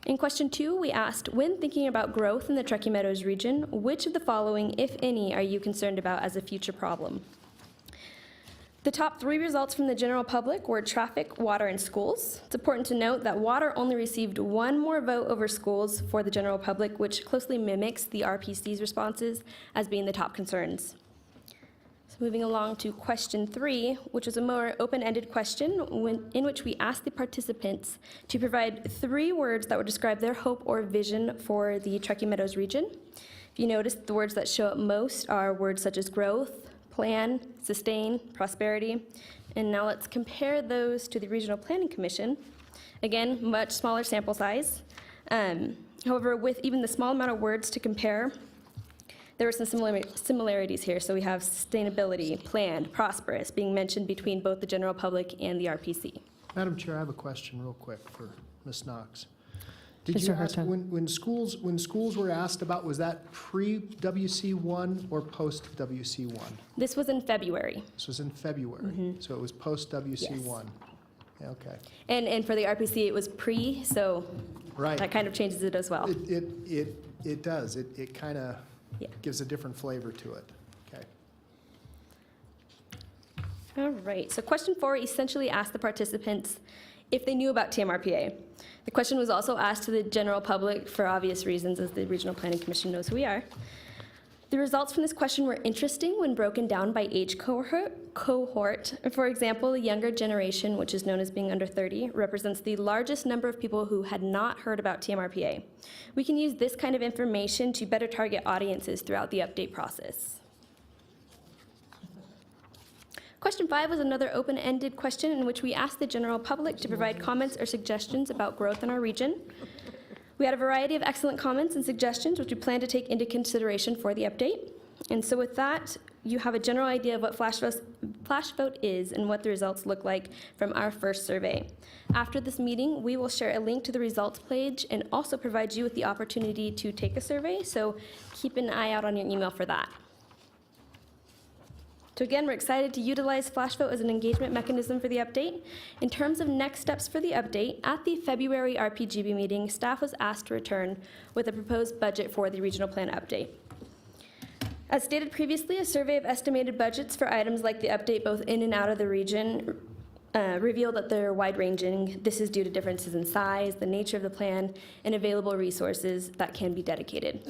In question 2, we asked, when thinking about growth in the Truckee Meadows region, which of the following, if any, are you concerned about as a future problem? The top 3 results from the general public were traffic, water, and schools. It's important to note that water only received 1 more vote over schools for the general public, which closely mimics the RPC's responses as being the top concerns. Moving along to question 3, which was a more open-ended question in which we asked the participants to provide 3 words that would describe their hope or vision for the Truckee Meadows region. If you notice, the words that show up most are words such as growth, plan, sustain, prosperity. And now let's compare those to the Regional Planning Commission. Again, much smaller sample size. However, with even the small amount of words to compare, there were some similarities here. So we have sustainability, planned, prosperous being mentioned between both the general public and the RPC. Madam Chair, I have a question real quick for Ms. Knox. Did Mr. you ask, Hartung. when schools were asked about, was that pre-WC1 or post-WC1? This was in February. This was in February, so it was post-WC1. Yes. Okay. And for the RPC, it was pre, so Right. that kind of changes it as well. It does. It kind of gives a different flavor to it. Okay. All right, so question 4 essentially asked the participants if they knew about TMRPA. The question was also asked to the general public for obvious reasons, as the Regional Planning Commission knows who we are. The results from this question were interesting when broken down by age cohort. For example, the younger generation, which is known as being under 30, represents the largest number of people who had not heard about TMRPA. We can use this kind of information to better target audiences throughout the update process. Question 5 was another open-ended question in which we asked the general public to provide comments or suggestions about growth in our region. We had a variety of excellent comments and suggestions, which we plan to take into consideration for the update. And so with that, you have a general idea of what Flash Vote is and what the results look like from our first survey. After this meeting, we will share a link to the results page and also provide you with the opportunity to take a survey, so keep an eye out on your email for that. So again, we're excited to utilize Flash Vote as an engagement mechanism for the update. In terms of next steps for the update, at the February RPGB meeting, staff was asked to return with a proposed budget for the regional plan update. As stated previously, a survey of estimated budgets for items like the update both in and out of the region revealed that they're wide-ranging. This is due to differences in size, the nature of the plan, and available resources that can be dedicated.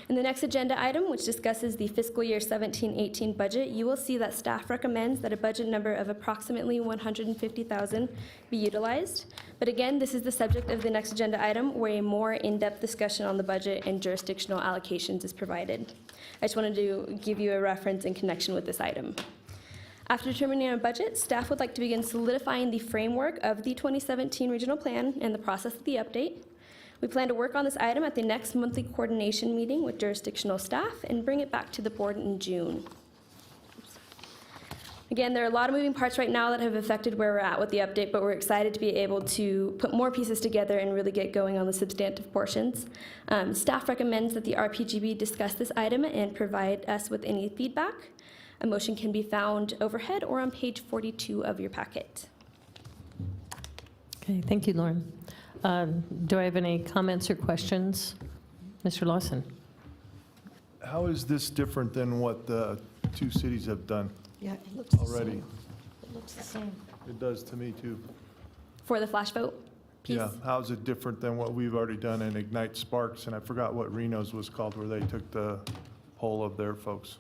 In the next agenda item, which discusses the fiscal year 17-18 budget, you will see that staff recommends that a budget number of approximately $150,000 be utilized. But again, this is the subject of the next agenda item, where a more in-depth discussion on the budget and jurisdictional allocations is provided. I just wanted to give you a reference in connection with this item. After determining our budget, staff would like to begin solidifying the framework of the 2017 regional plan and the process of the update. We plan to work on this item at the next monthly coordination meeting with jurisdictional staff and bring it back to the board in June. Again, there are a lot of moving parts right now that have affected where we're at with the update, but we're excited to be able to put more pieces together and really get going on the substantive portions. Staff recommends that the RPGB discuss this item and provide us with any feedback. A motion can be found overhead or on page 42 of your packet. Okay, thank you, Lauren. Do I have any comments or questions? Mr. Lawson? How is this different than what the two cities have done Yeah, it looks the already? same. It looks the same. It does to me, too. For the Flash Vote piece? Yeah, how's it different than what we've already done in Ignite Sparks? And I forgot what Reno's was called, where they took the poll of their folks.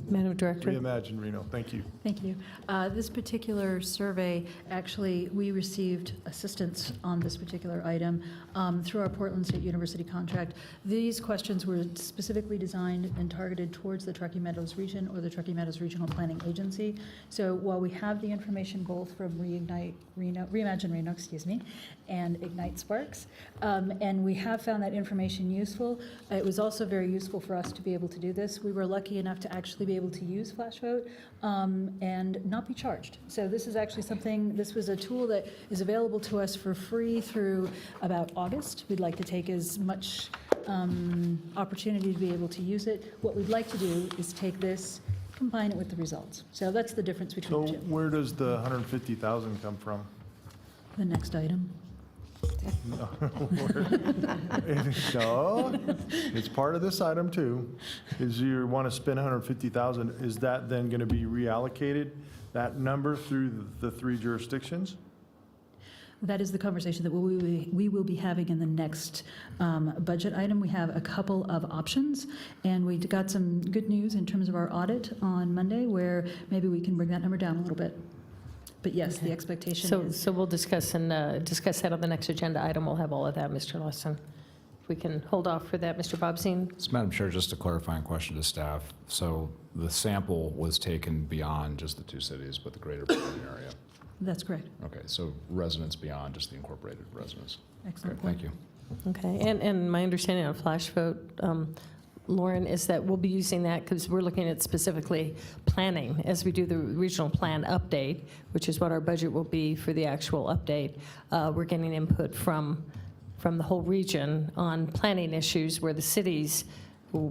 Madam Director? Reimagine Reno, thank you. Thank you. This particular survey, actually, we received assistance on this particular item through our Portland State University contract. These questions were specifically designed and targeted towards the Truckee Meadows region or the Truckee Meadows Regional Planning Agency. So while we have the information both from Reimagine Reno, and Ignite Sparks, and we have found that information useful, it was also very useful for us to be able to do this. We were lucky enough to actually be able to use Flash Vote and not be charged. So this is actually something, this was a tool that is available to us for free through about August. We'd like to take as much opportunity to be able to use it. What we'd like to do is take this, combine it with the results. So that's the difference between So the two. where does the 150,000 come from? The next item. No, no, it's part of this item too, is you want to spend 150,000, is that then going to be reallocated, that number through the three jurisdictions? That is the conversation that we will be having in the next budget item. We have a couple of options, and we got some good news in terms of our audit on Monday, where maybe we can bring that number down a little bit. But yes, the expectation is. So we'll discuss that on the next agenda item. We'll have all of that, Mr. Lawson. If we can hold off for that, Mr. Bobzien? So, Madam Chair, just a clarifying question to staff. So the sample was taken beyond just the two cities, but the greater Portland area? That's correct. Okay, so residents beyond just the incorporated residents. Excellent Okay, thank you. Okay, and my understanding on Flash Vote, Lauren, is that we'll be using that because we're looking at specifically planning as we do the regional plan update, which is what our budget will be for the actual update. We're getting input from the whole region on planning issues where the cities,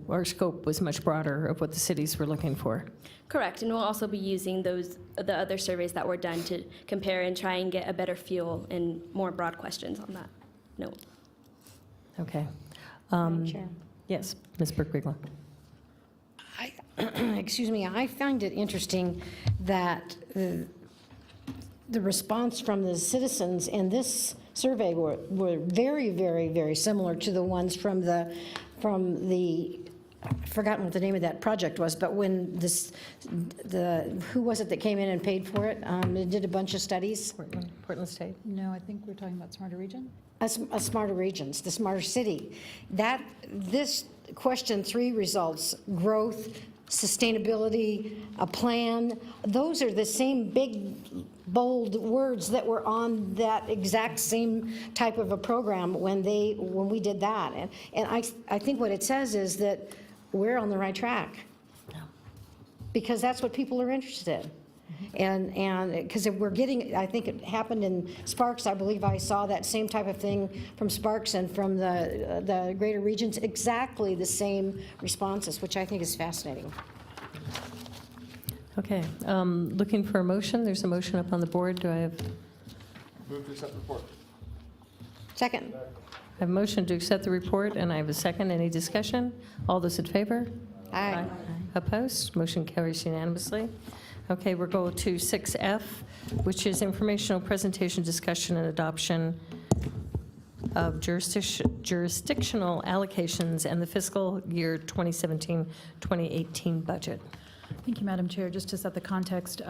our scope was much broader of what the cities were looking for. Correct, and we'll also be using the other surveys that were done to compare and try and get a better feel and more broad questions on that note. Okay. Madam Chair. Yes, Ms. Burke-Bigler. Excuse me, I find it interesting that the response from the citizens in this survey were very, very, very similar to the ones from the I've forgotten what the name of that project was, but when who was it that came in and paid for it? It did a bunch of studies. Portland State. No, I think we're talking about Smarter Region. Smarter regions, the smarter city. This question 3 results, growth, sustainability, a plan. Those are the same big, bold words that were on that exact same type of a program when we did that. And I think what it says is that we're on the right track. Because that's what people are interested in. And because if we're getting, I think it happened in Sparks, I believe I saw that same type of thing from Sparks and from the greater regions, exactly the same responses, which I think is fascinating. Okay, looking for a motion. There's a motion up on the board. Do I have? Move to accept the report. Second. I have a motion to accept the report, and I have a second. Any discussion? All those in favor? Aye. Opposed? Motion carries unanimously. Okay, we'll go to 6F, which is informational presentation, discussion, and adoption of jurisdictional allocations and the fiscal year 2017-2018 budget. Thank you, Madam Chair. Just to set the context,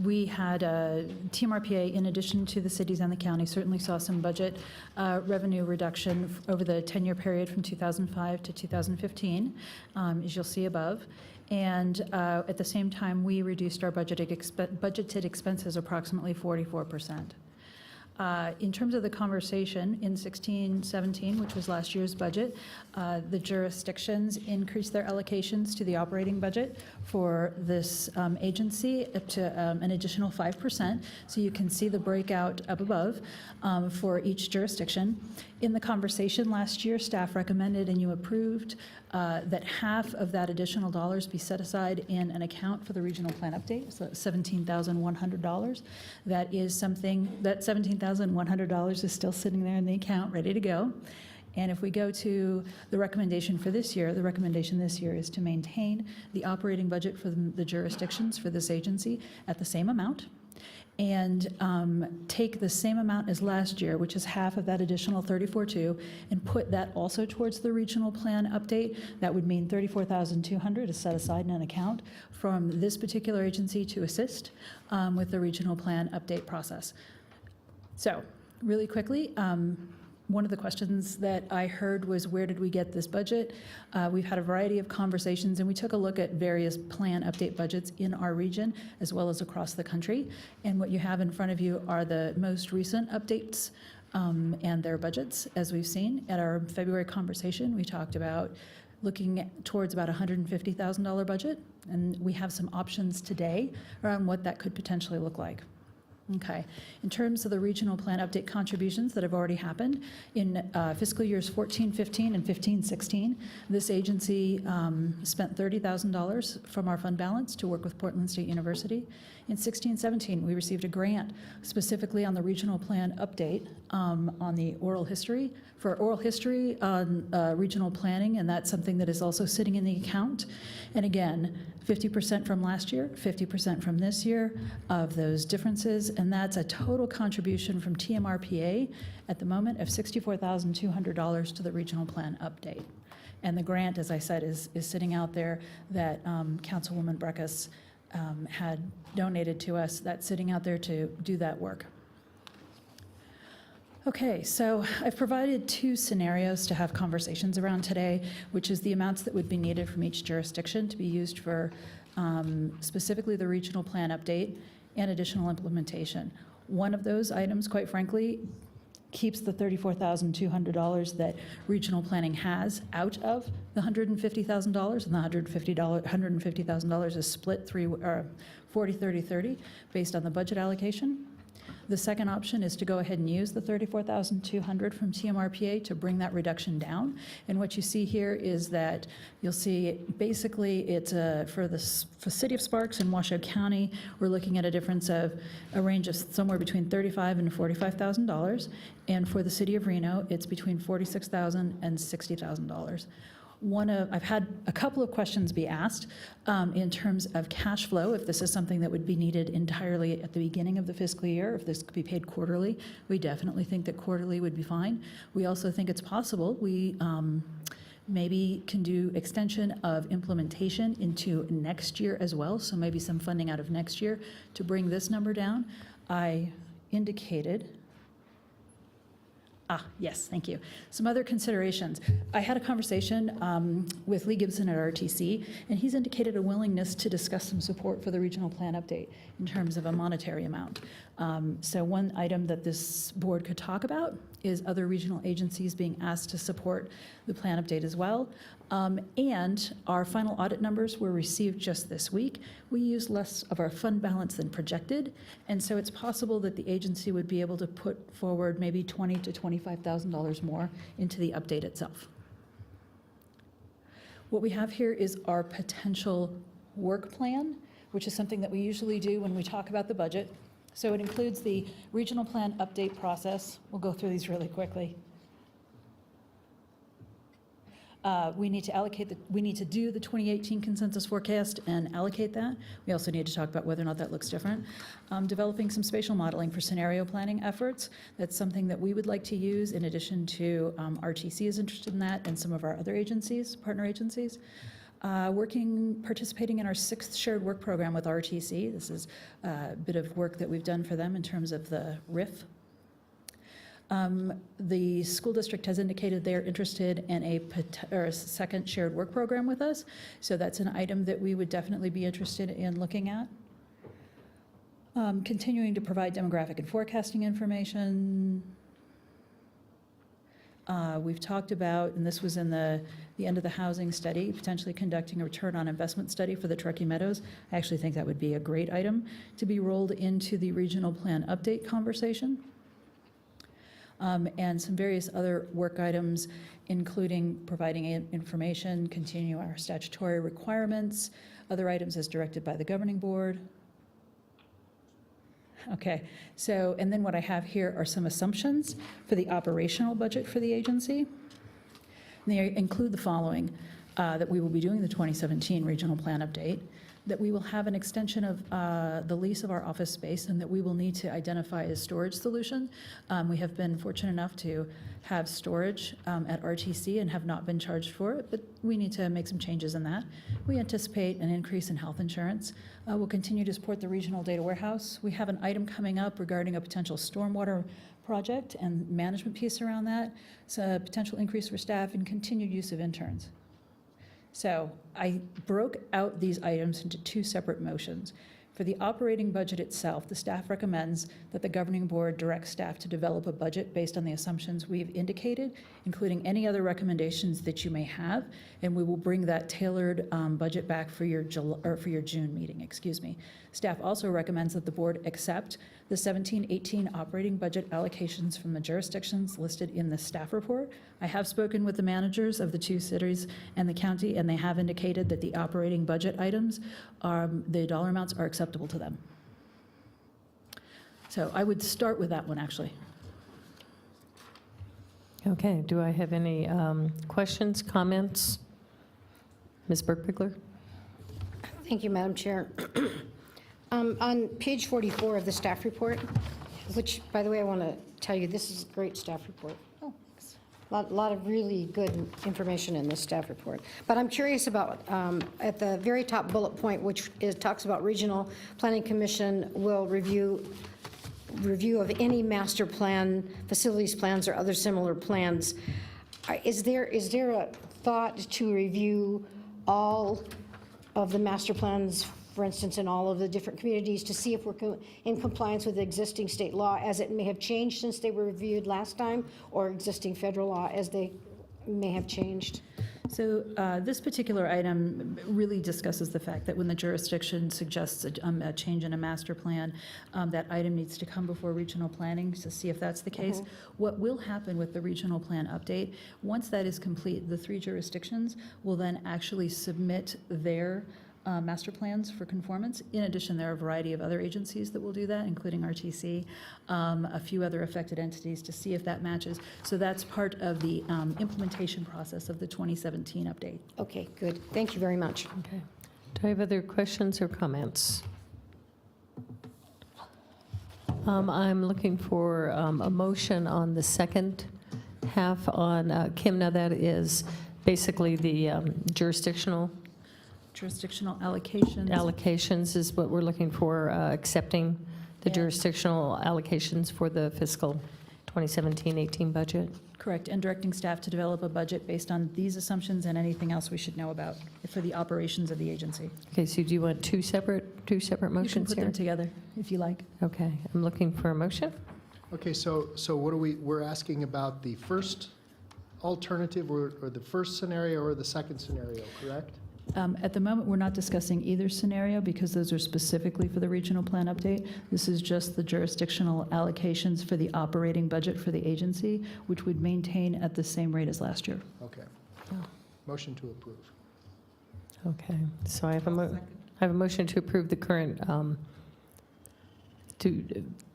we had TMRPA, in addition to the cities and the county, certainly saw some budget revenue reduction over the 10-year period from 2005 to 2015, as you'll see above. And at the same time, we reduced our budgeted expenses approximately 44%. In terms of the conversation, in 16-17, which was last year's budget, the jurisdictions increased their allocations to the operating budget for this agency up to an additional 5%. So you can see the breakout up above for each jurisdiction. In the conversation last year, staff recommended and you approved that half of that additional dollars be set aside in an account for the regional plan update, so $17,100. That is something, that $17,100 is still sitting there in the account, ready to go. And if we go to the recommendation for this year, the recommendation this year is to maintain the operating budget for the jurisdictions for this agency at the same amount, and take the same amount as last year, which is half of that additional 34.2, and put that also towards the regional plan update. That would mean $34,200 is set aside in an account from this particular agency to assist with the regional plan update process. So, really quickly, one of the questions that I heard was, where did we get this budget? We've had a variety of conversations, and we took a look at various plan update budgets in our region as well as across the country. And what you have in front of you are the most recent updates and their budgets. As we've seen at our February conversation, we talked about looking towards about $150,000 budget, and we have some options today around what that could potentially look like. Okay. In terms of the regional plan update contributions that have already happened in fiscal years 14-15 and 15-16, this agency spent $30,000 from our fund balance to work with Portland State University. In 16-17, we received a grant specifically on the regional plan update on the oral history, for oral history on regional planning, and that's something that is also sitting in the account. And again, 50% from last year, 50% from this year of those differences, and that's a total contribution from TMRPA at the moment of $64,200 to the regional plan update. And the grant, as I said, is sitting out there that Councilwoman Breckus had donated to us. That's sitting out there to do that work. Okay, so I've provided two scenarios to have conversations around today, which is the amounts that would be needed from each jurisdiction to be used for specifically the regional plan update and additional implementation. One of those items, quite frankly, keeps the $34,200 that regional planning has out of the $150,000, and the $150,000 is split 40-30-30 based on the budget allocation. The second option is to go ahead and use the $34,200 from TMRPA to bring that reduction down. And what you see here is that you'll see basically it's for the City of Sparks and Washoe County, we're looking at a difference of a range of somewhere between $35,000 and $45,000. And for the City of Reno, it's between $46,000 and $60,000. I've had a couple of questions be asked in terms of cash flow, if this is something that would be needed entirely at the beginning of the fiscal year, if this could be paid quarterly. We definitely think that quarterly would be fine. We also think it's possible we maybe can do extension of implementation into next year as well, so maybe some funding out of next year to bring this number down. I indicated Yes, thank you. Some other considerations. I had a conversation with Lee Gibson at RTC, and he's indicated a willingness to discuss some support for the regional plan update in terms of a monetary amount. So one item that this board could talk about is other regional agencies being asked to support the plan update as well. And our final audit numbers were received just this week. We used less of our fund balance than projected, and so it's possible that the agency would be able to put forward maybe $20,000 to $25,000 more into the update itself. What we have here is our potential work plan, which is something that we usually do when we talk about the budget. So it includes the regional plan update process. We'll go through these really quickly. We need to do the 2018 consensus forecast and allocate that. We also need to talk about whether or not that looks different. Developing some spatial modeling for scenario planning efforts. That's something that we would like to use in addition to RTC is interested in that and some of our other agencies, partner agencies. Participating in our 6th shared work program with RTC. This is a bit of work that we've done for them in terms of the RIF. The school district has indicated they're interested in a 2nd shared work program with us, so that's an item that we would definitely be interested in looking at. Continuing to provide demographic and forecasting information. We've talked about, and this was in the end of the housing study, potentially conducting a return on investment study for the Truckee Meadows. I actually think that would be a great item to be rolled into the regional plan update conversation. And some various other work items, including providing information, continue our statutory requirements, other items as directed by the governing board. Okay, so, and then what I have here are some assumptions for the operational budget for the agency. And they include the following, that we will be doing the 2017 regional plan update, that we will have an extension of the lease of our office space, and that we will need to identify a storage solution. We have been fortunate enough to have storage at RTC and have not been charged for it, but we need to make some changes in that. We anticipate an increase in health insurance. We'll continue to support the regional data warehouse. We have an item coming up regarding a potential stormwater project and management piece around that. So a potential increase for staff and continued use of interns. So I broke out these items into 2 separate motions. For the operating budget itself, the staff recommends that the governing board direct staff to develop a budget based on the assumptions we've indicated, including any other recommendations that you may have, and we will bring that tailored budget back for your June meeting, excuse me. Staff also recommends that the board accept the 17-18 operating budget allocations from the jurisdictions listed in the staff report. I have spoken with the managers of the 2 cities and the county, and they have indicated that the operating budget items, the dollar amounts are acceptable to them. So I would start with that one, actually. Okay, do I have any questions, comments? Ms. Burke-Bigler? Thank you, Madam Chair. On page 44 of the staff report, which, by the way, I want to tell you, this is a great staff report. A lot of really good information in this staff report. But I'm curious about, at the very top bullet point, which talks about Regional Planning Commission will review of any master plan, facilities plans, or other similar plans. Is there a thought to review all of the master plans, for instance, in all of the different communities, to see if we're in compliance with existing state law as it may have changed since they were reviewed last time, or existing federal law as they may have changed? So this particular item really discusses the fact that when the jurisdiction suggests a change in a master plan, that item needs to come before regional planning to see if that's the case. What will happen with the regional plan update, once that is complete, the 3 jurisdictions will then actually submit their master plans for conformance. In addition, there are a variety of other agencies that will do that, including RTC, a few other affected entities, to see if that matches. So that's part of the implementation process of the 2017 update. Okay, good. Thank you very much. Okay. Do I have other questions or comments? I'm looking for a motion on the second half on Kim. Now that is basically the jurisdictional allocations. Allocations is what we're looking for, accepting the jurisdictional allocations for the fiscal 2017-18 budget. Correct, and directing staff to develop a budget based on these assumptions and anything else we should know about for the operations of the agency. Okay, so do you want two separate You can motions put here? them together if you like. Okay, I'm looking for a motion. Okay, so what we're asking about the first alternative or the first scenario or the second scenario, correct? At the moment, we're not discussing either scenario because those are specifically for the regional plan update. This is just the jurisdictional allocations for the operating budget for the agency, which would maintain at the same rate as last year. Okay. Motion to approve. Okay, so I have a motion to approve the current,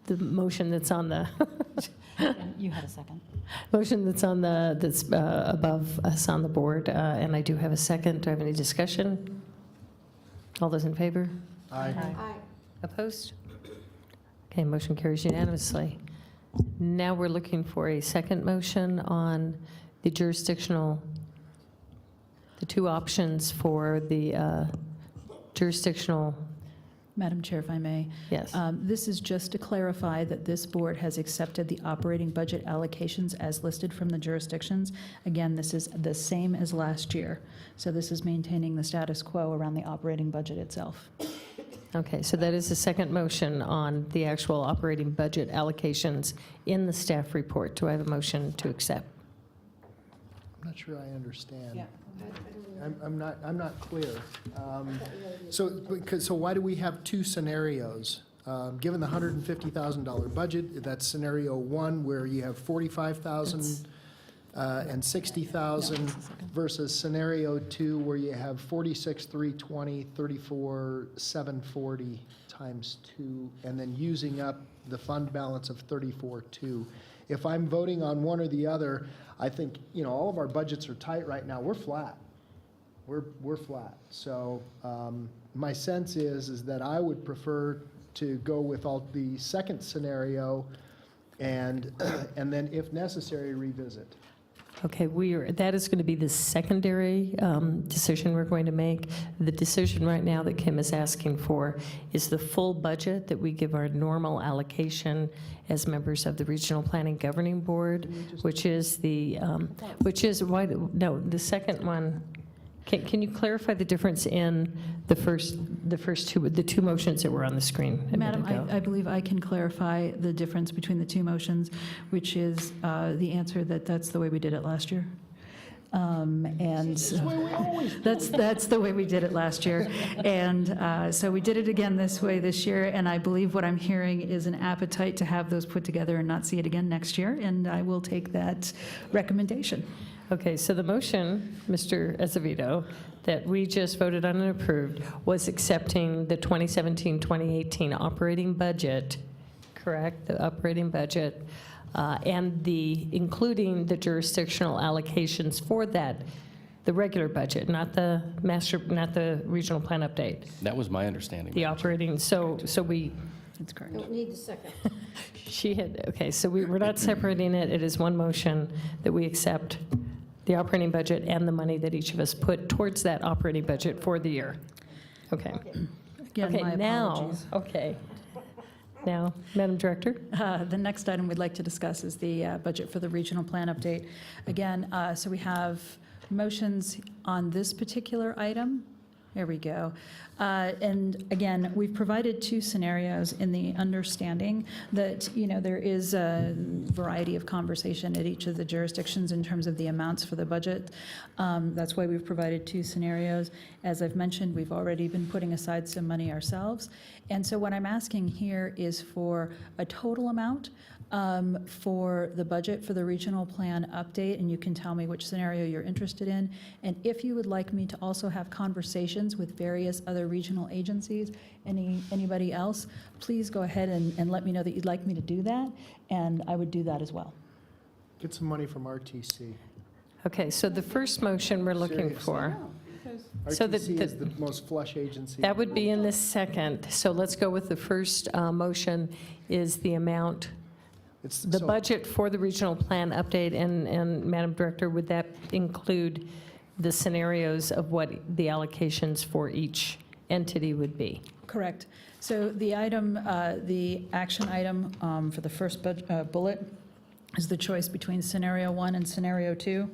the motion that's on the, You had a second. motion that's on the, that's above us on the board, and I do have a second. Do I have any discussion? All those in favor? Aye. Opposed? Okay, motion carries unanimously. Now we're looking for a second motion on the jurisdictional, the two options for the jurisdictional. Madam Chair, if I may. Yes. This is just to clarify that this board has accepted the operating budget allocations as listed from the jurisdictions. Again, this is the same as last year. So this is maintaining the status quo around the operating budget itself. Okay, so that is the second motion on the actual operating budget allocations in the staff report. Do I have a motion to accept? I'm not sure I understand. Yeah. I'm not clear. So why do we have two scenarios? Given the $150,000 budget, that's scenario one where you have 45,000 and 60,000 versus scenario two where you have 46,320, 34,740 times two, and then using up the fund balance of 34,200. If I'm voting on one or the other, I think, all of our budgets are tight right now. We're flat. We're flat. So my sense is that I would prefer to go with the second scenario and then if necessary, revisit. Okay, that is going to be the secondary decision we're going to make. The decision right now that Kim is asking for is the full budget that we give our normal allocation as members of the Regional Planning Governing Board, which is the second one. Can you clarify the difference in the two motions that were on the screen a minute Madam, ago? I believe I can clarify the difference between the two motions, which is the answer that that's the way we did it last year. And that's the way we did it last year. And so we did it again this way this year, and I believe what I'm hearing is an appetite to have those put together and not see it again next year, and I will take that recommendation. Okay, so the motion, Mr. Azevedo, that we just voted on and approved was accepting the 2017-2018 operating budget, correct? The operating budget, and including the jurisdictional allocations for that, the regular budget, not the regional plan update. That was my understanding. The operating, so we. That's correct. Don't need the second. Okay, so we're not separating it. It is one motion that we accept the operating budget and the money that each of us put towards that operating budget for the year. Okay. Again, Okay, my now, apologies. okay. Now, Madam Director? The next item we'd like to discuss is the budget for the regional plan update. Again, so we have motions on this particular item. There we go. And again, we've provided two scenarios in the understanding that, there is a variety of conversation at each of the jurisdictions in terms of the amounts for the budget. That's why we've provided two scenarios. As I've mentioned, we've already been putting aside some money ourselves. And so what I'm asking here is for a total amount for the budget for the regional plan update, and you can tell me which scenario you're interested in. And if you would like me to also have conversations with various other regional agencies, anybody else, please go ahead and let me know that you'd like me to do that, and I would do that as well. Get some money from RTC. Okay, so the first motion we're looking Seriously. for. RTC is the most flush agency. That would be in the second. So let's go with the first motion is the amount, the budget for the regional plan update. And Madam Director, would that include the scenarios of what the allocations for each entity would be? Correct. So the item, the action item for the first bullet is the choice between scenario 1 and scenario 2.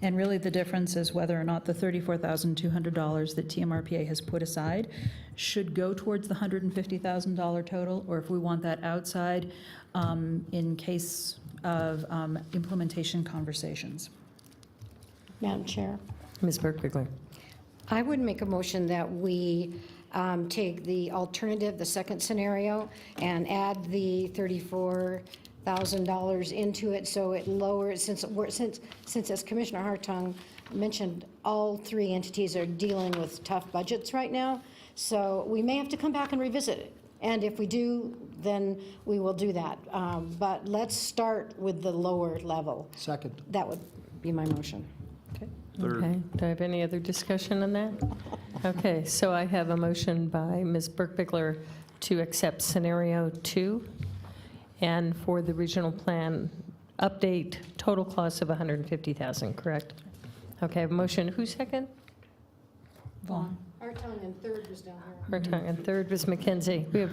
And really the difference is whether or not the $34,200 that TMRPA has put aside should go towards the $150,000 total, or if we want that outside in case of implementation conversations. Madam Chair, Ms. Burke-Bigler. I would make a motion that we take the alternative, the second scenario, and add the $34,000 into it, so it lowers, since as Commissioner Hartung mentioned, all three entities are dealing with tough budgets right now, so we may have to come back and revisit it. And if we do, then we will do that. But let's start with the lower level. Second. That would be my motion. Third. Okay, do I have any other discussion on that? Okay, so I have a motion by Ms. Burke-Bigler to accept scenario 2, and for the regional plan update, total cost of $150,000, correct? Okay, I have a motion. Who's second? Vaughn. Hartung and third was down here. Hartung, and third was McKenzie. We have,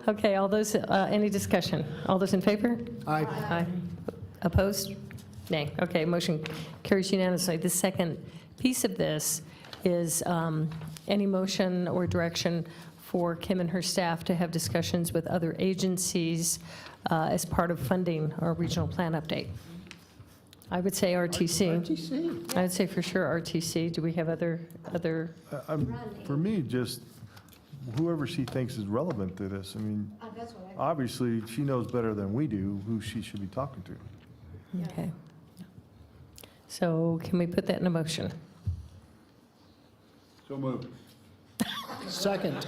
okay, all those, any discussion? All those in favor? Aye. Aye. Opposed? Nay. Okay, motion carries unanimously. The second piece of this is any motion or direction for Kim and her staff to have discussions with other agencies as part of funding our regional plan update. I would say RTC. RTC. I would say for sure RTC. Do we have other? For me, just whoever she thinks is relevant to this. I mean, obviously, she knows better than we do who she should be talking to. Okay. So can we put that in a motion? So moved. Second.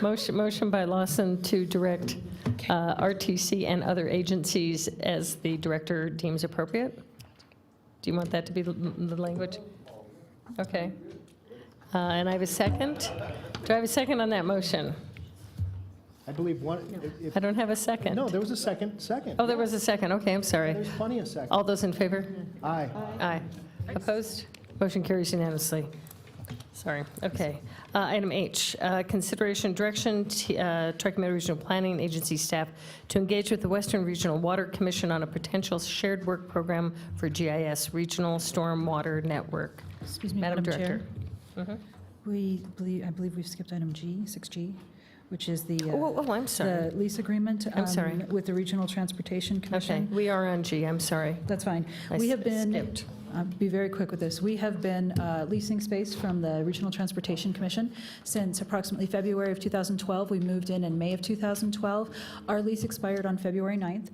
Motion by Lawson to direct RTC and other agencies as the director deems appropriate. Do you want that to be the language? Okay. And I have a second. Do I have a second on that motion? I believe one. I don't have a second. No, there was a second. Oh, there was a second. Okay, I'm sorry. There's plenty of seconds. All those in favor? Aye. Aye. Opposed? Motion carries unanimously. Sorry. Okay. Item H, consideration direction, Truckee Meadows Regional Planning Agency staff to engage with the Western Regional Water Commission on a potential shared work program for GIS Regional Stormwater Network. Excuse me, Madam Madam Chair. Director. I believe we've skipped item G, 6G, which is the I'm sorry. the lease agreement I'm sorry. with the Regional Transportation Commission. Okay, we are on G. I'm sorry. That's fine. I We have been, skipped. I'll be very quick with this. We have been leasing space from the Regional Transportation Commission since approximately February of 2012. We moved in May of 2012. Our lease expired on February 9th.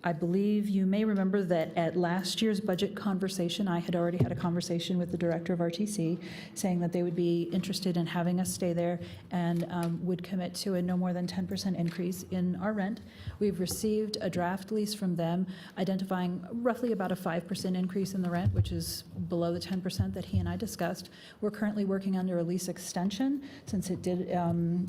I believe you may remember that at last year's budget conversation, I had already had a conversation with the director of RTC saying that they would be interested in having us stay there and would commit to a no more than 10% increase in our rent. We've received a draft lease from them identifying roughly about a 5% increase in the rent, which is below the 10% that he and I discussed. We're currently working under a lease extension since it did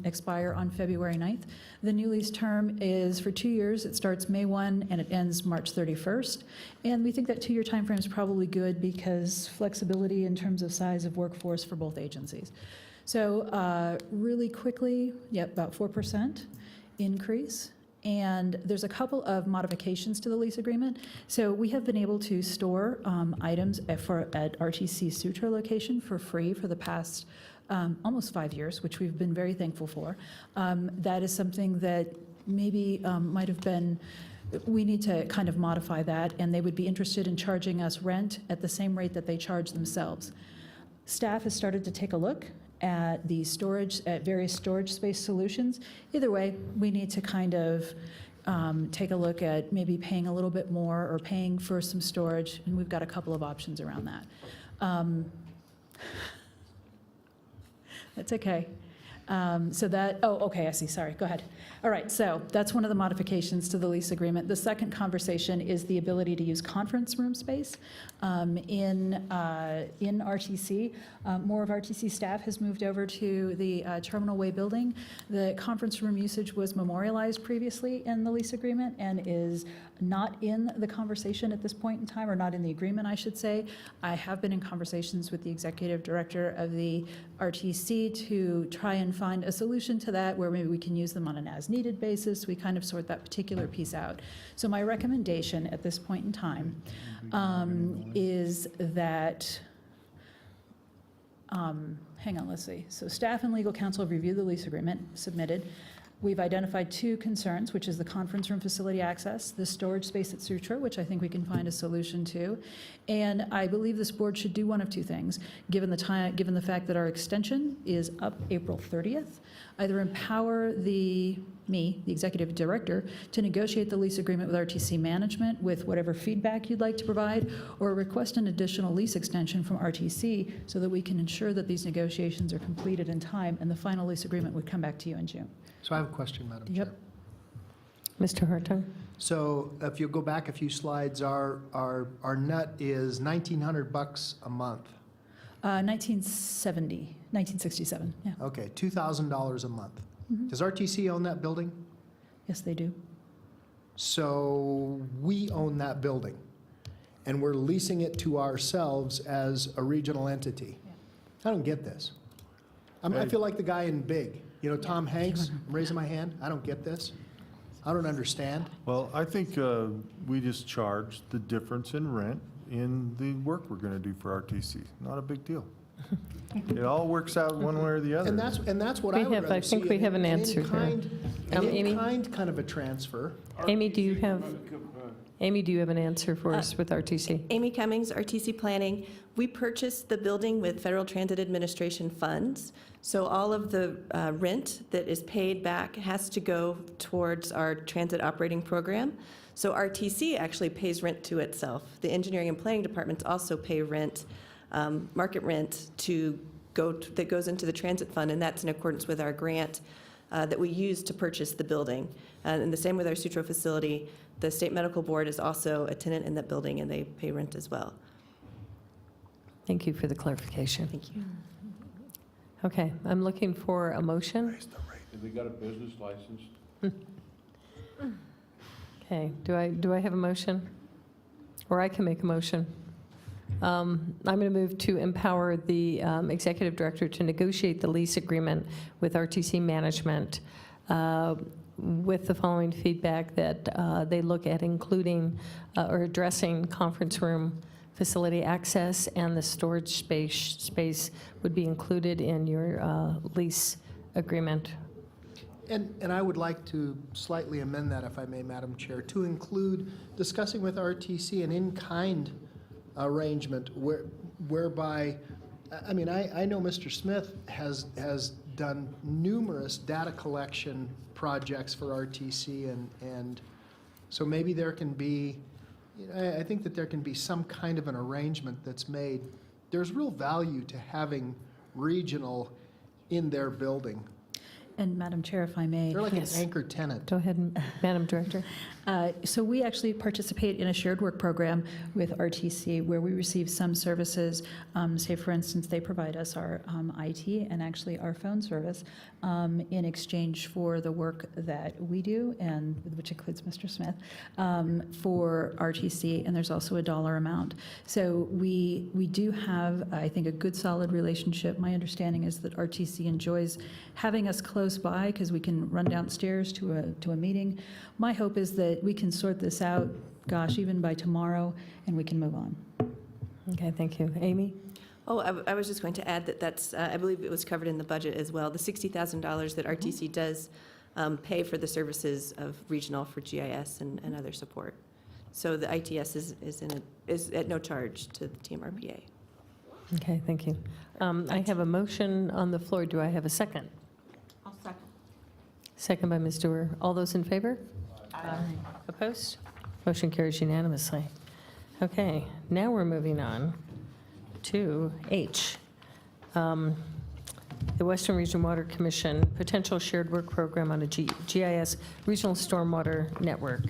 expire on February 9th. The new lease term is for 2 years. It starts May 1 and it ends March 31st. And we think that 2-year time frame is probably good because flexibility in terms of size of workforce for both agencies. So really quickly, about 4% increase. And there's a couple of modifications to the lease agreement. So we have been able to store items at RTC Sutra location for free for the past almost 5 years, which we've been very thankful for. That is something that maybe might have been, we need to kind of modify that, and they would be interested in charging us rent at the same rate that they charge themselves. Staff has started to take a look at the storage, at various storage space solutions. Either way, we need to kind of take a look at maybe paying a little bit more or paying for some storage, and we've got a couple of options around that. That's okay. Okay, I see, sorry, go ahead. All right, so that's one of the modifications to the lease agreement. The second conversation is the ability to use conference room space in RTC. More of RTC staff has moved over to the Terminal Way building. The conference room usage was memorialized previously in the lease agreement and is not in the conversation at this point in time, or not in the agreement, I should say. I have been in conversations with the executive director of the RTC to try and find a solution to that where maybe we can use them on an as-needed basis. We kind of sort that particular piece out. So my recommendation at this point in time is that, hang on, let's see. So staff and legal counsel have reviewed the lease agreement submitted. We've identified two concerns, which is the conference room facility access, the storage space at Sutra, which I think we can find a solution to. And I believe this board should do one of two things, given the fact that our extension is up April 30th. Either empower the executive director, to negotiate the lease agreement with RTC management with whatever feedback you'd like to provide, or request an additional lease extension from RTC so that we can ensure that these negotiations are completed in time and the final lease agreement would come back to you in June. So I have a question, Madam Yep. Chair. Mr. Hartung? So if you go back a few slides, our nut is $1,900 a month. 1967, yeah. Okay, $2,000 a month. Mhm. Does RTC own that building? Yes, they do. So we own that building, and we're leasing it to ourselves as a regional entity. I don't get this. I feel like the guy in Big, Tom Hanks. I'm raising my hand. I don't get this. I don't understand. Well, I think we just charge the difference in rent in the work we're going to do for RTC. Not a big deal. It all works out one way or the other. And that's what We I would have- rather I think see, we have an an answer there. in-kind- an Amy? in-kind kind of a transfer. Amy, do you have an answer for us with RTC? Amy Cummings, RTC Planning. We purchased the building with Federal Transit Administration funds. So all of the rent that is paid back has to go towards our transit operating program. So RTC actually pays rent to itself. The engineering and planning departments also pay rent, market rent that goes into the transit fund, and that's in accordance with our grant that we use to purchase the building. And the same with our Sutro facility. The State Medical Board is also a tenant in that building, and they pay rent as well. Thank you for the clarification. Thank you. Okay, I'm looking for a motion. Have they got a business license? Okay, do I have a motion? Or I can make a motion. I'm going to move to empower the executive director to negotiate the lease agreement with RTC management with the following feedback, that they look at including or addressing conference room facility access, and the storage space would be included in your lease agreement. And I would like to slightly amend that, if I may, Madam Chair, to include discussing with RTC an in-kind arrangement whereby, I mean, I know Mr. Smith has done numerous data collection projects for RTC, and so maybe there can be, I think that there can be some kind of an arrangement that's made. There's real value to having regional in their building. And Madam Chair, if I may. They're like an anchor tenant. Go ahead, Madam Director. So we actually participate in a shared work program with RTC where we receive some services. Say, for instance, they provide us our IT and actually our phone service in exchange for the work that we do, and which includes Mr. Smith, for RTC, and there's also a dollar amount. So we do have, I think, a good solid relationship. My understanding is that RTC enjoys having us close by because we can run downstairs to a meeting. My hope is that we can sort this out, gosh, even by tomorrow, and we can move on. Okay, thank you. Amy? Oh, I was just going to add that that's, I believe it was covered in the budget as well, the $60,000 that RTC does pay for the services of regional for GIS and other support. So the ITS is at no charge to the TMRPA. Okay, thank you. I have a motion on the floor. Do I have a second? I'll second. Second by Ms. Dewar. All those in favor? Aye. Opposed? Motion carries unanimously. Okay, now we're moving on to H. The Western Region Water Commission Potential Shared Work Program on a GIS Regional Stormwater Network.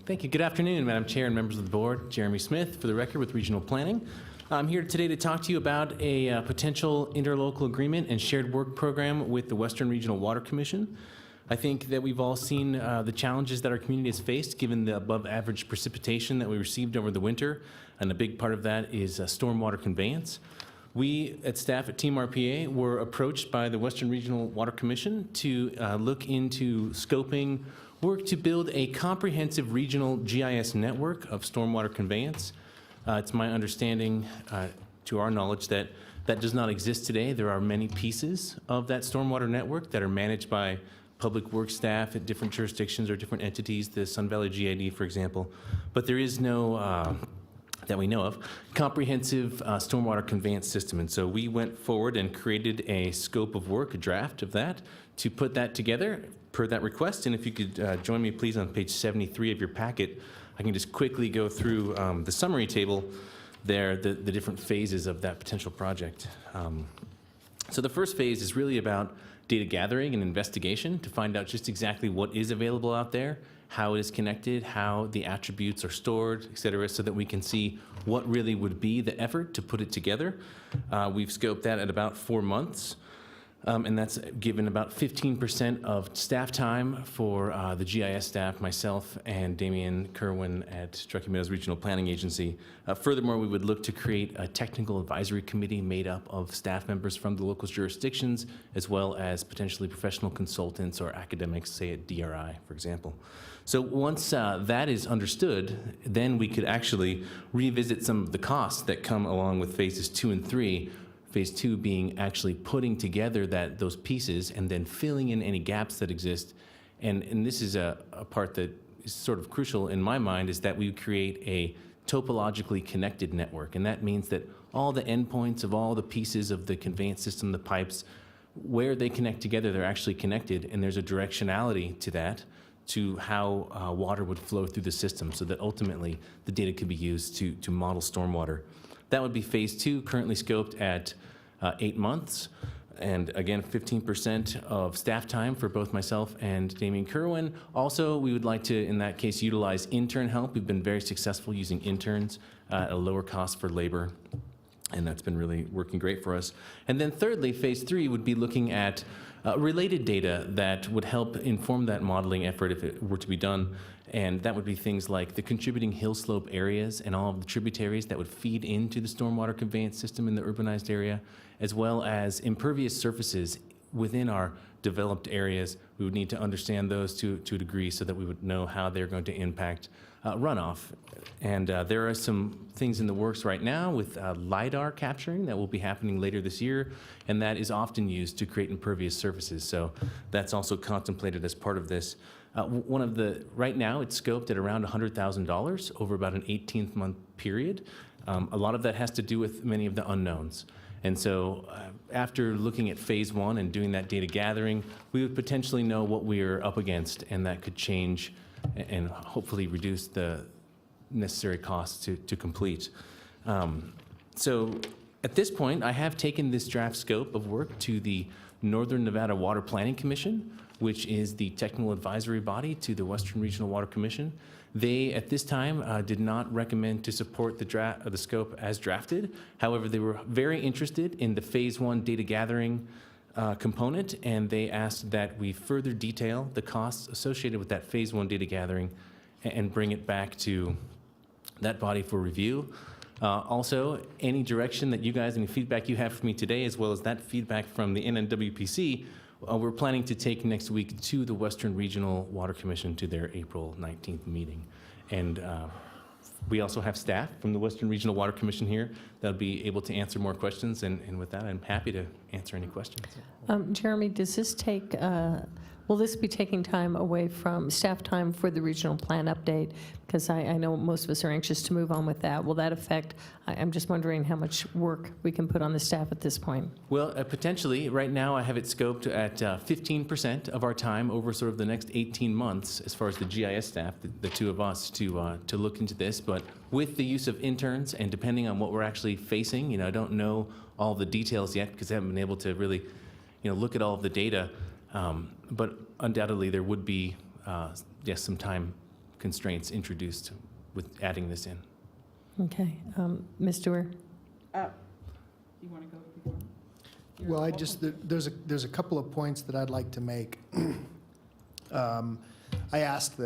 Thank you. Good afternoon, Madam Chair and members of the board. Jeremy Smith, for the record, with Regional Planning. I'm here today to talk to you about a potential interlocal agreement and shared work program with the Western Regional Water Commission. I think that we've all seen the challenges that our community has faced given the above average precipitation that we received over the winter, and a big part of that is stormwater conveyance. We at staff at Team RPA were approached by the Western Regional Water Commission to look into scoping work to build a comprehensive regional GIS network of stormwater conveyance. It's my understanding, to our knowledge, that that does not exist today. There are many pieces of that stormwater network that are managed by public works staff at different jurisdictions or different entities, the Sun Valley GID, for example. But there is no, that we know of, comprehensive stormwater conveyance system. And so we went forward and created a scope of work, a draft of that, to put that together per that request. And if you could join me, please, on page 73 of your packet, I can just quickly go through the summary table there, the different phases of that potential project. So the first phase is really about data gathering and investigation to find out just exactly what is available out there, how it is connected, how the attributes are stored, et cetera, so that we can see what really would be the effort to put it together. We've scoped that at about 4 months. And that's given about 15% of staff time for the GIS staff, myself, and Damian Kerwin at Truckee Meadows Regional Planning Agency. Furthermore, we would look to create a technical advisory committee made up of staff members from the local jurisdictions, as well as potentially professional consultants or academics, say at DRI, for example. So once that is understood, then we could actually revisit some of the costs that come along with phases 2 and 3. Phase 2 being actually putting together those pieces and then filling in any gaps that exist. And this is a part that is sort of crucial in my mind, is that we create a topologically connected network. And that means that all the endpoints of all the pieces of the conveyance system, the pipes, where they connect together, they're actually connected, and there's a directionality to that, to how water would flow through the system, so that ultimately the data can be used to model stormwater. That would be phase 2, currently scoped at 8 months. And again, 15% of staff time for both myself and Damian Kerwin. Also, we would like to, in that case, utilize intern help. We've been very successful using interns at a lower cost for labor, and that's been really working great for us. And then thirdly, phase 3 would be looking at related data that would help inform that modeling effort if it were to be done. And that would be things like the contributing hill slope areas and all of the tributaries that would feed into the stormwater conveyance system in the urbanized area, as well as impervious surfaces within our developed areas. We would need to understand those to a degree so that we would know how they're going to impact runoff. And there are some things in the works right now with LiDAR capturing that will be happening later this year, and that is often used to create impervious surfaces. So that's also contemplated as part of this. Right now it's scoped at around $100,000 over about an 18-month period. A lot of that has to do with many of the unknowns. And so after looking at phase 1 and doing that data gathering, we would potentially know what we are up against, and that could change and hopefully reduce the necessary costs to complete. So at this point, I have taken this draft scope of work to the Northern Nevada Water Planning Commission, which is the technical advisory body to the Western Regional Water Commission. They, at this time, did not recommend to support the scope as drafted. However, they were very interested in the phase 1 data gathering component, and they asked that we further detail the costs associated with that phase 1 data gathering and bring it back to that body for review. Also, any direction that you guys, any feedback you have for me today, as well as that feedback from the NNWPC, we're planning to take next week to the Western Regional Water Commission to their April 19th meeting. And we also have staff from the Western Regional Water Commission here that'll be able to answer more questions. And with that, I'm happy to answer any questions. Jeremy, does this take, will this be taking time away from staff time for the regional plan update? Because I know most of us are anxious to move on with that. Will that affect, I'm just wondering how much work we can put on the staff at this point. Well, potentially. Right now, I have it scoped at 15% of our time over sort of the next 18 months as far as the GIS staff, the two of us, to look into this. But with the use of interns and depending on what we're actually facing, I don't know all the details yet because I haven't been able to really, look at all of the data. But undoubtedly, there would be, yes, some time constraints introduced with adding this in. Okay. Ms. Dewar? You want to go before? Well, there's a couple of points that I'd like to make. I asked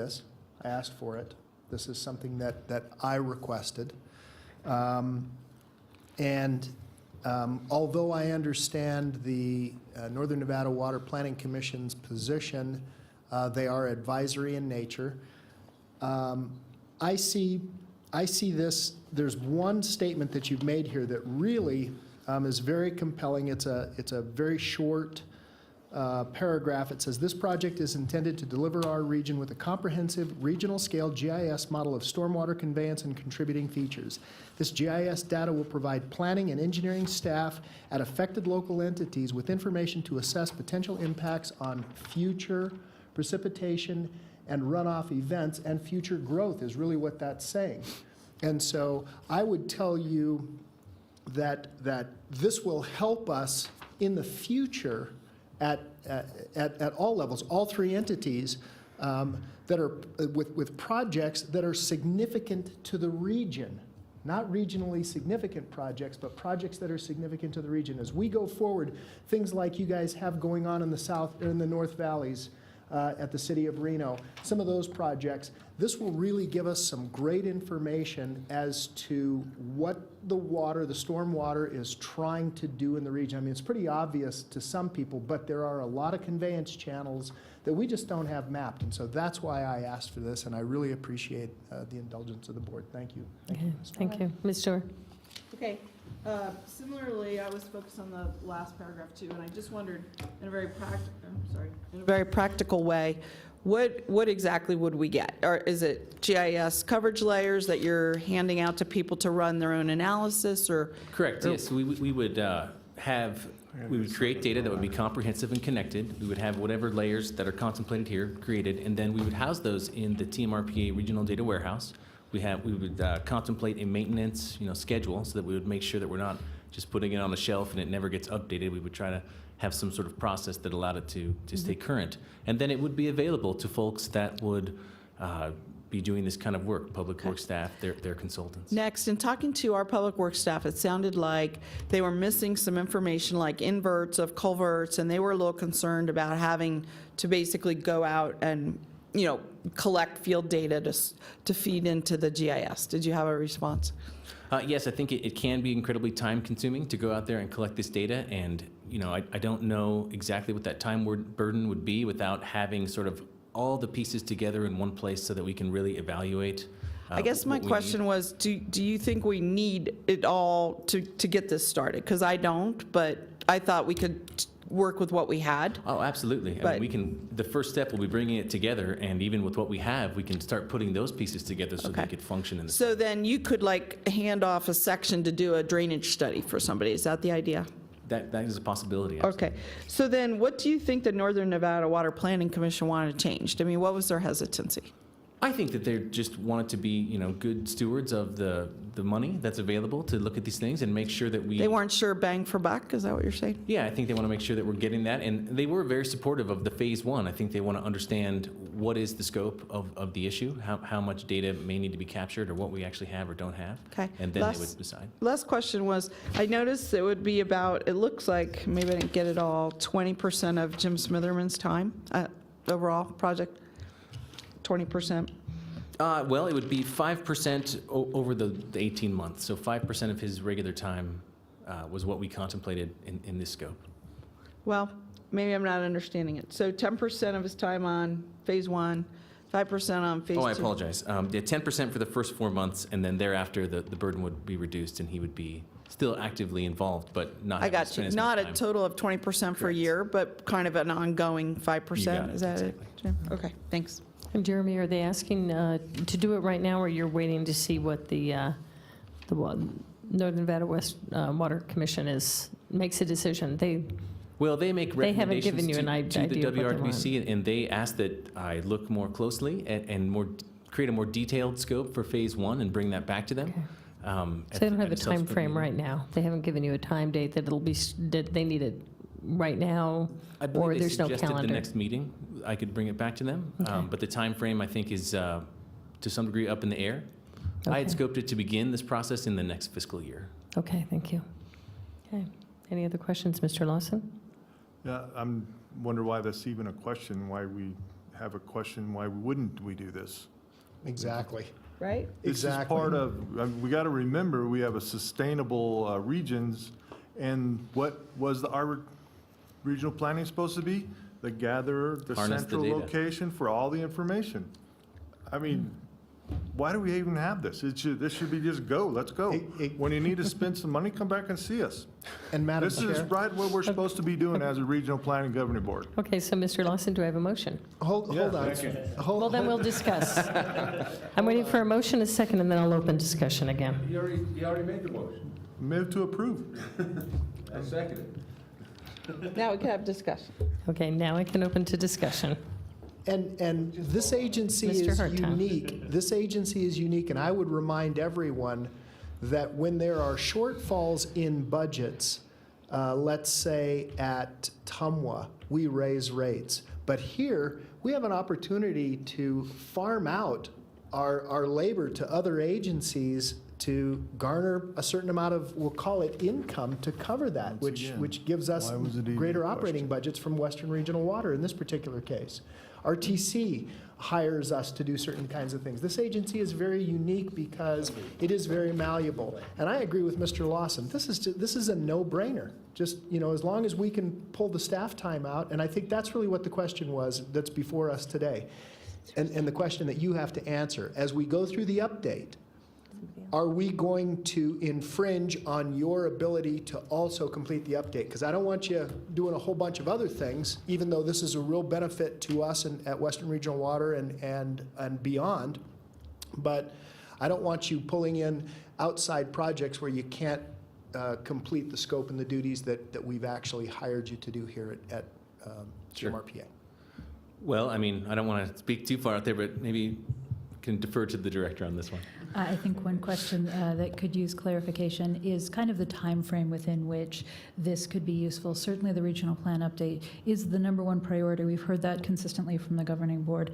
for it. This is something that I requested. Although I understand the Northern Nevada Water Planning Commission's position, they are advisory in nature. I see this, there's one statement that you've made here that really is very compelling. It's a very short paragraph. It says, "This project is intended to deliver our region with a comprehensive regional-scale GIS model of stormwater conveyance and contributing features. This GIS data will provide planning and engineering staff at affected local entities with information to assess potential impacts on future precipitation and runoff events, and future growth," is really what that's saying. And so I would tell you that this will help us in the future at all levels, all three entities, that are with projects that are significant to the region. Not regionally significant projects, but projects that are significant to the region. As we go forward, things like you guys have going on in the south, in the North Valleys, at the city of Reno, some of those projects, this will really give us some great information as to what the storm water is trying to do in the region. I mean, it's pretty obvious to some people, but there are a lot of conveyance channels that we just don't have mapped. And so that's why I asked for this, and I really appreciate the indulgence of the board. Thank you. Thank you. Thank you. Ms. Dorr. Okay. Similarly, I was focused on the last paragraph too, and I just wondered, in a very practical way, what exactly would we get? Or is it GIS coverage layers that you're handing out to people to run their own analysis, or? Correct, yes. We would create data that would be comprehensive and connected. We would have whatever layers that are contemplated here created, and then we would house those in the TMRPA Regional Data Warehouse. We would contemplate a maintenance, schedule, so that we would make sure that we're not just putting it on the shelf and it never gets updated. We would try to have some sort of process that allowed it to stay current. And then it would be available to folks that would be doing this kind of work, public works staff, their consultants. Next, in talking to our public works staff, it sounded like they were missing some information like inverts of culverts, and they were a little concerned about having to basically go out and collect field data to feed into the GIS. Did you have a response? Yes, I think it can be incredibly time-consuming to go out there and collect this data, and I don't know exactly what that time burden would be without having sort of all the pieces together in one place so that we can really evaluate. I guess my question was, do you think we need it all to get this started? Because I don't, but I thought we could work with what we had. Oh, absolutely. I mean, the first step will be bringing it together, and even with what we have, we can start putting those pieces together so they could function in the So then you could hand off a section to do a drainage study for somebody. Is that the idea? That is a possibility. Absolutely. Okay. So then what do you think the Northern Nevada Water Planning Commission wanted changed? I mean, what was their hesitancy? I think that they just wanted to be, good stewards of the money that's available to look at these things and make sure that we... They weren't sure bang for buck, is that what you're saying? Yeah, I think they want to make sure that we're getting that, and they were very supportive of the phase one. I think they want to understand what is the scope of the issue, how much data may need to be captured, or what we actually have or don't have. Okay. And then they would decide. Last question was, I noticed it would be about, it looks like, maybe I didn't get it all, 20% of Jim Smitherman's time, overall project, 20%. Well, it would be 5% over the 18 months. So 5% of his regular time was what we contemplated in this scope. Well, maybe I'm not understanding it. So 10% of his time on phase one, 5% on phase two. Oh, I apologize. 10% for the first 4 months, and then thereafter the burden would be reduced, and he would be still actively involved, but not. I got you. Not a total of 20% per year, but kind of an ongoing 5%. Is that it, Jim? Okay, thanks. And Jeremy, are they asking to do it right now, or you're waiting to see what the Northern Nevada Water Commission makes a decision? They make recommendations haven't given you an to the idea of what they WRWC, and they asked that I look more closely and create a more detailed scope for phase one and bring that back to them. So they don't have a time frame right now. They haven't given you a time date that that they need it right now, or there's no calendar. I believe they suggested the next meeting I could bring it back to them, but the time frame I think is to some degree up in the air. I had scoped it to begin this process in the next fiscal year. Okay, thank you. Okay, any other questions, Mr. Lawson? Yeah, I'm wondering why that's even a question, why we have a question, why wouldn't we do this? Exactly. Right? This is Exactly. part of, we got to remember, we have a sustainable regions, and what was our regional planning supposed to be? The gatherer, the Harness the central data. location for all the information. I mean, why do we even have this? This should be just go, let's go. When you need to spend some money, come back and see us. And Madam This is Chair, right what we're supposed to be doing as a regional planning governing board. Okay, so Mr. Lawson, do I have a motion? hold on. Well, then we'll discuss. I'm waiting for a motion, a second, and then I'll open discussion again. You already made the motion. Move to approve. I second it. Now we can have discussion. Okay, now I can open to discussion. And this agency Mr. is Hartung. unique. This agency is unique, and I would remind everyone that when there are shortfalls in budgets, let's say at Tumwa, we raise rates. But here, we have an opportunity to farm out our labor to other agencies to garner a certain amount of, we'll call it income, to cover that, Once again, which gives us why was it even greater a operating question? budgets from Western Regional Water in this particular case. RTC hires us to do certain kinds of things. This agency is very unique because it is very malleable. And I agree with Mr. Lawson. This is a no-brainer. Just, as long as we can pull the staff time out, and I think that's really what the question was that's before us today. And the question that you have to answer, as we go through the update, are we going to infringe on your ability to also complete the update? Because I don't want you doing a whole bunch of other things, even though this is a real benefit to us at Western Regional Water and beyond. But I don't want you pulling in outside projects where you can't complete the scope and the duties that we've actually hired you to do here at Sure. TMRPA. Well, I mean, I don't want to speak too far out there, but maybe can defer to the director on this one. I think one question that could use clarification is kind of the time frame within which this could be useful. Certainly the regional plan update is the number one priority. We've heard that consistently from the governing board.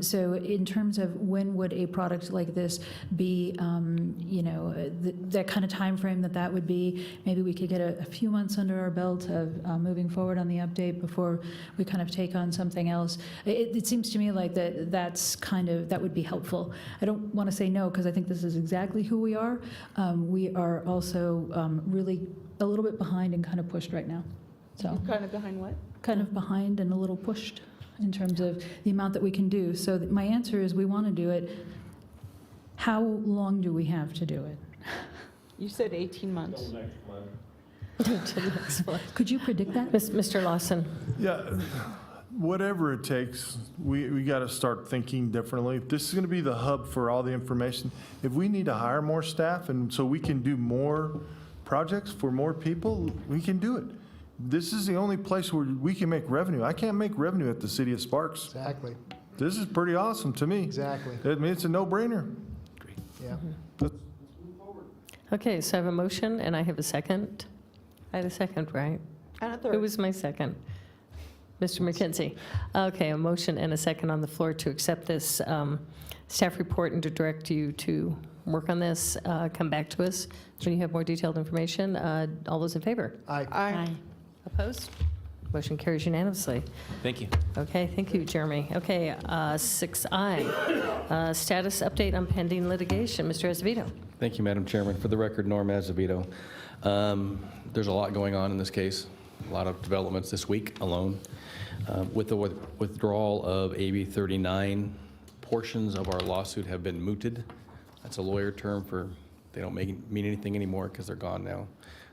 So in terms of when would a product like this be, that kind of time frame that would be, maybe we could get a few months under our belt of moving forward on the update before we kind of take on something else. It seems to me like that would be helpful. I don't want to say no, because I think this is exactly who we are. We are also really a little bit behind and kind of pushed right now. So Kind of behind what? kind of behind and a little pushed in terms of the amount that we can do. So my answer is we want to do it. How long do we have to do it? You said 18 months. Could you predict that? Mr. Lawson? Yeah, whatever it takes, we got to start thinking differently. If this is going to be the hub for all the information, if we need to hire more staff and so we can do more projects for more people, we can do it. This is the only place where we can make revenue. I can't make revenue at the city of Sparks. Exactly. This is pretty awesome to me. Exactly. I mean, it's a no-brainer. Yeah. Okay, so I have a motion and I have a second. I had a second, right? And a Who third. was my second? Mr. McKenzie. Okay, a motion and a second on the floor to accept this staff report and to direct you to work on this. Come back to us when you have more detailed information. All those in favor? Aye. Aye. Opposed? Motion carries unanimously. Thank you. Okay, thank you, Jeremy. Okay, 6I, status update on pending litigation. Mr. Azevedo. Thank you, Madam Chairman. For the record, Norm Azevedo. There's a lot going on in this case, a lot of developments this week alone. With the withdrawal of AB 39, portions of our lawsuit have been mooted. That's a lawyer term for they don't mean anything anymore because they're gone now.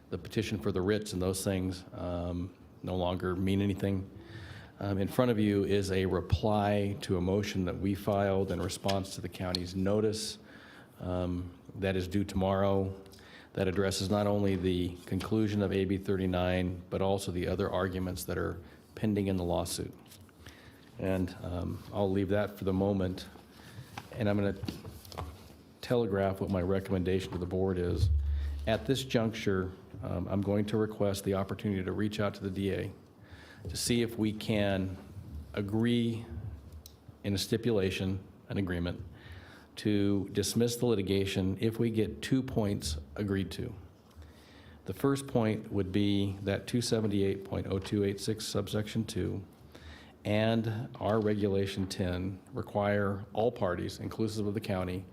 The petition for the writs and those things no longer mean anything. In front of you is a reply to a motion that we filed in response to the county's notice that is due tomorrow, that addresses not only the conclusion of AB 39, but also the other arguments that are pending in the lawsuit. And I'll leave that for the moment. And I'm going to telegraph what my recommendation to the board is. At this juncture, I'm going to request the opportunity to reach out to the DA to see if we can agree in a stipulation, an agreement, to dismiss the litigation if we get 2 points agreed to. The first point would be that 278.0286 subsection 2 and our Regulation 10 require all parties, inclusive of the county,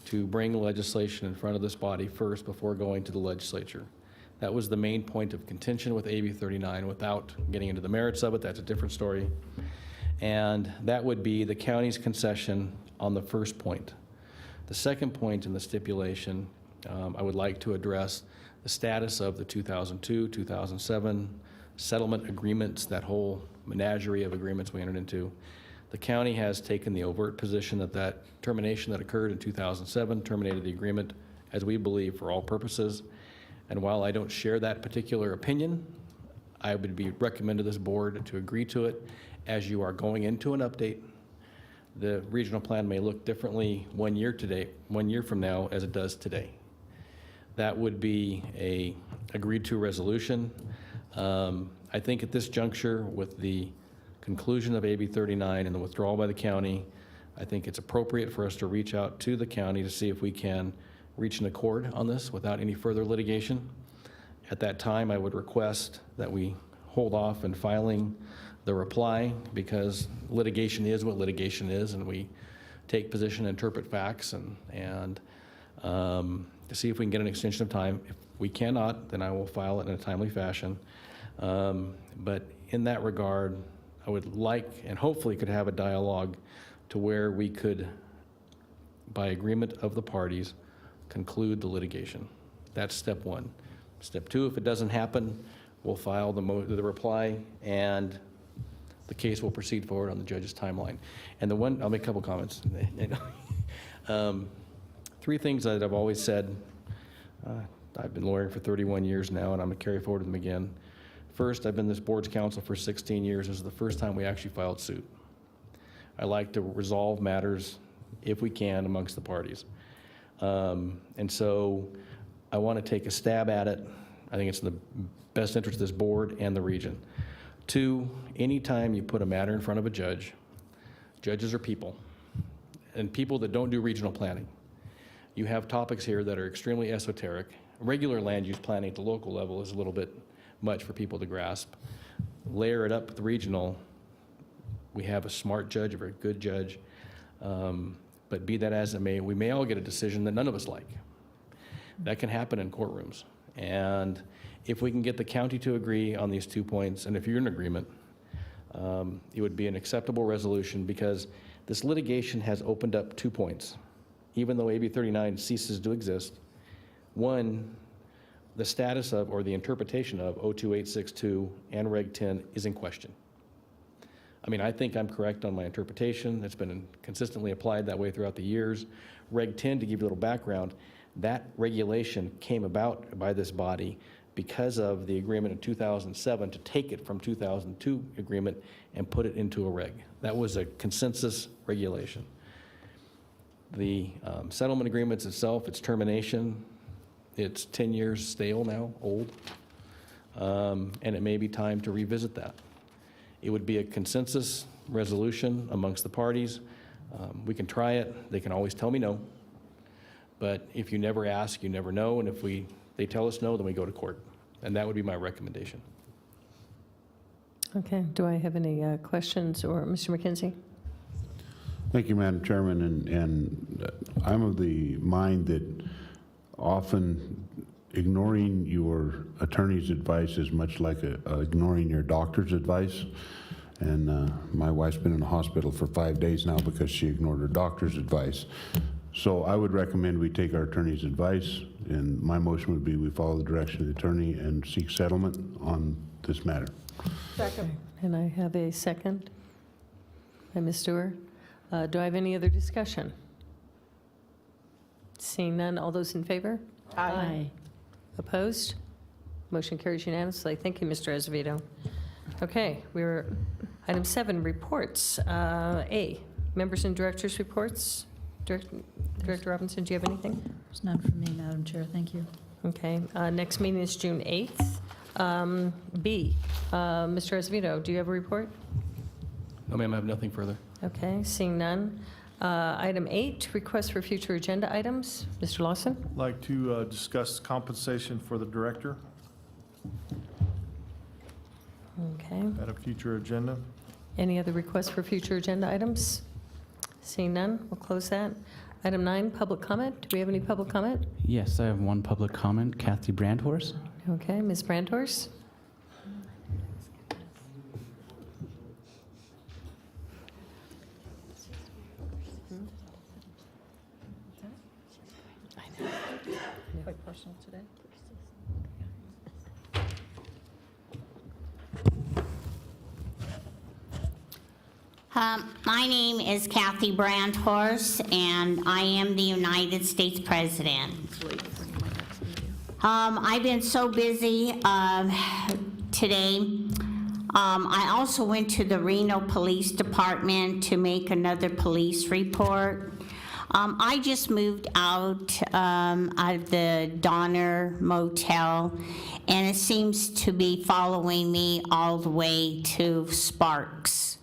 to bring legislation in front of this body first before going to the legislature. That was the main point of contention with AB 39. Without getting into the merits of it, that's a different story. And that would be the county's concession on the first point. The second point in the stipulation, I would like to address the status of the 2002, 2007 settlement agreements, that whole menagerie of agreements we entered into. The county has taken the overt position that that termination that occurred in 2007 terminated the agreement, as we believe, for all purposes. And while I don't share that particular opinion, I would recommend to this board to agree to it. As you are going into an update, the regional plan may look differently 1 year from now as it does today. That would be a agreed to resolution. I think at this juncture, with the conclusion of AB 39 and the withdrawal by the county, I think it's appropriate for us to reach out to the county to see if we can reach an accord on this without any further litigation. At that time, I would request that we hold off in filing the reply, because litigation is what litigation is, and we take position, interpret facts, and to see if we can get an extension of time. If we cannot, then I will file it in a timely fashion. But in that regard, I would like and hopefully could have a dialogue to where we could, by agreement of the parties, conclude the litigation. That's step one. Step two, if it doesn't happen, we'll file the reply, and the case will proceed forward on the judge's timeline. And I'll make a couple comments. Three things that I've always said. I've been lawyering for 31 years now, and I'm going to carry forward them again. First, I've been this board's counsel for 16 years. This is the first time we actually filed suit. I like to resolve matters, if we can, amongst the parties. And so I want to take a stab at it. I think it's in the best interest of this board and the region. Two, anytime you put a matter in front of a judge, judges are people, and people that don't do regional planning. You have topics here that are extremely esoteric. Regular land use planning at the local level is a little bit much for people to grasp. Layer it up with the regional. We have a smart judge, a very good judge. But be that as it may, we may all get a decision that none of us like. That can happen in courtrooms. And if we can get the county to agree on these 2 points, and if you're in agreement, it would be an acceptable resolution, because this litigation has opened up 2 points. Even though AB 39 ceases to exist, one, the status of, or the interpretation of 02862 and Reg 10 is in question. I mean, I think I'm correct on my interpretation. It's been consistently applied that way throughout the years. Reg 10, to give you a little background, that regulation came about by this body because of the agreement in 2007 to take it from 2002 agreement and put it into a reg. That was a consensus regulation. The settlement agreements itself, its termination, it's 10 years stale now, old, and it may be time to revisit that. It would be a consensus resolution amongst the parties. We can try it. They can always tell me no. But if you never ask, you never know. And if they tell us no, then we go to court. And that would be my recommendation. Okay. Do I have any questions? Or Mr. McKenzie? Thank you, Madam Chairman. And I'm of the mind that often ignoring your attorney's advice is much like ignoring your doctor's advice. And my wife's been in the hospital for 5 days now because she ignored her doctor's advice. So I would recommend we take our attorney's advice, and my motion would be we follow the direction of the attorney and seek settlement on this matter. Second. And I have a second by Ms. Stewart. Do I have any other discussion? Seeing none, all those in favor? Aye. Opposed? Motion carries unanimously. Thank you, Mr. Azevedo. Okay, we're item 7, reports. A, members and directors' reports. Director Robinson, do you have anything? There's none from me, Madam Chair. Thank you. Okay, next meeting is June 8th. B, Mr. Azevedo, do you have a report? No, ma'am, I have nothing further. Okay, seeing none. Item 8, request for future agenda items. Mr. Lawson? I'd like to discuss compensation for the director Okay. at a future agenda. Any other requests for future agenda items? Seeing none, we'll close that. Item 9, public comment. Do we have any public comment? Yes, I have one public comment. Kathy Brandhorst. Okay, Ms. Brandhorst. Quite personal today. My name is Kathy Brandhorst, and I am the United States President. I've been so busy today. I also went to the Reno Police Department to make another police report. I just moved out of the Donner Motel, and it seems to be following me all the way to Sparks.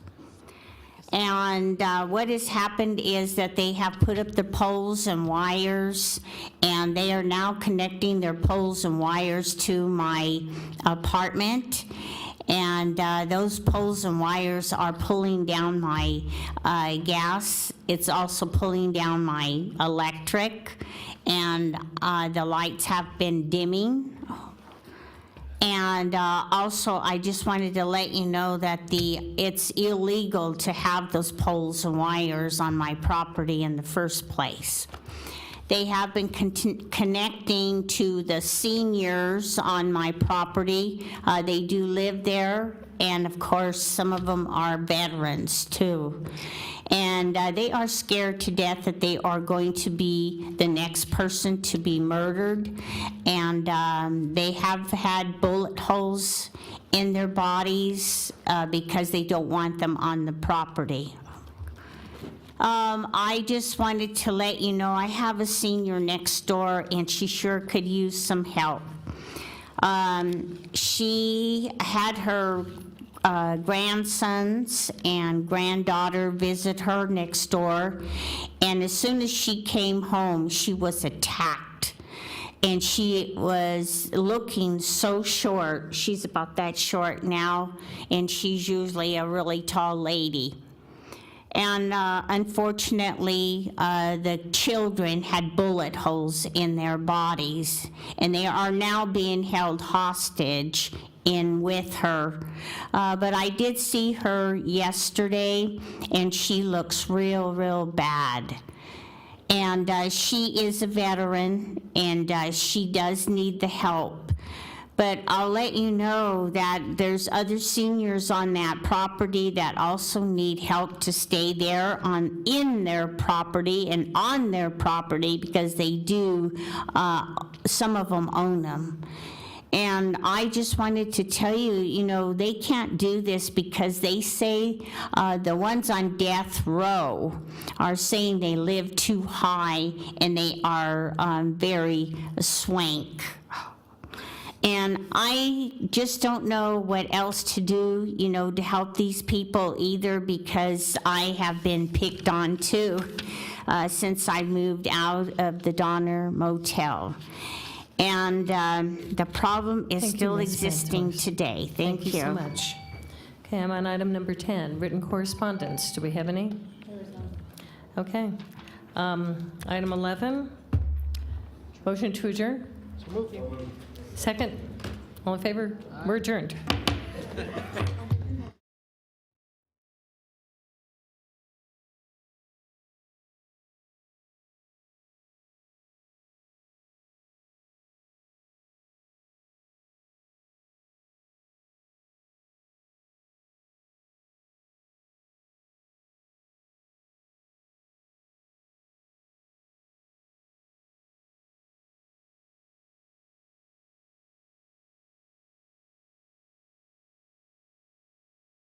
And what has happened is that they have put up the poles and wires, and they are now connecting their poles and wires to my apartment. And those poles and wires are pulling down my gas. It's also pulling down my electric, and the lights have been dimming. And also, I just wanted to let you know that it's illegal to have those poles and wires on my property in the first place. They have been connecting to the seniors on my property. They do live there, and of course, some of them are veterans too. And they are scared to death that they are going to be the next person to be murdered. And they have had bullet holes in their bodies because they don't want them on the property. I just wanted to let you know I have a senior next door, and she sure could use some help. She had her grandsons and granddaughter visit her next door, and as soon as she came home, she was attacked. And she was looking so short. She's about that short now, and she's usually a really tall lady. And unfortunately, the children had bullet holes in their bodies, and they are now being held hostage with her. But I did see her yesterday, and she looks real bad. And she is a veteran, and she does need the help. But I'll let you know that there's other seniors on that property that also need help to stay there in their property and on their property, because they do, some of them own them. And I just wanted to tell you, you know, they can't do this because they say the ones on death row are saying they live too high and they are very swank. And I just don't know what else to do, you know, to help these people either, because I have been picked on too since I moved out of the Donner Motel. And the problem is still existing today. Thank you. Thank you so much. Okay, I'm on item number 10, written correspondence. Do we have any? Okay. Item 11, motion to adjourn. Second. All in favor? We're adjourned.